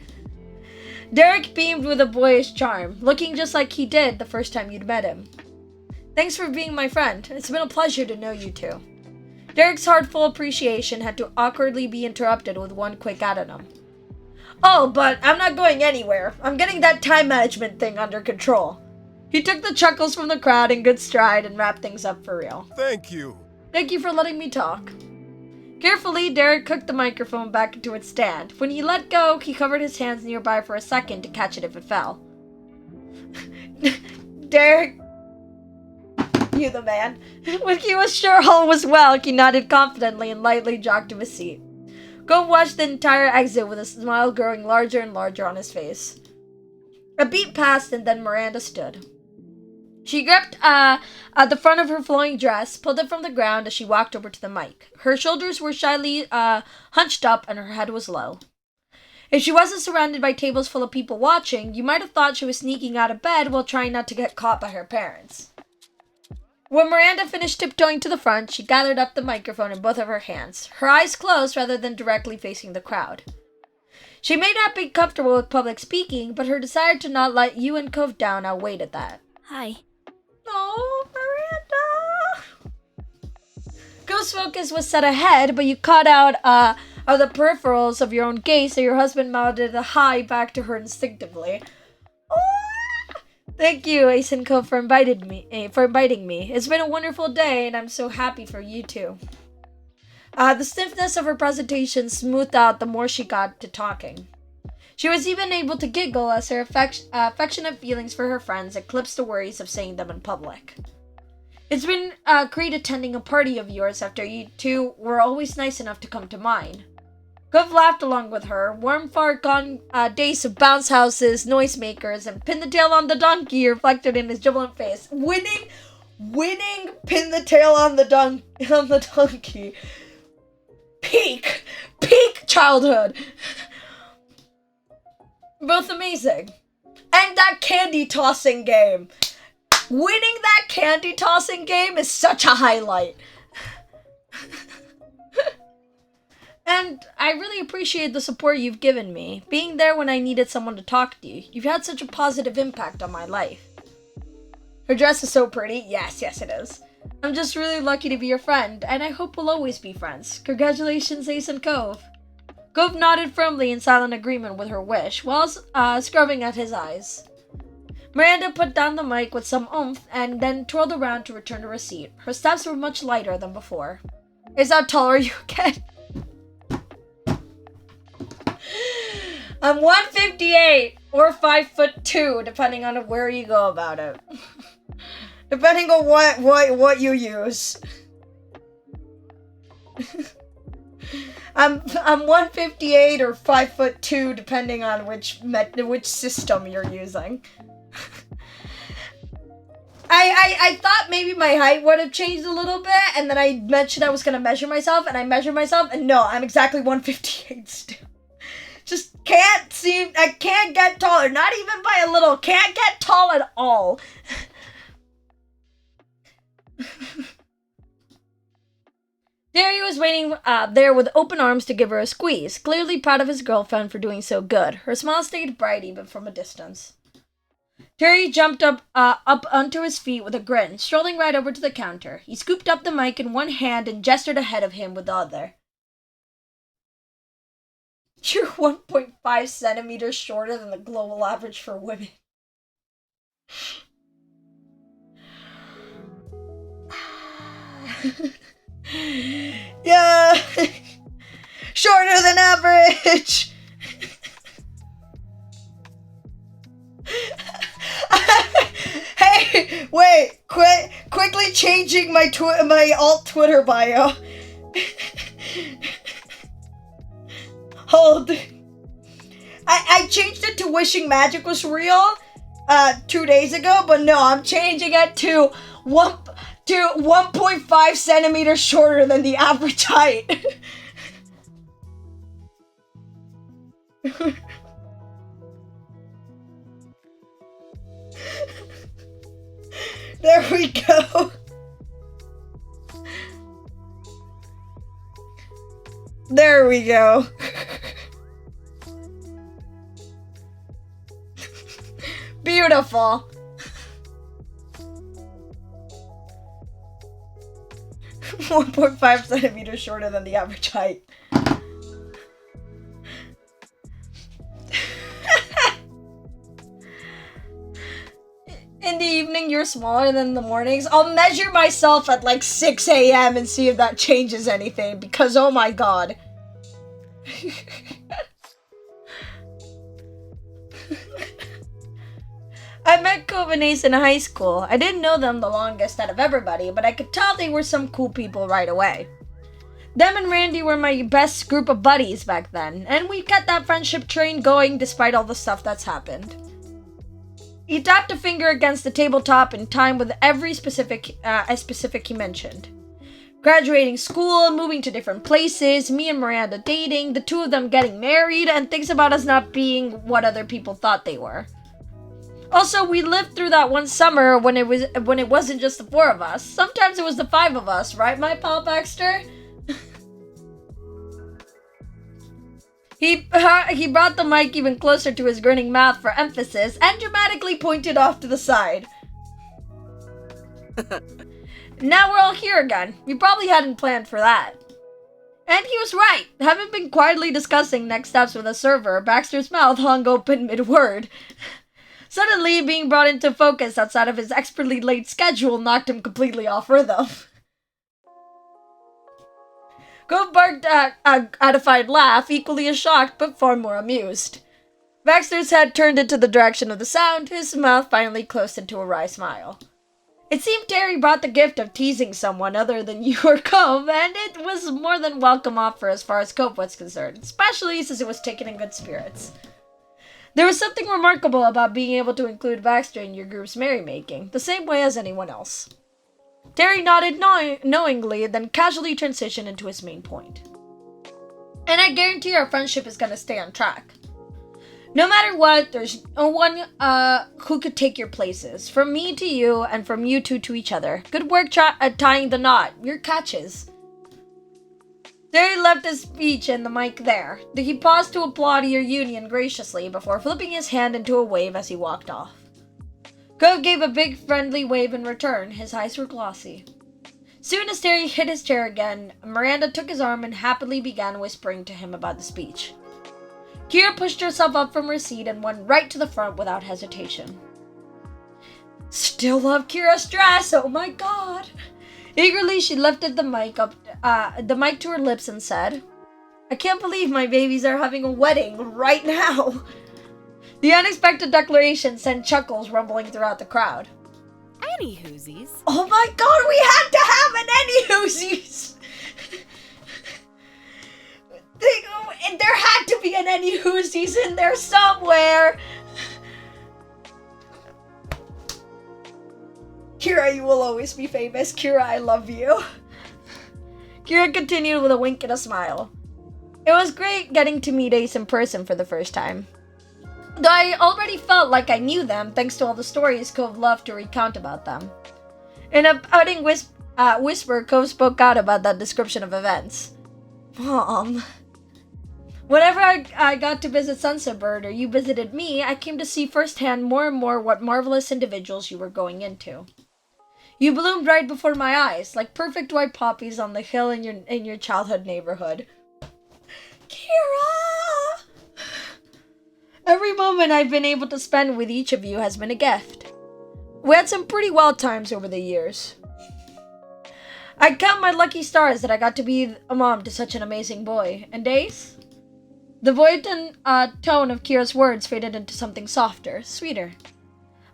Derek beamed with a boyish charm, looking just like he did the first time you'd met him. Thanks for being my friend. It's been a pleasure to know you two. Derek's heartful appreciation had to awkwardly be interrupted with one quick addendum. Oh, but I'm not going anywhere. I'm getting that time management thing under control. He took the chuckles from the crowd in good stride and wrapped things up for real. Thank you. Thank you for letting me talk. Carefully, Derek hooked the microphone back into its stand. When he let go, he covered his hands nearby for a second to catch it if it fell. Derek, you the man. When he was sure all was well, he nodded confidently and lightly jogged to his seat. Gove watched the entire exit with a smile growing larger and larger on his face. A beat passed and then Miranda stood. She gripped at the front of her flowing dress, pulled it from the ground as she walked over to the mic. Her shoulders were shyly hunched up and her head was low. If she wasn't surrounded by tables full of people watching, you might have thought she was sneaking out of bed while trying not to get caught by her parents. When Miranda finished tiptoeing to the front, she gathered up the microphone in both of her hands, her eyes closed rather than directly facing the crowd. She may not be comfortable with public speaking, but her desire to not let you and Cove down outweighed that. Hi. Oh, Miranda! Cove's focus was set ahead, but you caught out of the peripherals of your own gaze, so your husband mounted a hi back to her instinctively. Oh! Thank you, Ace and Cove, for inviting me. It's been a wonderful day, and I'm so happy for you too. The stiffness of her presentation smoothed out the more she got to talking. She was even able to giggle as her affectionate feelings for her friends eclipsed the worries of saying them in public. It's been great attending a party of yours after you two were always nice enough to come to mine. Gov laughed along with her. Warm, far-gone days of bounce houses, noisemakers, and pin the tail on the donkey reflected in his jubilant face. Winning, pin the tail on the donkey. Peak childhood. Both amazing. And that candy tossing game. Winning that candy tossing game is such a highlight. And I really appreciate the support you've given me, being there when I needed someone to talk to you. You've had such a positive impact on my life. Her dress is so pretty. Yes, it is. I'm just really lucky to be your friend, and I hope we'll always be friends. Congratulations, Ace and Cove. Cove nodded firmly in silent agreement with her wish, while scrubbing at his eyes. Miranda put down the mic with some oomph, and then twirled around to return to her seat. Her steps were much lighter than before. Is that taller you get? I'm 158 or 5'2", depending on where you go about it. Depending on what you use. I'm 158 or 5'2", depending on which system you're using. I thought maybe my height would have changed a little bit, and then I mentioned I was gonna measure myself, and I measured myself, and no, I'm exactly 158 still. Just I can't get taller, not even by a little, can't get tall at all. Terry was waiting there with open arms to give her a squeeze, clearly proud of his girlfriend for doing so good. Her smile stayed bright even from a distance. Terry jumped up onto his feet with a grin, strolling right over to the counter. He scooped up the mic in one hand and gestured ahead of him with the other. You're 1.5 centimeters shorter than the global average for women. Yeah, shorter than average. Hey, wait, quickly changing my alt Twitter bio. Hold. I changed it to wishing magic was real 2 days ago, but no, I'm changing it to 1.5 centimeters shorter than the average height. There we go. There we go. Beautiful. .5 centimeters shorter than the average height. In the evening, you're smaller than the mornings. I'll measure myself at like 6 a.m. and see if that changes anything, because oh my god. I met Cove and Ace in high school. I didn't know them the longest out of everybody, but I could tell they were some cool people right away. Them and Randy were my best group of buddies back then, and we kept that friendship train going despite all the stuff that's happened. He tapped a finger against the tabletop in time with every specific he mentioned. Graduating school, moving to different places, me and Miranda dating, the two of them getting married, and things about us not being what other people thought they were. Also, we lived through that one summer when it wasn't just the four of us. Sometimes it was the five of us, right, my pal Baxter? He brought the mic even closer to his grinning mouth for emphasis and dramatically pointed off to the side. Now we're all here again. We probably hadn't planned for that. And he was right. Having been quietly discussing next steps with a server, Baxter's mouth hung open mid-word. Suddenly, being brought into focus outside of his expertly laid schedule knocked him completely off rhythm. Gove barked a gratified laugh, equally as shocked, but far more amused. Baxter's head turned into the direction of the sound, his mouth finally closed into a wry smile. It seemed Terry brought the gift of teasing someone other than you or Cove, and it was more than welcome offer as far as Cove was concerned, especially since it was taken in good spirits. There was something remarkable about being able to include Baxter in your group's merrymaking, the same way as anyone else. Terry nodded knowingly, then casually transitioned into his main point. And I guarantee our friendship is gonna stay on track. No matter what, there's no one who could take your places. From me to you, and from you two to each other. Good work at tying the knot. Your catches. Terry left his speech and the mic there. He paused to applaud your union graciously before flipping his hand into a wave as he walked off. Cove gave a big friendly wave in return. His eyes were glossy. Soon as Terry hit his chair again, Miranda took his arm and happily began whispering to him about the speech. Kira pushed herself up from her seat and went right to the front without hesitation. Still love Kira's dress, oh my god! Eagerly, she lifted the mic to her lips and said, I can't believe my babies are having a wedding right now! The unexpected declaration sent chuckles rumbling throughout the crowd. Any whoosies? Oh my god, we had to have an any whoosies! There had to be an any whoosies in there somewhere! Kira, you will always be famous. Kira, I love you. Kira continued with a wink and a smile. It was great getting to meet Ace in person for the first time. Though I already felt like I knew them thanks to all the stories Cove loved to recount about them. In a pouting whisper, Cove spoke out about that description of events. Mom. Whenever I got to visit Sunset Bird or you visited me, I came to see firsthand more and more what marvelous individuals you were going into. You bloomed right before my eyes, like perfect white poppies on the hill in your childhood neighborhood. Kira! Every moment I've been able to spend with each of you has been a gift. We had some pretty wild times over the years. I count my lucky stars that I got to be a mom to such an amazing boy. And Ace? The voice and tone of Kira's words faded into something softer, sweeter.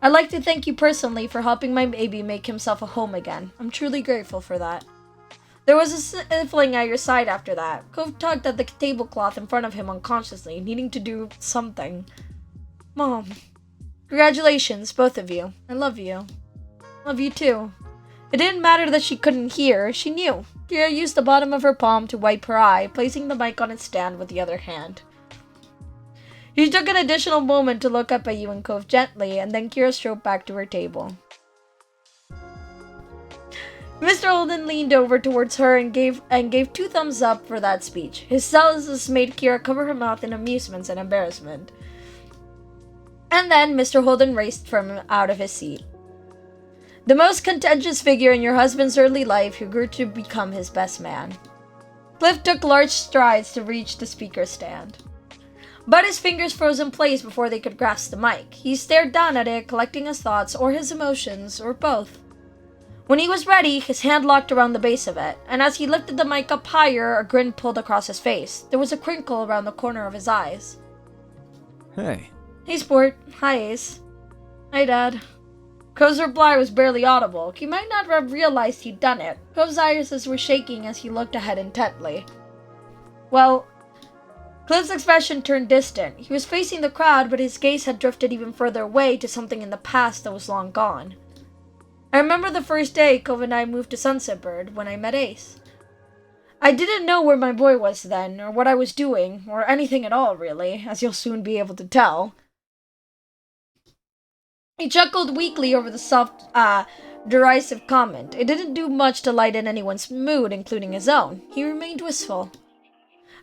I'd like to thank you personally for helping my baby make himself a home again. I'm truly grateful for that. There was a sniffling at your side after that. Cove tugged at the tablecloth in front of him unconsciously, needing to do something. Mom. Congratulations, both of you. I love you. Love you too. It didn't matter that she couldn't hear. She knew. Kira used the bottom of her palm to wipe her eye, placing the mic on its stand with the other hand. He took an additional moment to look up at you and Cove gently, and then Kira strode back to her table. Mr. Holden leaned over towards her and gave 2 thumbs up for that speech. His zealousness made Kira cover her mouth in amusement and embarrassment. And then Mr. Holden raced out of his seat. The most contentious figure in your husband's early life who grew to become his best man. Cliff took large strides to reach the speaker's stand. But his fingers froze in place before they could grasp the mic. He stared down at it, collecting his thoughts or his emotions, or both. When he was ready, his hand locked around the base of it, and as he lifted the mic up higher, a grin pulled across his face. There was a crinkle around the corner of his eyes. Hey. Hey, Sport. Hi, Ace. Hi, Dad. Cove's reply was barely audible. He might not have realized he'd done it. Cove's irises were shaking as he looked ahead intently. Well, Cliff's expression turned distant. He was facing the crowd, but his gaze had drifted even further away to something in the past that was long gone. I remember the first day Cove and I moved to Sunset Bird when I met Ace. I didn't know where my boy was then, or what I was doing, or anything at all, really, as you'll soon be able to tell. He chuckled weakly over the soft, derisive comment. It didn't do much to lighten anyone's mood, including his own. He remained wistful.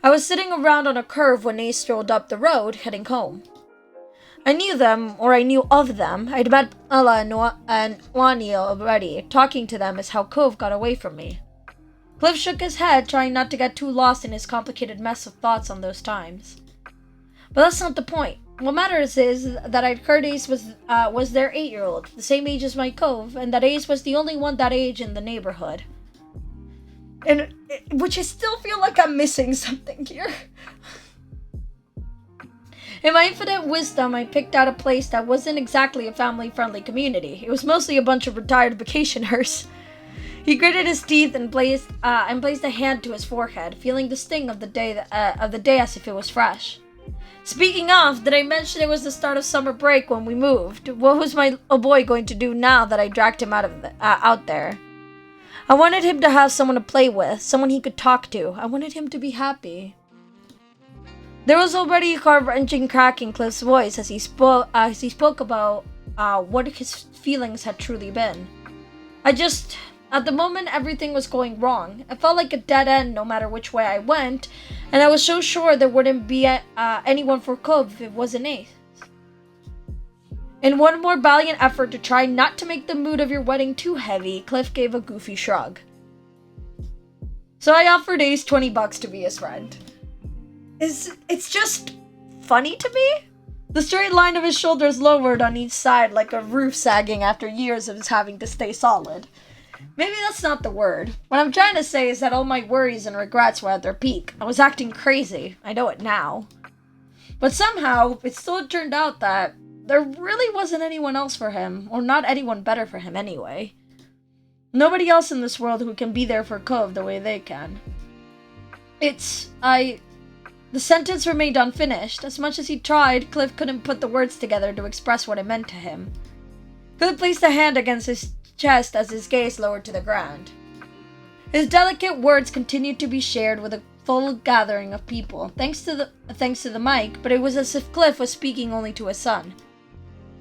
I was sitting around on a curve when Ace strolled up the road, heading home. I knew them, or I knew of them. I'd met Ella and Wani already. Talking to them is how Cove got away from me. Cliff shook his head, trying not to get too lost in his complicated mess of thoughts on those times. But that's not the point. What matters is that I'd heard Ace was their 8-year-old, the same age as my Cove, and that Ace was the only one that age in the neighborhood. Which I still feel like I'm missing something here. In my infinite wisdom, I picked out a place that wasn't exactly a family-friendly community. It was mostly a bunch of retired vacationers. He gritted his teeth and placed a hand to his forehead, feeling the sting of the day as if it was fresh. Speaking of, did I mention it was the start of summer break when we moved? What was my boy going to do now that I dragged him out there? I wanted him to have someone to play with, someone he could talk to. I wanted him to be happy. There was already a heart-wrenching crack in Cliff's voice as he spoke about what his feelings had truly been. At the moment, everything was going wrong. It felt like a dead end no matter which way I went, and I was so sure there wouldn't be anyone for Cove if it wasn't Ace. In one more valiant effort to try not to make the mood of your wedding too heavy, Cliff gave a goofy shrug. So I offered Ace $20 to be his friend. It's just funny to me? The straight line of his shoulders lowered on each side like a roof sagging after years of his having to stay solid. Maybe that's not the word. What I'm trying to say is that all my worries and regrets were at their peak. I was acting crazy. I know it now. But somehow, it still turned out that there really wasn't anyone else for him, or not anyone better for him anyway. Nobody else in this world who can be there for Cove the way they can. The sentence remained unfinished. As much as he tried, Cliff couldn't put the words together to express what it meant to him. Cliff placed a hand against his chest as his gaze lowered to the ground. His delicate words continued to be shared with a full gathering of people, thanks to the mic, but it was as if Cliff was speaking only to his son.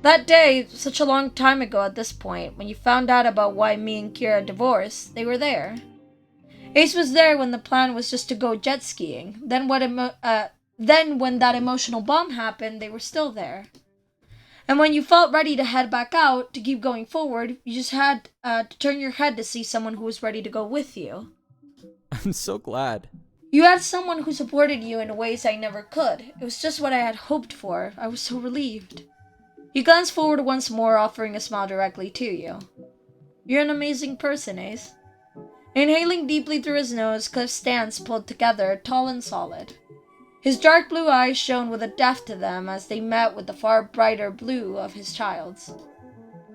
That day, such a long time ago at this point, when you found out about why me and Kira divorced, they were there. Ace was there when the plan was just to go jet skiing. Then when that emotional bomb happened, they were still there. And when you felt ready to head back out, to keep going forward, you just had to turn your head to see someone who was ready to go with you. I'm so glad. You had someone who supported you in ways I never could. It was just what I had hoped for. I was so relieved. He glanced forward once more, offering a smile directly to you. You're an amazing person, Ace. Inhaling deeply through his nose, Cliff's stance pulled together, tall and solid. His dark blue eyes shone with a depth to them as they met with the far brighter blue of his child's.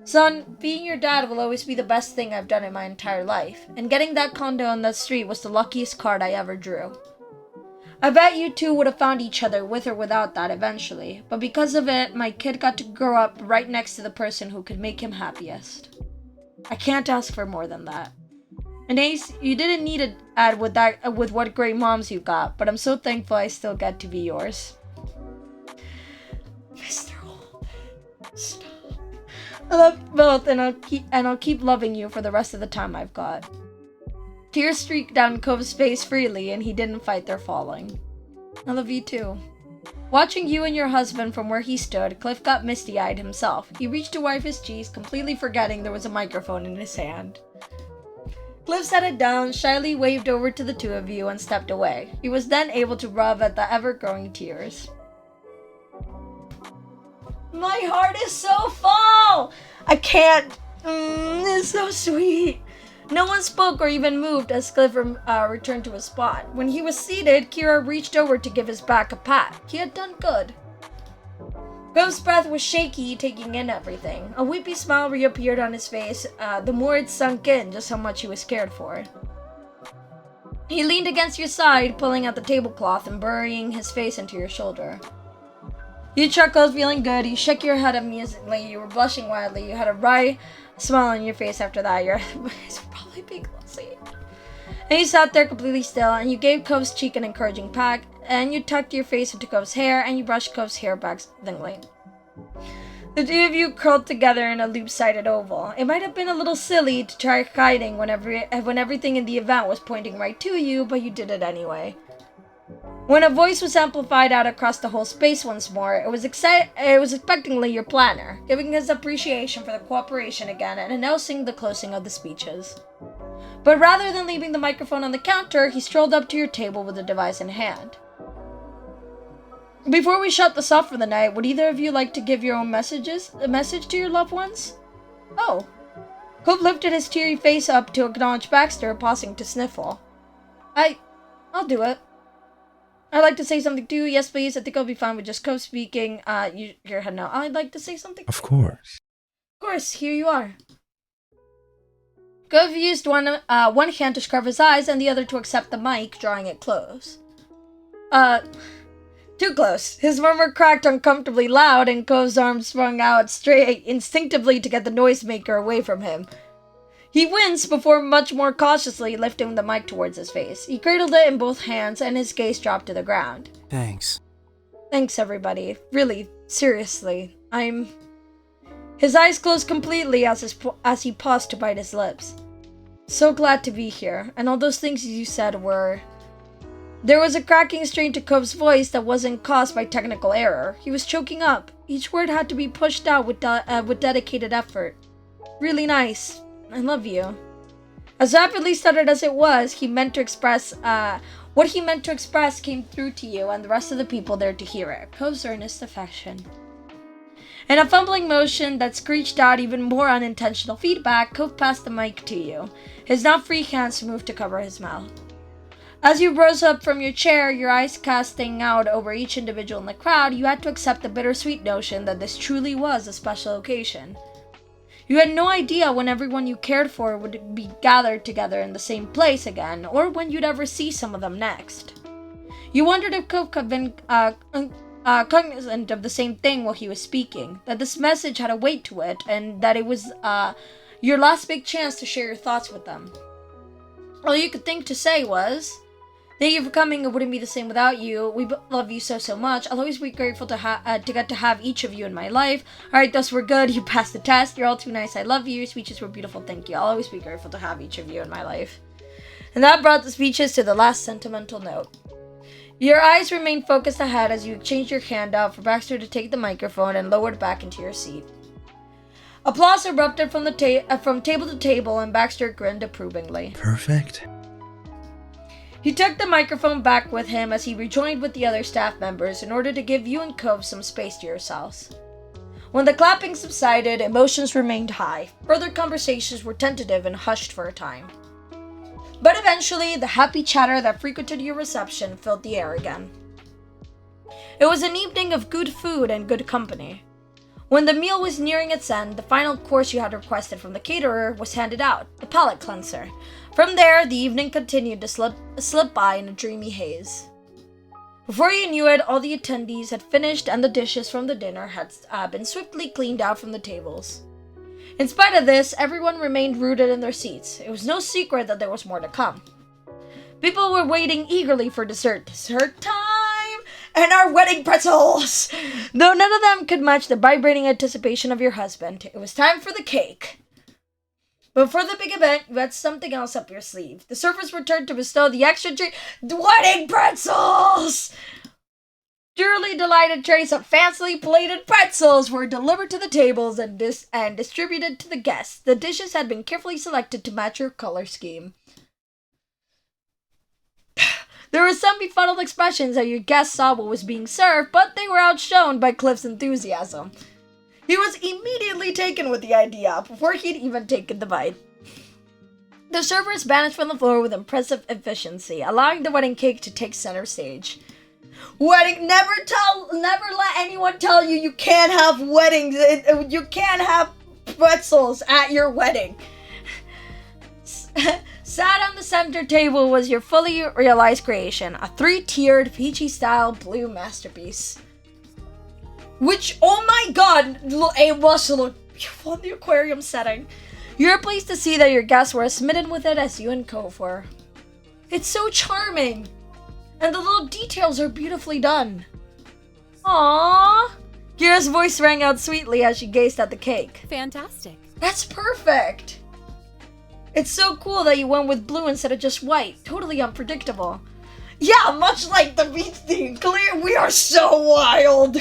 Son, being your dad will always be the best thing I've done in my entire life, and getting that condo on that street was the luckiest card I ever drew. I bet you two would have found each other with or without that eventually, but because of it, my kid got to grow up right next to the person who could make him happiest. I can't ask for more than that. And Ace, you didn't need to add with what great moms you got, but I'm so thankful I still get to be yours. Mr. Holt, stop. I love you both, and I'll keep loving you for the rest of the time I've got. Tears streaked down Cove's face freely, and he didn't fight their falling. I love you too. Watching you and your husband from where he stood, Cliff got misty-eyed himself. He reached to wipe his cheeks, completely forgetting there was a microphone in his hand. Cliff set it down, shyly waved over to the two of you, and stepped away. He was then able to rub at the ever-growing tears. My heart is so full! I can't. It's so sweet. No one spoke or even moved as Cliff returned to his spot. When he was seated, Kira reached over to give his back a pat. He had done good. Cove's breath was shaky, taking in everything. A weepy smile reappeared on his face, the more it sunk in just how much he was scared for. He leaned against your side, pulling out the tablecloth and burying his face into your shoulder. You chuckled, feeling good. You shook your head amusedly. You were blushing wildly. You had a wry smile on your face after that. Your eyes were probably big, glossy. And you sat there completely still, and you gave Cove's cheek an encouraging peck, and you tucked your face into Cove's hair, and you brushed Cove's hair back soothingly. The two of you curled together in a loop-sided oval. It might have been a little silly to try hiding when everything in the event was pointing right to you, but you did it anyway. When a voice was amplified out across the whole space once more, it was expectingly your planner, giving his appreciation for the cooperation again and announcing the closing of the speeches. But rather than leaving the microphone on the counter, he strolled up to your table with the device in hand. Before we shut this off for the night, would either of you like to give your own message to your loved ones? Oh. Cove lifted his teary face up to acknowledge Baxter, pausing to sniffle. I'll do it. I'd like to say something too. Yes, please. I think I'll be fine with just Cove speaking. Your head now. I'd like to say something. Of course. Of course, here you are. Cove used one hand to scrub his eyes and the other to accept the mic, drawing it close. Too close. His murmur cracked uncomfortably loud, and Cove's arms swung out straight, instinctively to get the noisemaker away from him. He winced before much more cautiously lifting the mic towards his face. He cradled it in both hands, and his gaze dropped to the ground. Thanks. Thanks, everybody. Really, seriously. His eyes closed completely as he paused to bite his lips. So glad to be here, and all those things you said were... There was a cracking strain to Cove's voice that wasn't caused by technical error. He was choking up. Each word had to be pushed out with dedicated effort. Really nice. I love you. As rapidly stuttered as it was, what he meant to express came through to you and the rest of the people there to hear it. Cove's earnest affection. In a fumbling motion that screeched out even more unintentional feedback, Cove passed the mic to you. His now free hands moved to cover his mouth. As you rose up from your chair, your eyes casting out over each individual in the crowd, you had to accept the bittersweet notion that this truly was a special occasion. You had no idea when everyone you cared for would be gathered together in the same place again, or when you'd ever see some of them next. You wondered if Cove had been cognizant of the same thing while he was speaking, that this message had a weight to it, and that it was your last big chance to share your thoughts with them. All you could think to say was... Thank you for coming. It wouldn't be the same without you. We love you so much. I'll always be grateful to get to have each of you in my life. Alright, thus we're good. You passed the test. You're all too nice. I love you. Your speeches were beautiful. Thank you. I'll always be grateful to have each of you in my life. And that brought the speeches to the last sentimental note. Your eyes remained focused ahead as you exchanged your hand out for Baxter to take the microphone and lowered back into your seat. Applause erupted from table to table, and Baxter grinned approvingly. Perfect. He took the microphone back with him as he rejoined with the other staff members in order to give you and Cove some space to yourselves. When the clapping subsided, emotions remained high. Further conversations were tentative and hushed for a time. But eventually, the happy chatter that frequented your reception filled the air again. It was an evening of good food and good company. When the meal was nearing its end, the final course you had requested from the caterer was handed out, the palate cleanser. From there, the evening continued to slip by in a dreamy haze. Before you knew it, all the attendees had finished and the dishes from the dinner had been swiftly cleaned out from the tables. In spite of this, everyone remained rooted in their seats. It was no secret that there was more to come. People were waiting eagerly for dessert. Dessert time! And our wedding pretzels! Though none of them could match the vibrating anticipation of your husband, it was time for the cake. But for the big event, you had something else up your sleeve. The servers returned to bestow the extra wedding pretzels! Dearly delighted trays of fancily plated pretzels were delivered to the tables and distributed to the guests. The dishes had been carefully selected to match your color scheme. There were some befuddled expressions as your guests saw what was being served, but they were outshone by Cliff's enthusiasm. He was immediately taken with the idea before he'd even taken the bite. The servers vanished from the floor with impressive efficiency, allowing the wedding cake to take center stage. Wedding, never let anyone tell you you can't have weddings. You can't have pretzels at your wedding. Sat on the center table was your fully realized creation, a 3-tiered peachy-style blue masterpiece. Which, oh my god, it must look beautiful in the aquarium setting. You're pleased to see that your guests were as smitten with it as you and Cove were. It's so charming, and the little details are beautifully done. Aww. Kira's voice rang out sweetly as she gazed at the cake. Fantastic. That's perfect. It's so cool that you went with blue instead of just white. Totally unpredictable. Yeah, much like the beach theme. Clear, we are so wild.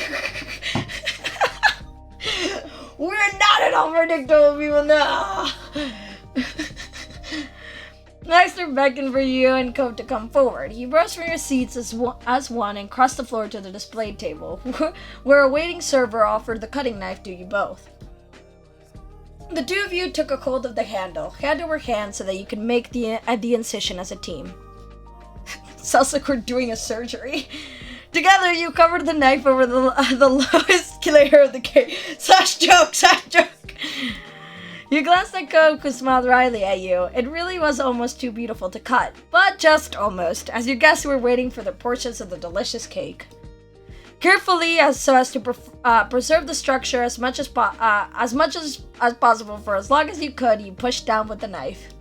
We're not an unpredictable people now. Baxter beckoned for you and Cove to come forward. You rose from your seats as one and crossed the floor to the display table, where a waiting server offered the cutting knife to you both. The two of you took a hold of the handle, hand over hand, so that you could make the incision as a team. Sounds like we're doing a surgery. Together, you covered the knife over the lowest layer of the cake. Slash joke. You glanced at Coke, who smiled wryly at you. It really was almost too beautiful to cut, but just almost, as your guests were waiting for their portions of the delicious cake. Carefully, so as to preserve the structure as much as possible for as long as you could, you pushed down with the knife.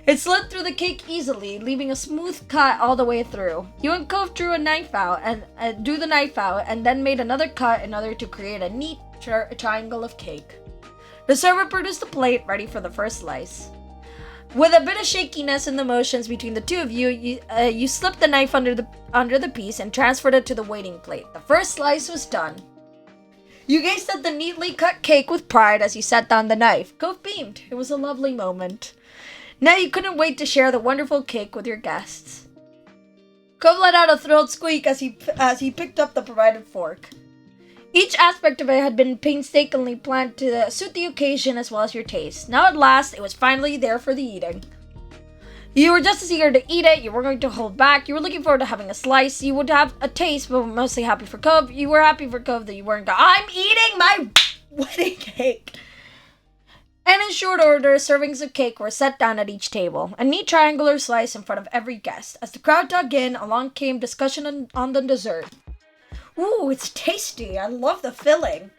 It slid through the cake easily, leaving a smooth cut all the way through. You and Cove drew the knife out, and then made another cut in order to create a neat triangle of cake. The server produced a plate ready for the first slice. With a bit of shakiness in the motions between the two of you, you slipped the knife under the piece and transferred it to the waiting plate. The first slice was done. You gazed at the neatly cut cake with pride as you set down the knife. Cove beamed. It was a lovely moment. Now you couldn't wait to share the wonderful cake with your guests. Cove let out a thrilled squeak as he picked up the provided fork. Each aspect of it had been painstakingly planned to suit the occasion as well as your taste. Now at last, it was finally there for the eating. You were just as eager to eat it, you weren't going to hold back, you were looking forward to having a slice, you would have a taste, but were mostly happy for Cove. You were happy for Cove that you weren't I'm eating my wedding cake! And in short order, servings of cake were set down at each table, a neat triangular slice in front of every guest. As the crowd dug in, along came discussion on the dessert. Ooh, it's tasty. I love the filling.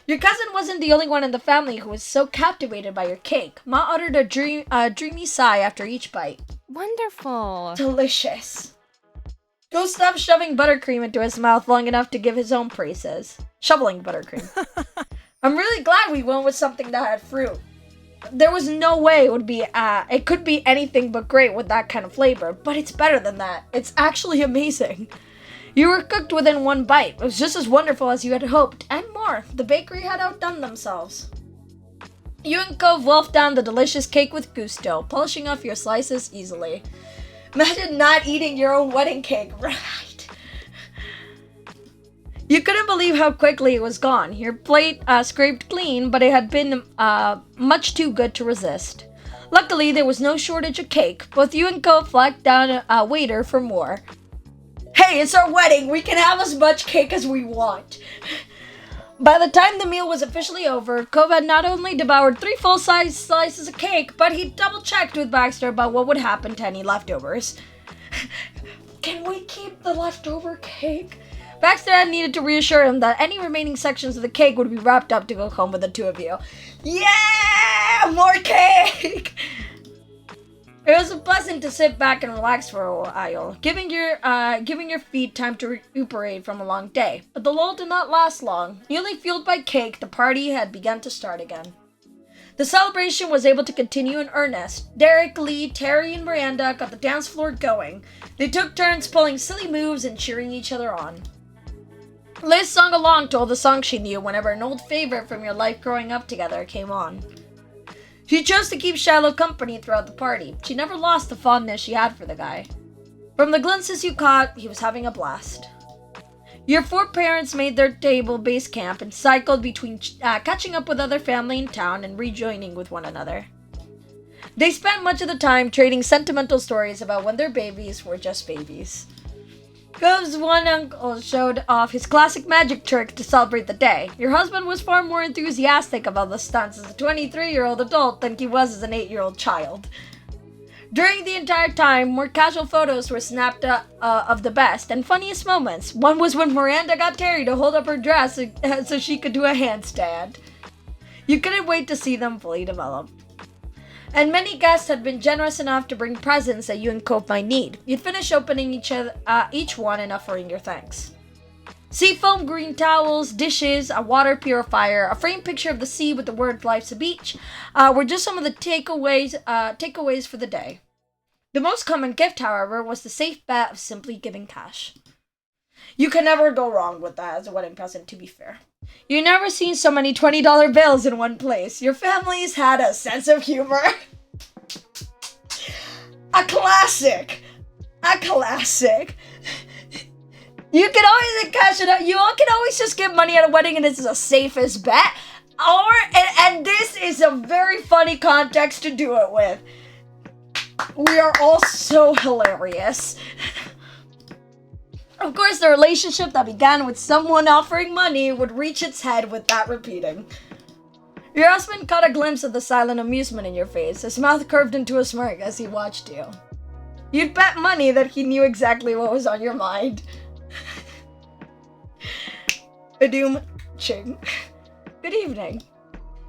Your cousin wasn't the only one in the family who was so captivated by your cake. Ma uttered a dreamy sigh after each bite. Wonderful. Delicious. Go stop shoving buttercream into his mouth long enough to give his own praises. Shoveling buttercream. I'm really glad we went with something that had fruit. There was no way it could be anything but great with that kind of flavor, but it's better than that. It's actually amazing. You were cooked within one bite. It was just as wonderful as you had hoped, and more. The bakery had outdone themselves. You and Cove wolfed down the delicious cake with gusto, polishing off your slices easily. Imagine not eating your own wedding cake, right? You couldn't believe how quickly it was gone. Your plate scraped clean, but it had been much too good to resist. Luckily, there was no shortage of cake. Both you and Cove flagged down a waiter for more. Hey, it's our wedding. We can have as much cake as we want. By the time the meal was officially over, Cove had not only devoured 3 full-size slices of cake, but he double-checked with Baxter about what would happen to any leftovers. Can we keep the leftover cake? Baxter had needed to reassure him that any remaining sections of the cake would be wrapped up to go home with the two of you. Yeah! More cake! It was pleasant to sit back and relax for a while, giving your feet time to recuperate from a long day. But the lull did not last long. Newly fueled by cake, the party had begun to start again. The celebration was able to continue in earnest. Derek, Lee, Terry, and Miranda got the dance floor going. They took turns pulling silly moves and cheering each other on. Liz sung along to all the songs she knew whenever an old favorite from your life growing up together came on. She chose to keep Shiloh company throughout the party. She never lost the fondness she had for the guy. From the glimpses you caught, he was having a blast. Your 4 parents made their table base camp and cycled between catching up with other family in town and rejoining with one another. They spent much of the time trading sentimental stories about when their babies were just babies. Cove's one uncle showed off his classic magic trick to celebrate the day. Your husband was far more enthusiastic about the stunts as a 23-year-old adult than he was as an 8-year-old child. During the entire time, more casual photos were snapped of the best and funniest moments. One was when Miranda got Terry to hold up her dress so she could do a handstand. You couldn't wait to see them fully develop. And many guests had been generous enough to bring presents that you and Cove might need. You'd finish opening each one and offering your thanks. Seafoam green towels, dishes, a water purifier, a framed picture of the sea with the word "Life's a Beach" were just some of the takeaways for the day. The most common gift, however, was the safe bet of simply giving cash. You can never go wrong with that as a wedding present, to be fair. You've never seen so many $20 bills in one place. Your family's had a sense of humor. A classic. You can always cash it out. You all can always just give money at a wedding and it's the safest bet. And this is a very funny context to do it with. We are all so hilarious. Of course, the relationship that began with someone offering money would reach its head with that repeating. Your husband caught a glimpse of the silent amusement in your face, his mouth curved into a smirk as he watched you. You'd bet money that he knew exactly what was on your mind. Adum Ching. Good evening.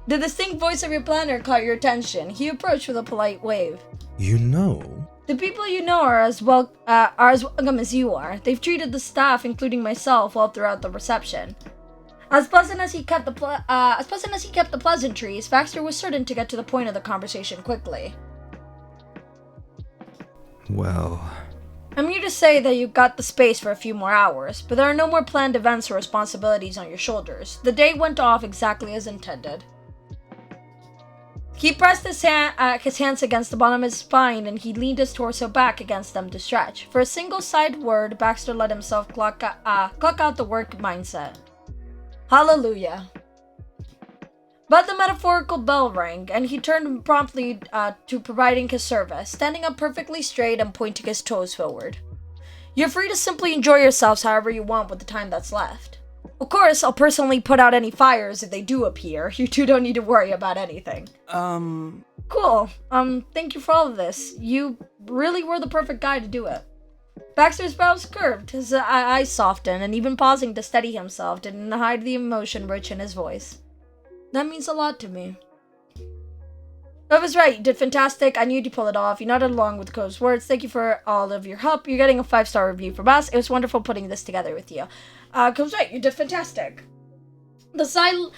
The distinct voice of your planner caught your attention. He approached with a polite wave. You know? The people you know are as welcome as you are. They've treated the staff, including myself, well throughout the reception. As pleasant as he kept the pleasantries, Baxter was certain to get to the point of the conversation quickly. Well... I'm here to say that you got the space for a few more hours, but there are no more planned events or responsibilities on your shoulders. The day went off exactly as intended. He pressed his hands against the bottom of his spine and he leaned his torso back against them to stretch. For a single side word, Baxter let himself clock out the work mindset. Hallelujah. But the metaphorical bell rang, and he turned promptly to providing his service, standing up perfectly straight and pointing his toes forward. You're free to simply enjoy yourselves however you want with the time that's left. Of course, I'll personally put out any fires if they do appear. You two don't need to worry about anything. Cool. Thank you for all of this. You really were the perfect guy to do it. Baxter's brows curved, his eyes softened, and even pausing to steady himself didn't hide the emotion rich in his voice. That means a lot to me. I was right. You did fantastic. I knew you'd pull it off. You nodded along with Cove's words. Thank you for all of your help. You're getting a 5-star review from us. It was wonderful putting this together with you. Cove's right. You did fantastic. The smile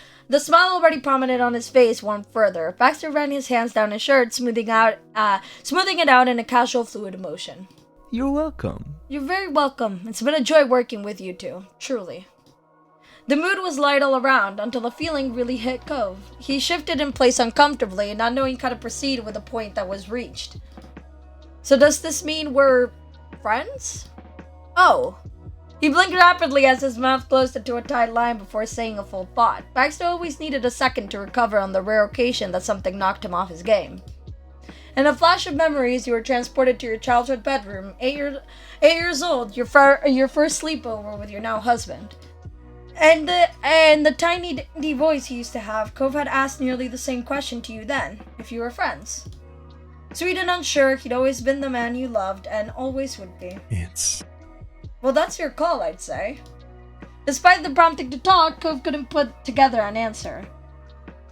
already prominent on his face warmed further. Baxter ran his hands down his shirt, smoothing it out in a casual, fluid motion. You're welcome. You're very welcome. It's been a joy working with you two. Truly. The mood was light all around until the feeling really hit Cove. He shifted in place uncomfortably, not knowing how to proceed with a point that was reached. So does this mean we're friends? Oh. He blinked rapidly as his mouth closed into a tight line before saying a full thought. Baxter always needed a second to recover on the rare occasion that something knocked him off his game. In a flash of memories, you were transported to your childhood bedroom, 8 years old, your first sleepover with your now husband. And the tiny voice he used to have, Cove had asked nearly the same question to you then, if you were friends. Sweet and unsure, he'd always been the man you loved, and always would be. Well, that's your call, I'd say. Despite the prompting to talk, Cove couldn't put together an answer.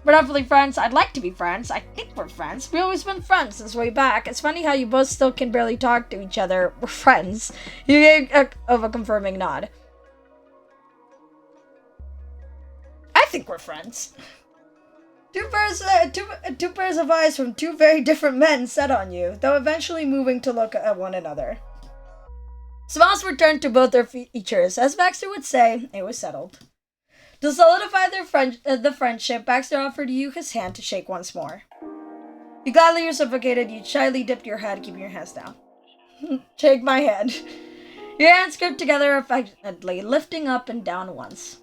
We're definitely friends. I'd like to be friends. I think we're friends. We've always been friends since way back. It's funny how you both still can barely talk to each other. We're friends. You gave a confirming nod. I think we're friends. Two pairs of eyes from two very different men set on you, though eventually moving to look at one another. Smiles returned to both their features. As Baxter would say, it was settled. To solidify the friendship, Baxter offered you his hand to shake once more. You gladly reciprocated. You shyly dipped your head, keeping your hands down. Shake my hand. Your hands gripped together affectionately, lifting up and down once.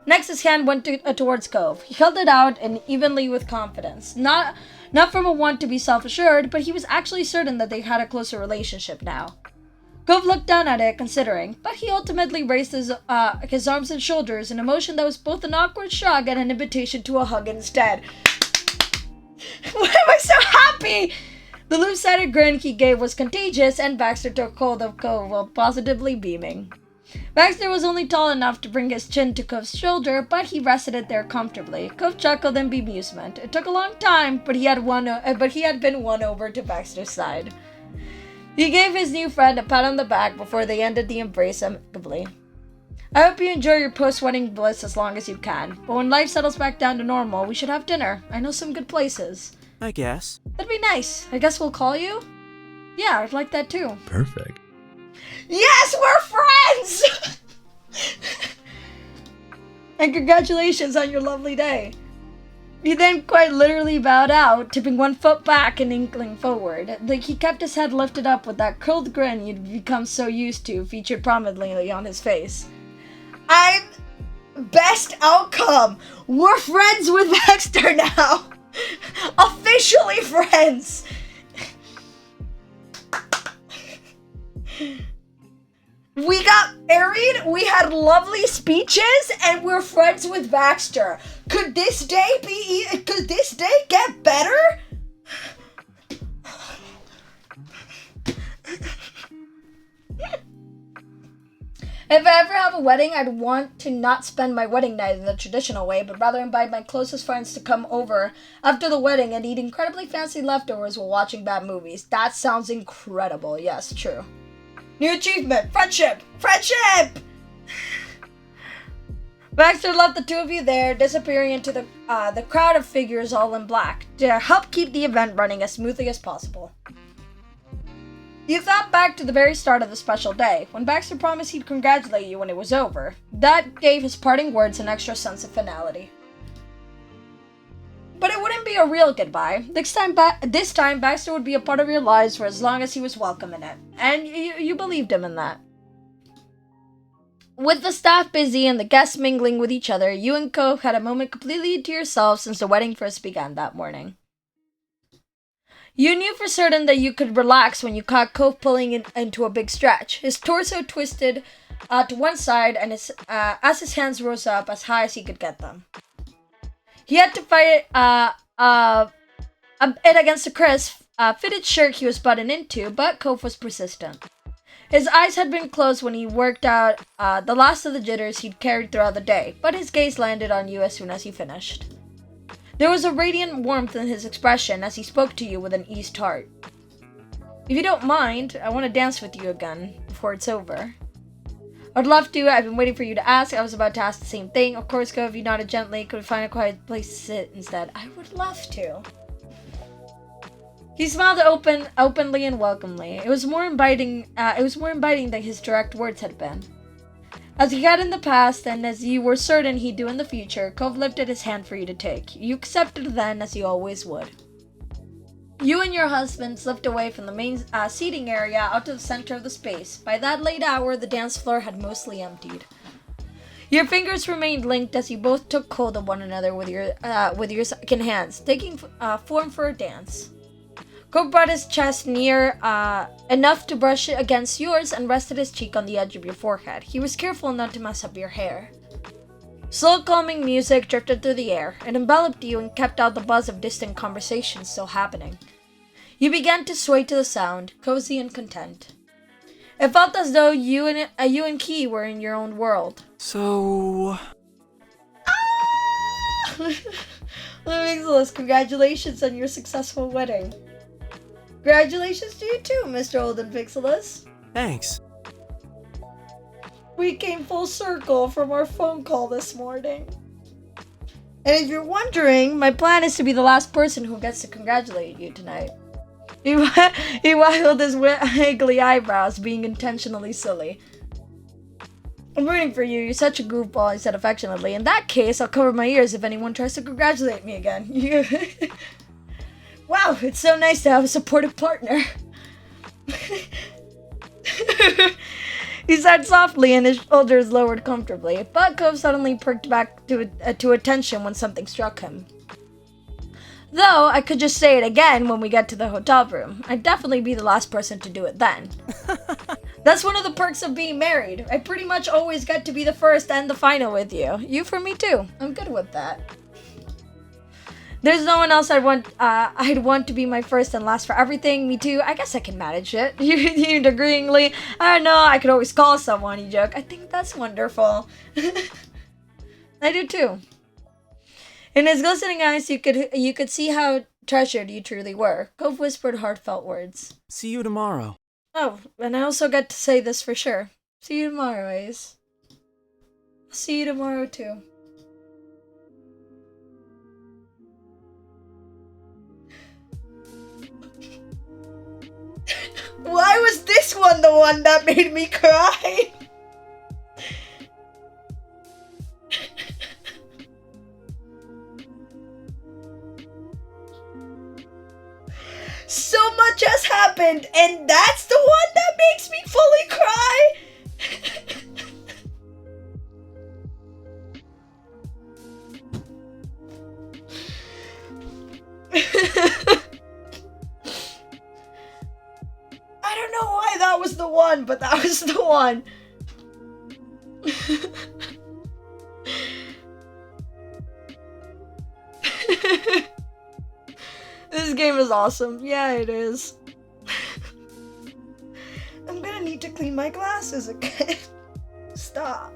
Next, his hand went towards Cove. He held it out and evenly with confidence. Not from a want to be self-assured, but he was actually certain that they had a closer relationship now. Cove looked down at it, considering, but he ultimately raised his arms and shoulders in a motion that was both an awkward shrug and an invitation to a hug instead. Why am I so happy? The loose-sided grin he gave was contagious, and Baxter took hold of Cove while positively beaming. Baxter was only tall enough to bring his chin to Cove's shoulder, but he rested it there comfortably. Cove chuckled in bemusement. It took a long time, but he had been won over to Baxter's side. He gave his new friend a pat on the back before they ended the embrace amicably. I hope you enjoy your post-wedding bliss as long as you can, but when life settles back down to normal, we should have dinner. I know some good places. I guess. That'd be nice. I guess we'll call you? Yeah, I'd like that too. Perfect. Yes, we're friends! And congratulations on your lovely day. He then quite literally bowed out, tipping one foot back and inkling forward. He kept his head lifted up with that curled grin you'd become so used to, featured prominently on his face. I'm best outcome. We're friends with Baxter now. Officially friends. We got married, we had lovely speeches, and we're friends with Baxter. Could this day get better? If I ever have a wedding, I'd want to not spend my wedding night in the traditional way, but rather invite my closest friends to come over after the wedding and eat incredibly fancy leftovers while watching bad movies. That sounds incredible. Yes, true. New achievement! Friendship! Friendship! Baxter left the two of you there, disappearing into the crowd of figures all in black, to help keep the event running as smoothly as possible. You thought back to the very start of the special day, when Baxter promised he'd congratulate you when it was over. That gave his parting words an extra sense of finality. But it wouldn't be a real goodbye. This time, Baxter would be a part of your lives for as long as he was welcome in it. And you believed him in that. With the staff busy and the guests mingling with each other, you and Cove had a moment completely to yourself since the wedding first began that morning. You knew for certain that you could relax when you caught Cove pulling into a big stretch. His torso twisted to one side and as his hands rose up as high as he could get them. He had to fight it against the crisp, fitted shirt he was buttoned into, but Cove was persistent. His eyes had been closed when he worked out the last of the jitters he'd carried throughout the day, but his gaze landed on you as soon as he finished. There was a radiant warmth in his expression as he spoke to you with an eased heart. If you don't mind, I want to dance with you again before it's over. I'd love to. I've been waiting for you to ask. I was about to ask the same thing. Of course, Cove, you nodded gently. Could we find a quiet place to sit instead? I would love to. He smiled openly and welcomely. It was more inviting than his direct words had been. As he had in the past, and as you were certain he'd do in the future, Cove lifted his hand for you to take. You accepted then, as you always would. You and your husband slipped away from the main seating area out to the center of the space. By that late hour, the dance floor had mostly emptied. Your fingers remained linked as you both took hold of one another with your second hands, taking form for a dance. Cove brought his chest near enough to brush it against yours and rested his cheek on the edge of your forehead. He was careful not to mess up your hair. Slow, calming music drifted through the air. It enveloped you and kept out the buzz of distant conversations still happening. You began to sway to the sound, cozy and content. It felt as though you and Key were in your own world. So... Mixilus, congratulations on your successful wedding. Congratulations to you too, Mr. Olden Pixilus. Thanks. We came full circle from our phone call this morning. And if you're wondering, my plan is to be the last person who gets to congratulate you tonight. He waggled his wiggly eyebrows, being intentionally silly. I'm rooting for you. You're such a goofball, he said affectionately. In that case, I'll cover my ears if anyone tries to congratulate me again. Wow, it's so nice to have a supportive partner. He sighed softly and his shoulders lowered comfortably, but Cove suddenly perked back to attention when something struck him. Though, I could just say it again when we get to the hotel room. I'd definitely be the last person to do it then. That's one of the perks of being married. I pretty much always get to be the first and the final with you. You for me too. I'm good with that. There's no one else I'd want to be my first and last for everything. Me too. I guess I can manage it. You agreeingly. I don't know. I could always call someone. You joke. I think that's wonderful. I do too. In his glistening eyes, you could see how treasured you truly were. Cove whispered heartfelt words. See you tomorrow. Oh, and I also get to say this for sure. See you tomorrow, Ace. I'll see you tomorrow too. Why was this one the one that made me cry? So much has happened, and that's the one that makes me fully cry? I don't know why that was the one, but that was the one. This game is awesome. Yeah, it is. I'm gonna need to clean my glasses again. Stop.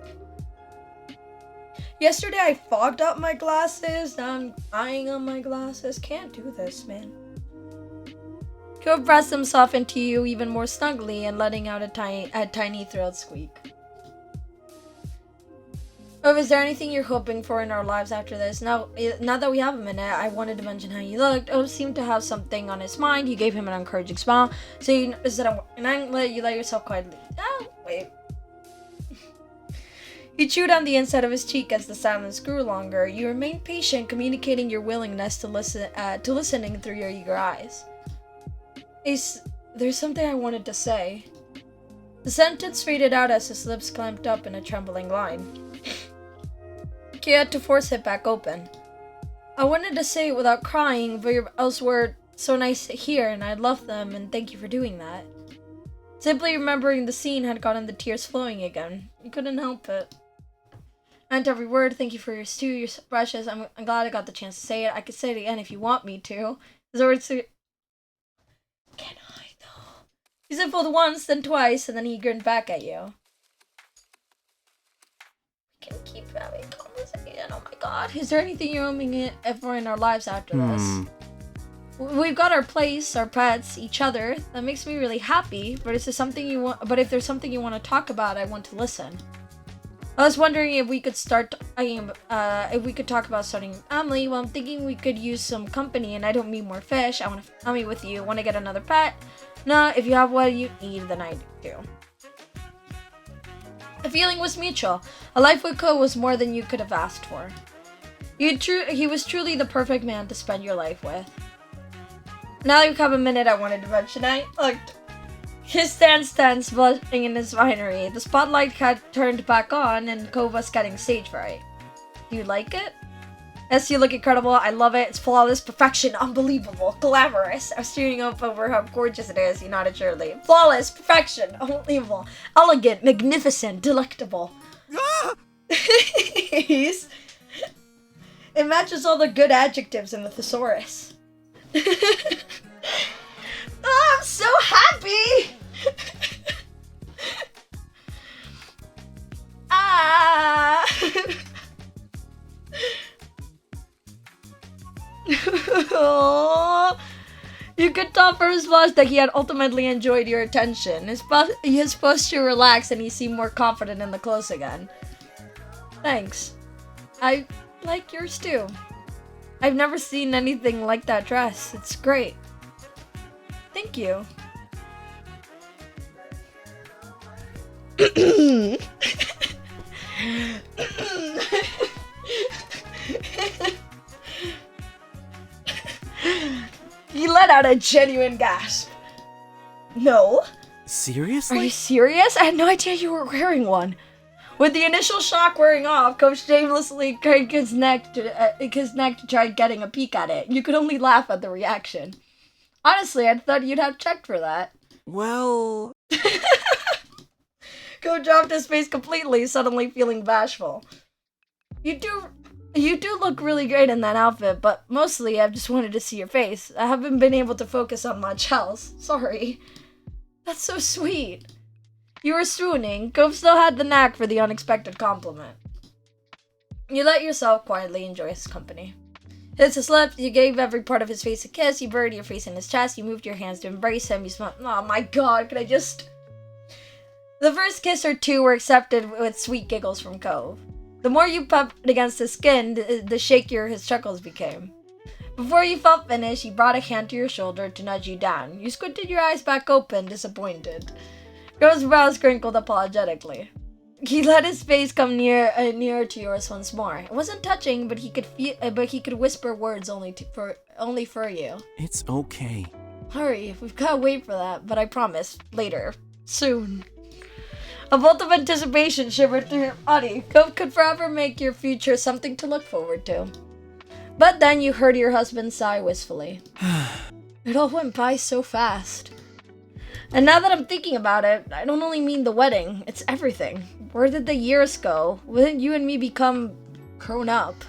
Yesterday I fogged up my glasses. Now I'm eyeing on my glasses. Can't do this, man. Cove pressed himself into you even more snugly and letting out a tiny thrilled squeak. Oh, is there anything you're hoping for in our lives after this? Now that we have a minute, I wanted to mention how you looked. Oh, seemed to have something on his mind. You gave him an encouraging smile. So you said, and I let yourself quietly. Oh, wait. He chewed on the inside of his cheek as the silence grew longer. You remained patient, communicating your willingness to listening through your eager eyes. Ace, there's something I wanted to say. The sentence faded out as his lips clamped up in a trembling line. He had to force it back open. I wanted to say it without crying, but your else were so nice to hear, and I love them, and thank you for doing that. Simply remembering the scene had gotten the tears flowing again. You couldn't help it. And every word, thank you for your stew, you're so precious. I'm glad I got the chance to say it. I could say it again if you want me to. His words to... Can I, though? He said both once, then twice, and then he grinned back at you. Can keep having conversation. Oh my god. Is there anything you're aiming for in our lives after this? We've got our place, our pets, each other. That makes me really happy. But if there's something you want to talk about, I want to listen. I was wondering if we could talk about starting a family. Well, I'm thinking we could use some company, and I don't mean more fish. I want a family with you. Want to get another pet? No, if you have what you need, then I do. The feeling was mutual. A life with Co was more than you could have asked for. He was truly the perfect man to spend your life with. Now that you have a minute, I wanted to mention I looked. His stands blushing in his finery. The spotlight had turned back on, and Co was getting stage fright. Do you like it? Yes, you look incredible. I love it. It's flawless, perfection, unbelievable, glamorous. I was staring up over how gorgeous it is. He nodded surely. Flawless, perfection, unbelievable, elegant, magnificent, delectable. It matches all the good adjectives in the thesaurus. Oh, I'm so happy! Ah! You could tell from his blush that he had ultimately enjoyed your attention. His posture relaxed and he seemed more confident in the clothes again. Thanks. I like yours too. I've never seen anything like that dress. It's great. Thank you. He let out a genuine gasp. No? Seriously? Are you serious? I had no idea you were wearing one. With the initial shock wearing off, Coach shamelessly craned his neck to try getting a peek at it. You could only laugh at the reaction. Honestly, I thought you'd have checked for that. Well... Go dropped his face completely, suddenly feeling bashful. You do look really great in that outfit, but mostly I've just wanted to see your face. I haven't been able to focus on much else. Sorry. That's so sweet. You were swooning. Cove still had the knack for the unexpected compliment. You let yourself quietly enjoy his company. His lips, you gave every part of his face a kiss, you buried your face in his chest, you moved your hands to embrace him, you smiled. Oh my god, could I just... The first kiss or two were accepted with sweet giggles from Cove. The more you pumped against his skin, the shakier his chuckles became. Before you felt finished, he brought a hand to your shoulder to nudge you down. You squinted your eyes back open, disappointed. Cove's brows crinkled apologetically. He let his face come nearer to yours once more. It wasn't touching, but he could whisper words only for you. It's okay. Hurry, we've gotta wait for that, but I promise, later. Soon. A bolt of anticipation shivered through your body. Cove could forever make your future something to look forward to. But then you heard your husband sigh wistfully. It all went by so fast. And now that I'm thinking about it, I don't only mean the wedding, it's everything. Where did the years go? When did you and me become grown up?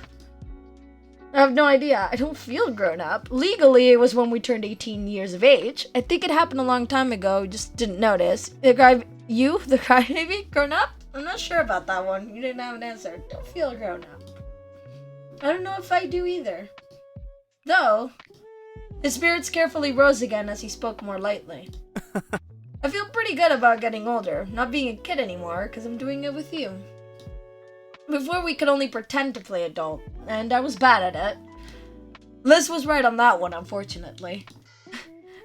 I have no idea. I don't feel grown up. Legally, it was when we turned 18 years of age. I think it happened a long time ago, just didn't notice. The crybaby, grown up? I'm not sure about that one. You didn't have an answer. Don't feel grown up. I don't know if I do either. Though, his spirits carefully rose again as he spoke more lightly. I feel pretty good about getting older, not being a kid anymore, because I'm doing it with you. Before we could only pretend to play adult, and I was bad at it. Liz was right on that one, unfortunately.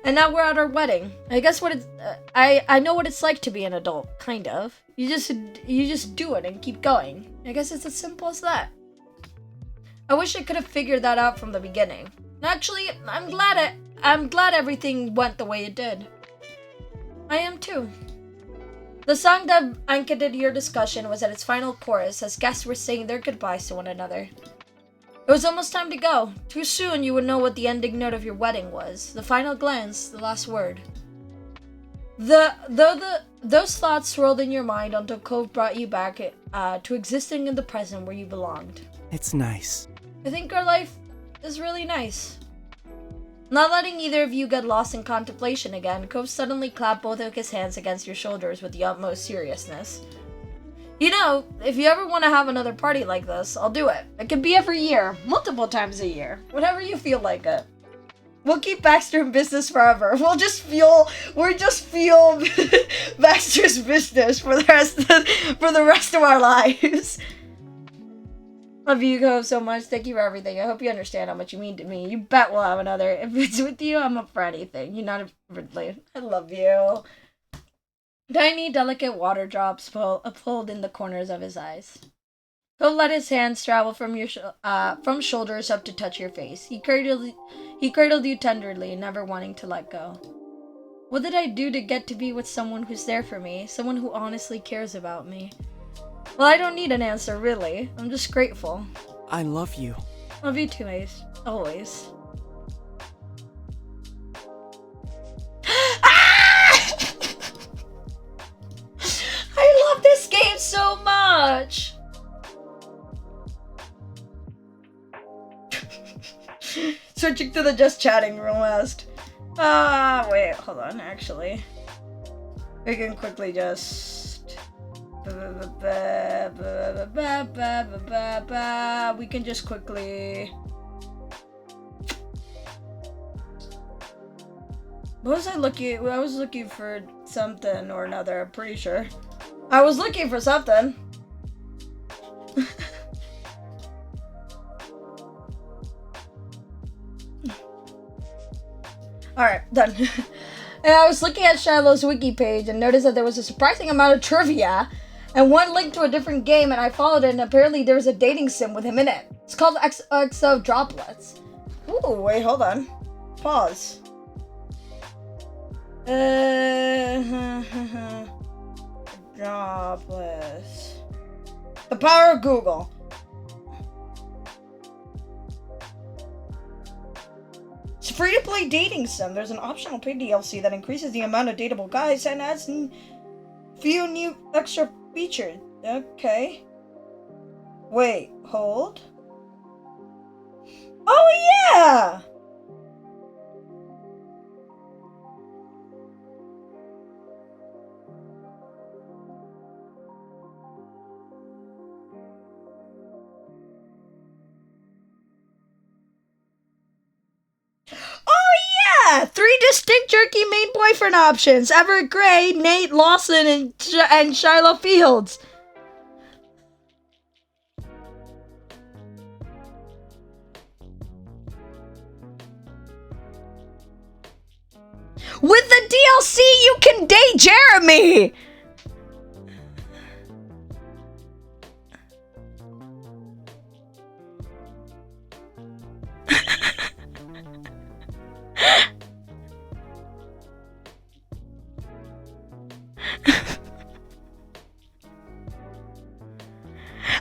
And now we're at our wedding. I guess I know what it's like to be an adult, kind of. You just do it and keep going. I guess it's as simple as that. I wish I could have figured that out from the beginning. Actually, I'm glad everything went the way it did. I am too. The song that anchored your discussion was at its final chorus as guests were saying their goodbyes to one another. It was almost time to go. Too soon you would know what the ending note of your wedding was. The final glance, the last word. Those thoughts swirled in your mind until Cove brought you back to existing in the present where you belonged. It's nice. I think our life is really nice. Not letting either of you get lost in contemplation again, Cove suddenly clapped both of his hands against your shoulders with the utmost seriousness. You know, if you ever want to have another party like this, I'll do it. It can be every year, multiple times a year, whenever you feel like it. We'll keep Baxter in business forever. We'll just fuel Baxter's business for the rest of our lives. Love you, Cove, so much. Thank you for everything. I hope you understand how much you mean to me. You bet we'll have another. If it's with you, I'm up for anything. You're not a... I love you. Tiny, delicate water drops pulled in the corners of his eyes. Cove let his hands travel from shoulders up to touch your face. He cradled you tenderly, never wanting to let go. What did I do to get to be with someone who's there for me? Someone who honestly cares about me? Well, I don't need an answer, really. I'm just grateful. I love you. Love you too, Ace. Always. I love this game so much! Switching to the just chatting real fast. Wait, hold on, actually. We can quickly just... We can just quickly... What was I looking? I was looking for something or another, I'm pretty sure. I was looking for something. Alright, done. And I was looking at Shiloh's wiki page and noticed that there was a surprising amount of trivia and one linked to a different game, and I followed it, and apparently there was a dating sim with him in it. It's called XO Droplets. Ooh, wait, hold on. Pause. Droplets. The power of Google. It's a free-to-play dating sim. There's an optional paid DLC that increases the amount of dateable guys and adds Few new extra features. Okay. Wait, hold. Oh yeah! Yeah, 3 distinct jerky main boyfriend options: Everett Gray, Nate Lawson, and Shiloh Fields. With the DLC, you can date Jeremy!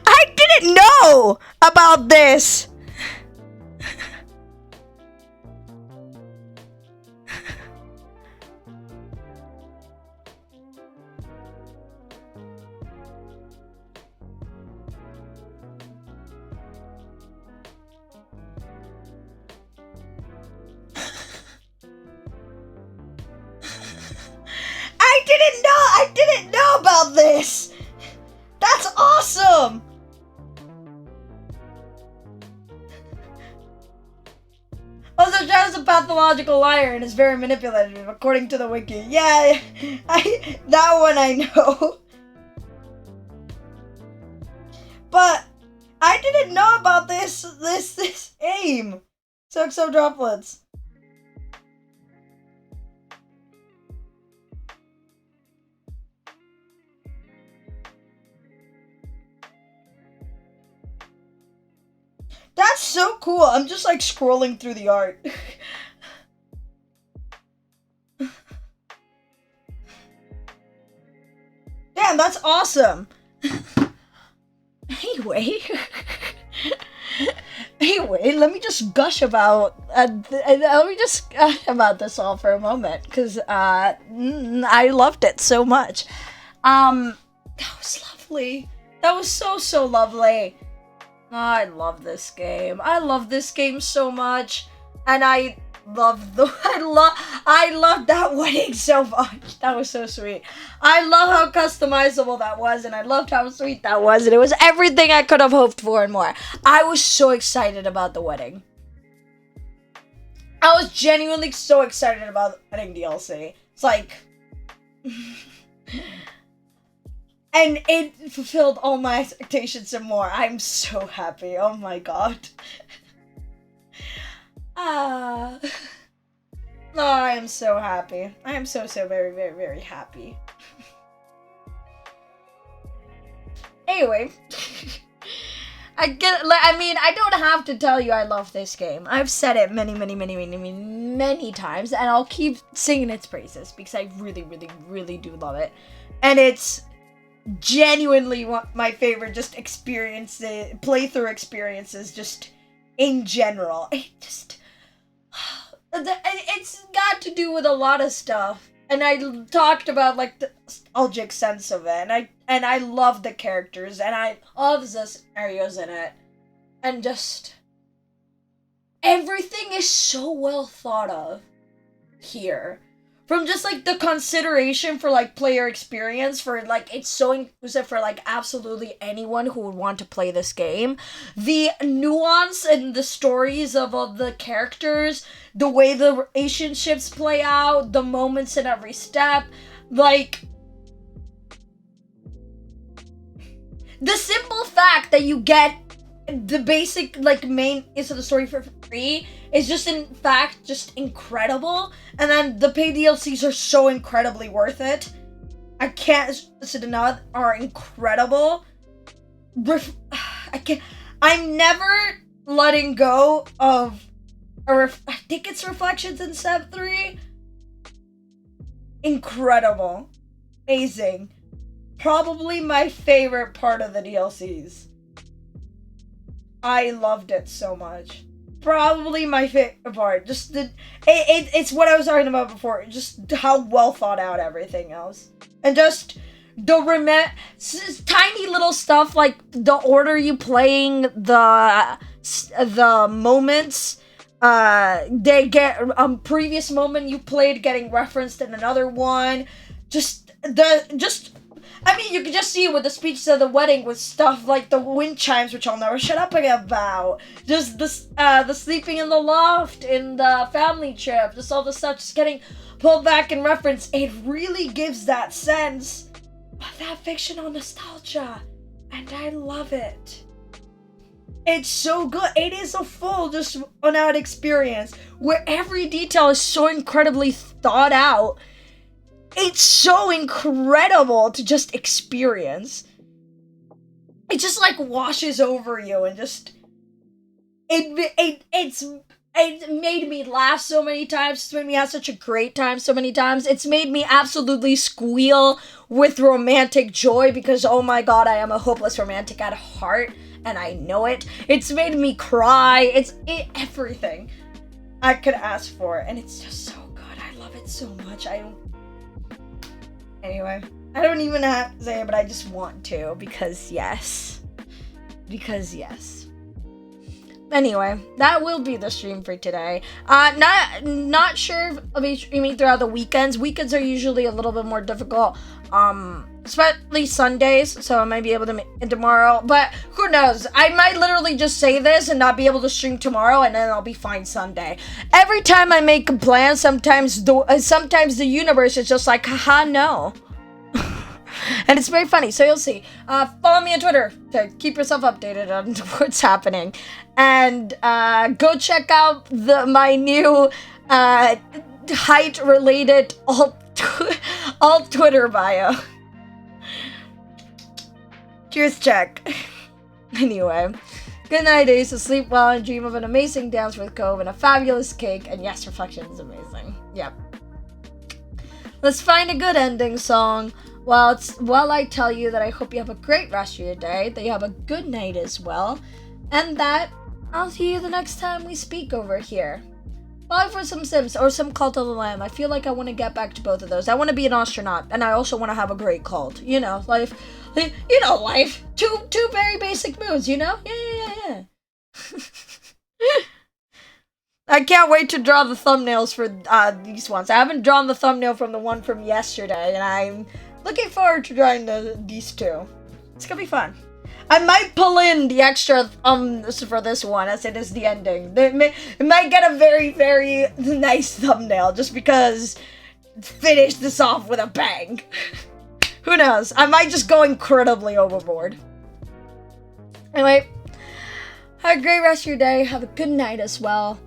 I didn't know about this! I didn't know about this! That's awesome! Also, Chad is a pathological liar and is very manipulative, according to the wiki. Yeah, that one I know. But I didn't know about this aim. So droplets. That's so cool. I'm just like scrolling through the art. Damn, that's awesome. Anyway, let me just gush about this all for a moment, because I loved it so much. That was lovely. That was so lovely. Oh, I love this game. I love this game so much, and I love that wedding so much. That was so sweet. I love how customizable that was, and I loved how sweet that was, and it was everything I could have hoped for and more. I was so excited about the wedding. I was genuinely so excited about the wedding DLC. It's like... And it fulfilled all my expectations and more. I'm so happy. Oh my god. Oh, I am so happy. I am so very happy. Anyway. I don't have to tell you I love this game. I've said it many times, and I'll keep singing its praises because I really do love it. And it's genuinely my favorite just playthrough experiences just in general. It's got to do with a lot of stuff, and I talked about like the nostalgic sense of it, and I love the characters, and I love the scenarios in it, and just everything is so well thought of here. From just, like, the consideration for, like, player experience, for, like, it's so inclusive for, like, absolutely anyone who would want to play this game. The nuance and the stories of all the characters, the way the relationships play out, the moments in every step, like... The simple fact that you get the basic, like, main is of the story for free is just, in fact, just incredible. And then the paid DLCs are so incredibly worth it. I can't stress it enough, are incredible. I'm never letting go of, I think it's Reflections in Step 3. Incredible. Amazing. Probably my favorite part of the DLCs. I loved it so much. Probably my favorite part. Just it's what I was talking about before. Just how well thought out everything else. And just tiny little stuff like the order you playing the moments. They get previous moment you played getting referenced in another one. I mean, you can just see with the speeches of the wedding with stuff like the wind chimes, which I'll never shut up about. Just the sleeping in the loft in the family trip. Just all the stuff just getting pulled back in reference. It really gives that sense of that fictional nostalgia. And I love it. It's so good. It is a full, just an out experience where every detail is so incredibly thought out. It's so incredible to just experience. It just like washes over you and just it made me laugh so many times. It's made me have such a great time so many times. It's made me absolutely squeal with romantic joy because oh my god, I am a hopeless romantic at heart and I know it. It's made me cry. It's everything I could ask for and it's just so good. I love it so much. Anyway, I don't even have to say it, but I just want to because yes. Anyway, that will be the stream for today. Not sure if I'll be streaming throughout the weekends. Weekends are usually a little bit more difficult. Especially Sundays, so I might be able to make it tomorrow. But who knows? I might literally just say this and not be able to stream tomorrow, and then I'll be fine Sunday. Every time I make a plan, sometimes the universe is just like, haha, no. And it's very funny, so you'll see. Follow me on Twitter to keep yourself updated on what's happening. And go check out my new height-related alt Twitter bio. Cheers, check. Anyway, good night, Ace. Sleep well and dream of an amazing dance with Cove and a fabulous cake. And yes, reflection is amazing. Yep. Let's find a good ending song. While I tell you that I hope you have a great rest of your day, that you have a good night as well, and that I'll see you the next time we speak over here. Bye for some Sims or some Cult of the Lamb. I feel like I want to get back to both of those. I want to be an astronaut, and I also want to have a great cult. You know, life. Two very basic moods. You know, yeah. I can't wait to draw the thumbnails for these ones. I haven't drawn the thumbnail from the one from yesterday, and I'm looking forward to drawing these two. It's gonna be fun. I might pull in the extra for this one as it is the ending. It might get a very, very nice thumbnail just because finish this off with a bang. Who knows? I might just go incredibly overboard. Anyway, have a great rest of your day. Have a good night as well.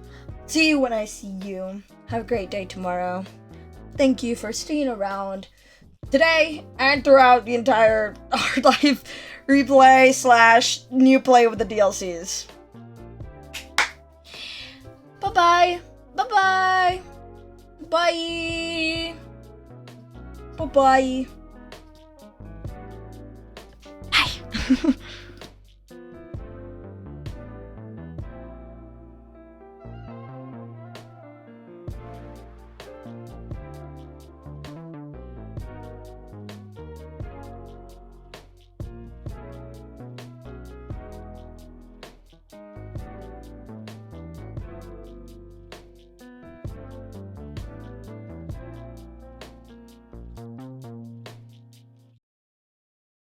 See you when I see you. Have a great day tomorrow. Thank you for staying around today and throughout the entire Hard Life replay / new play with the DLCs. Bye-bye. Bye-bye. Bye. Bye-bye. Bye.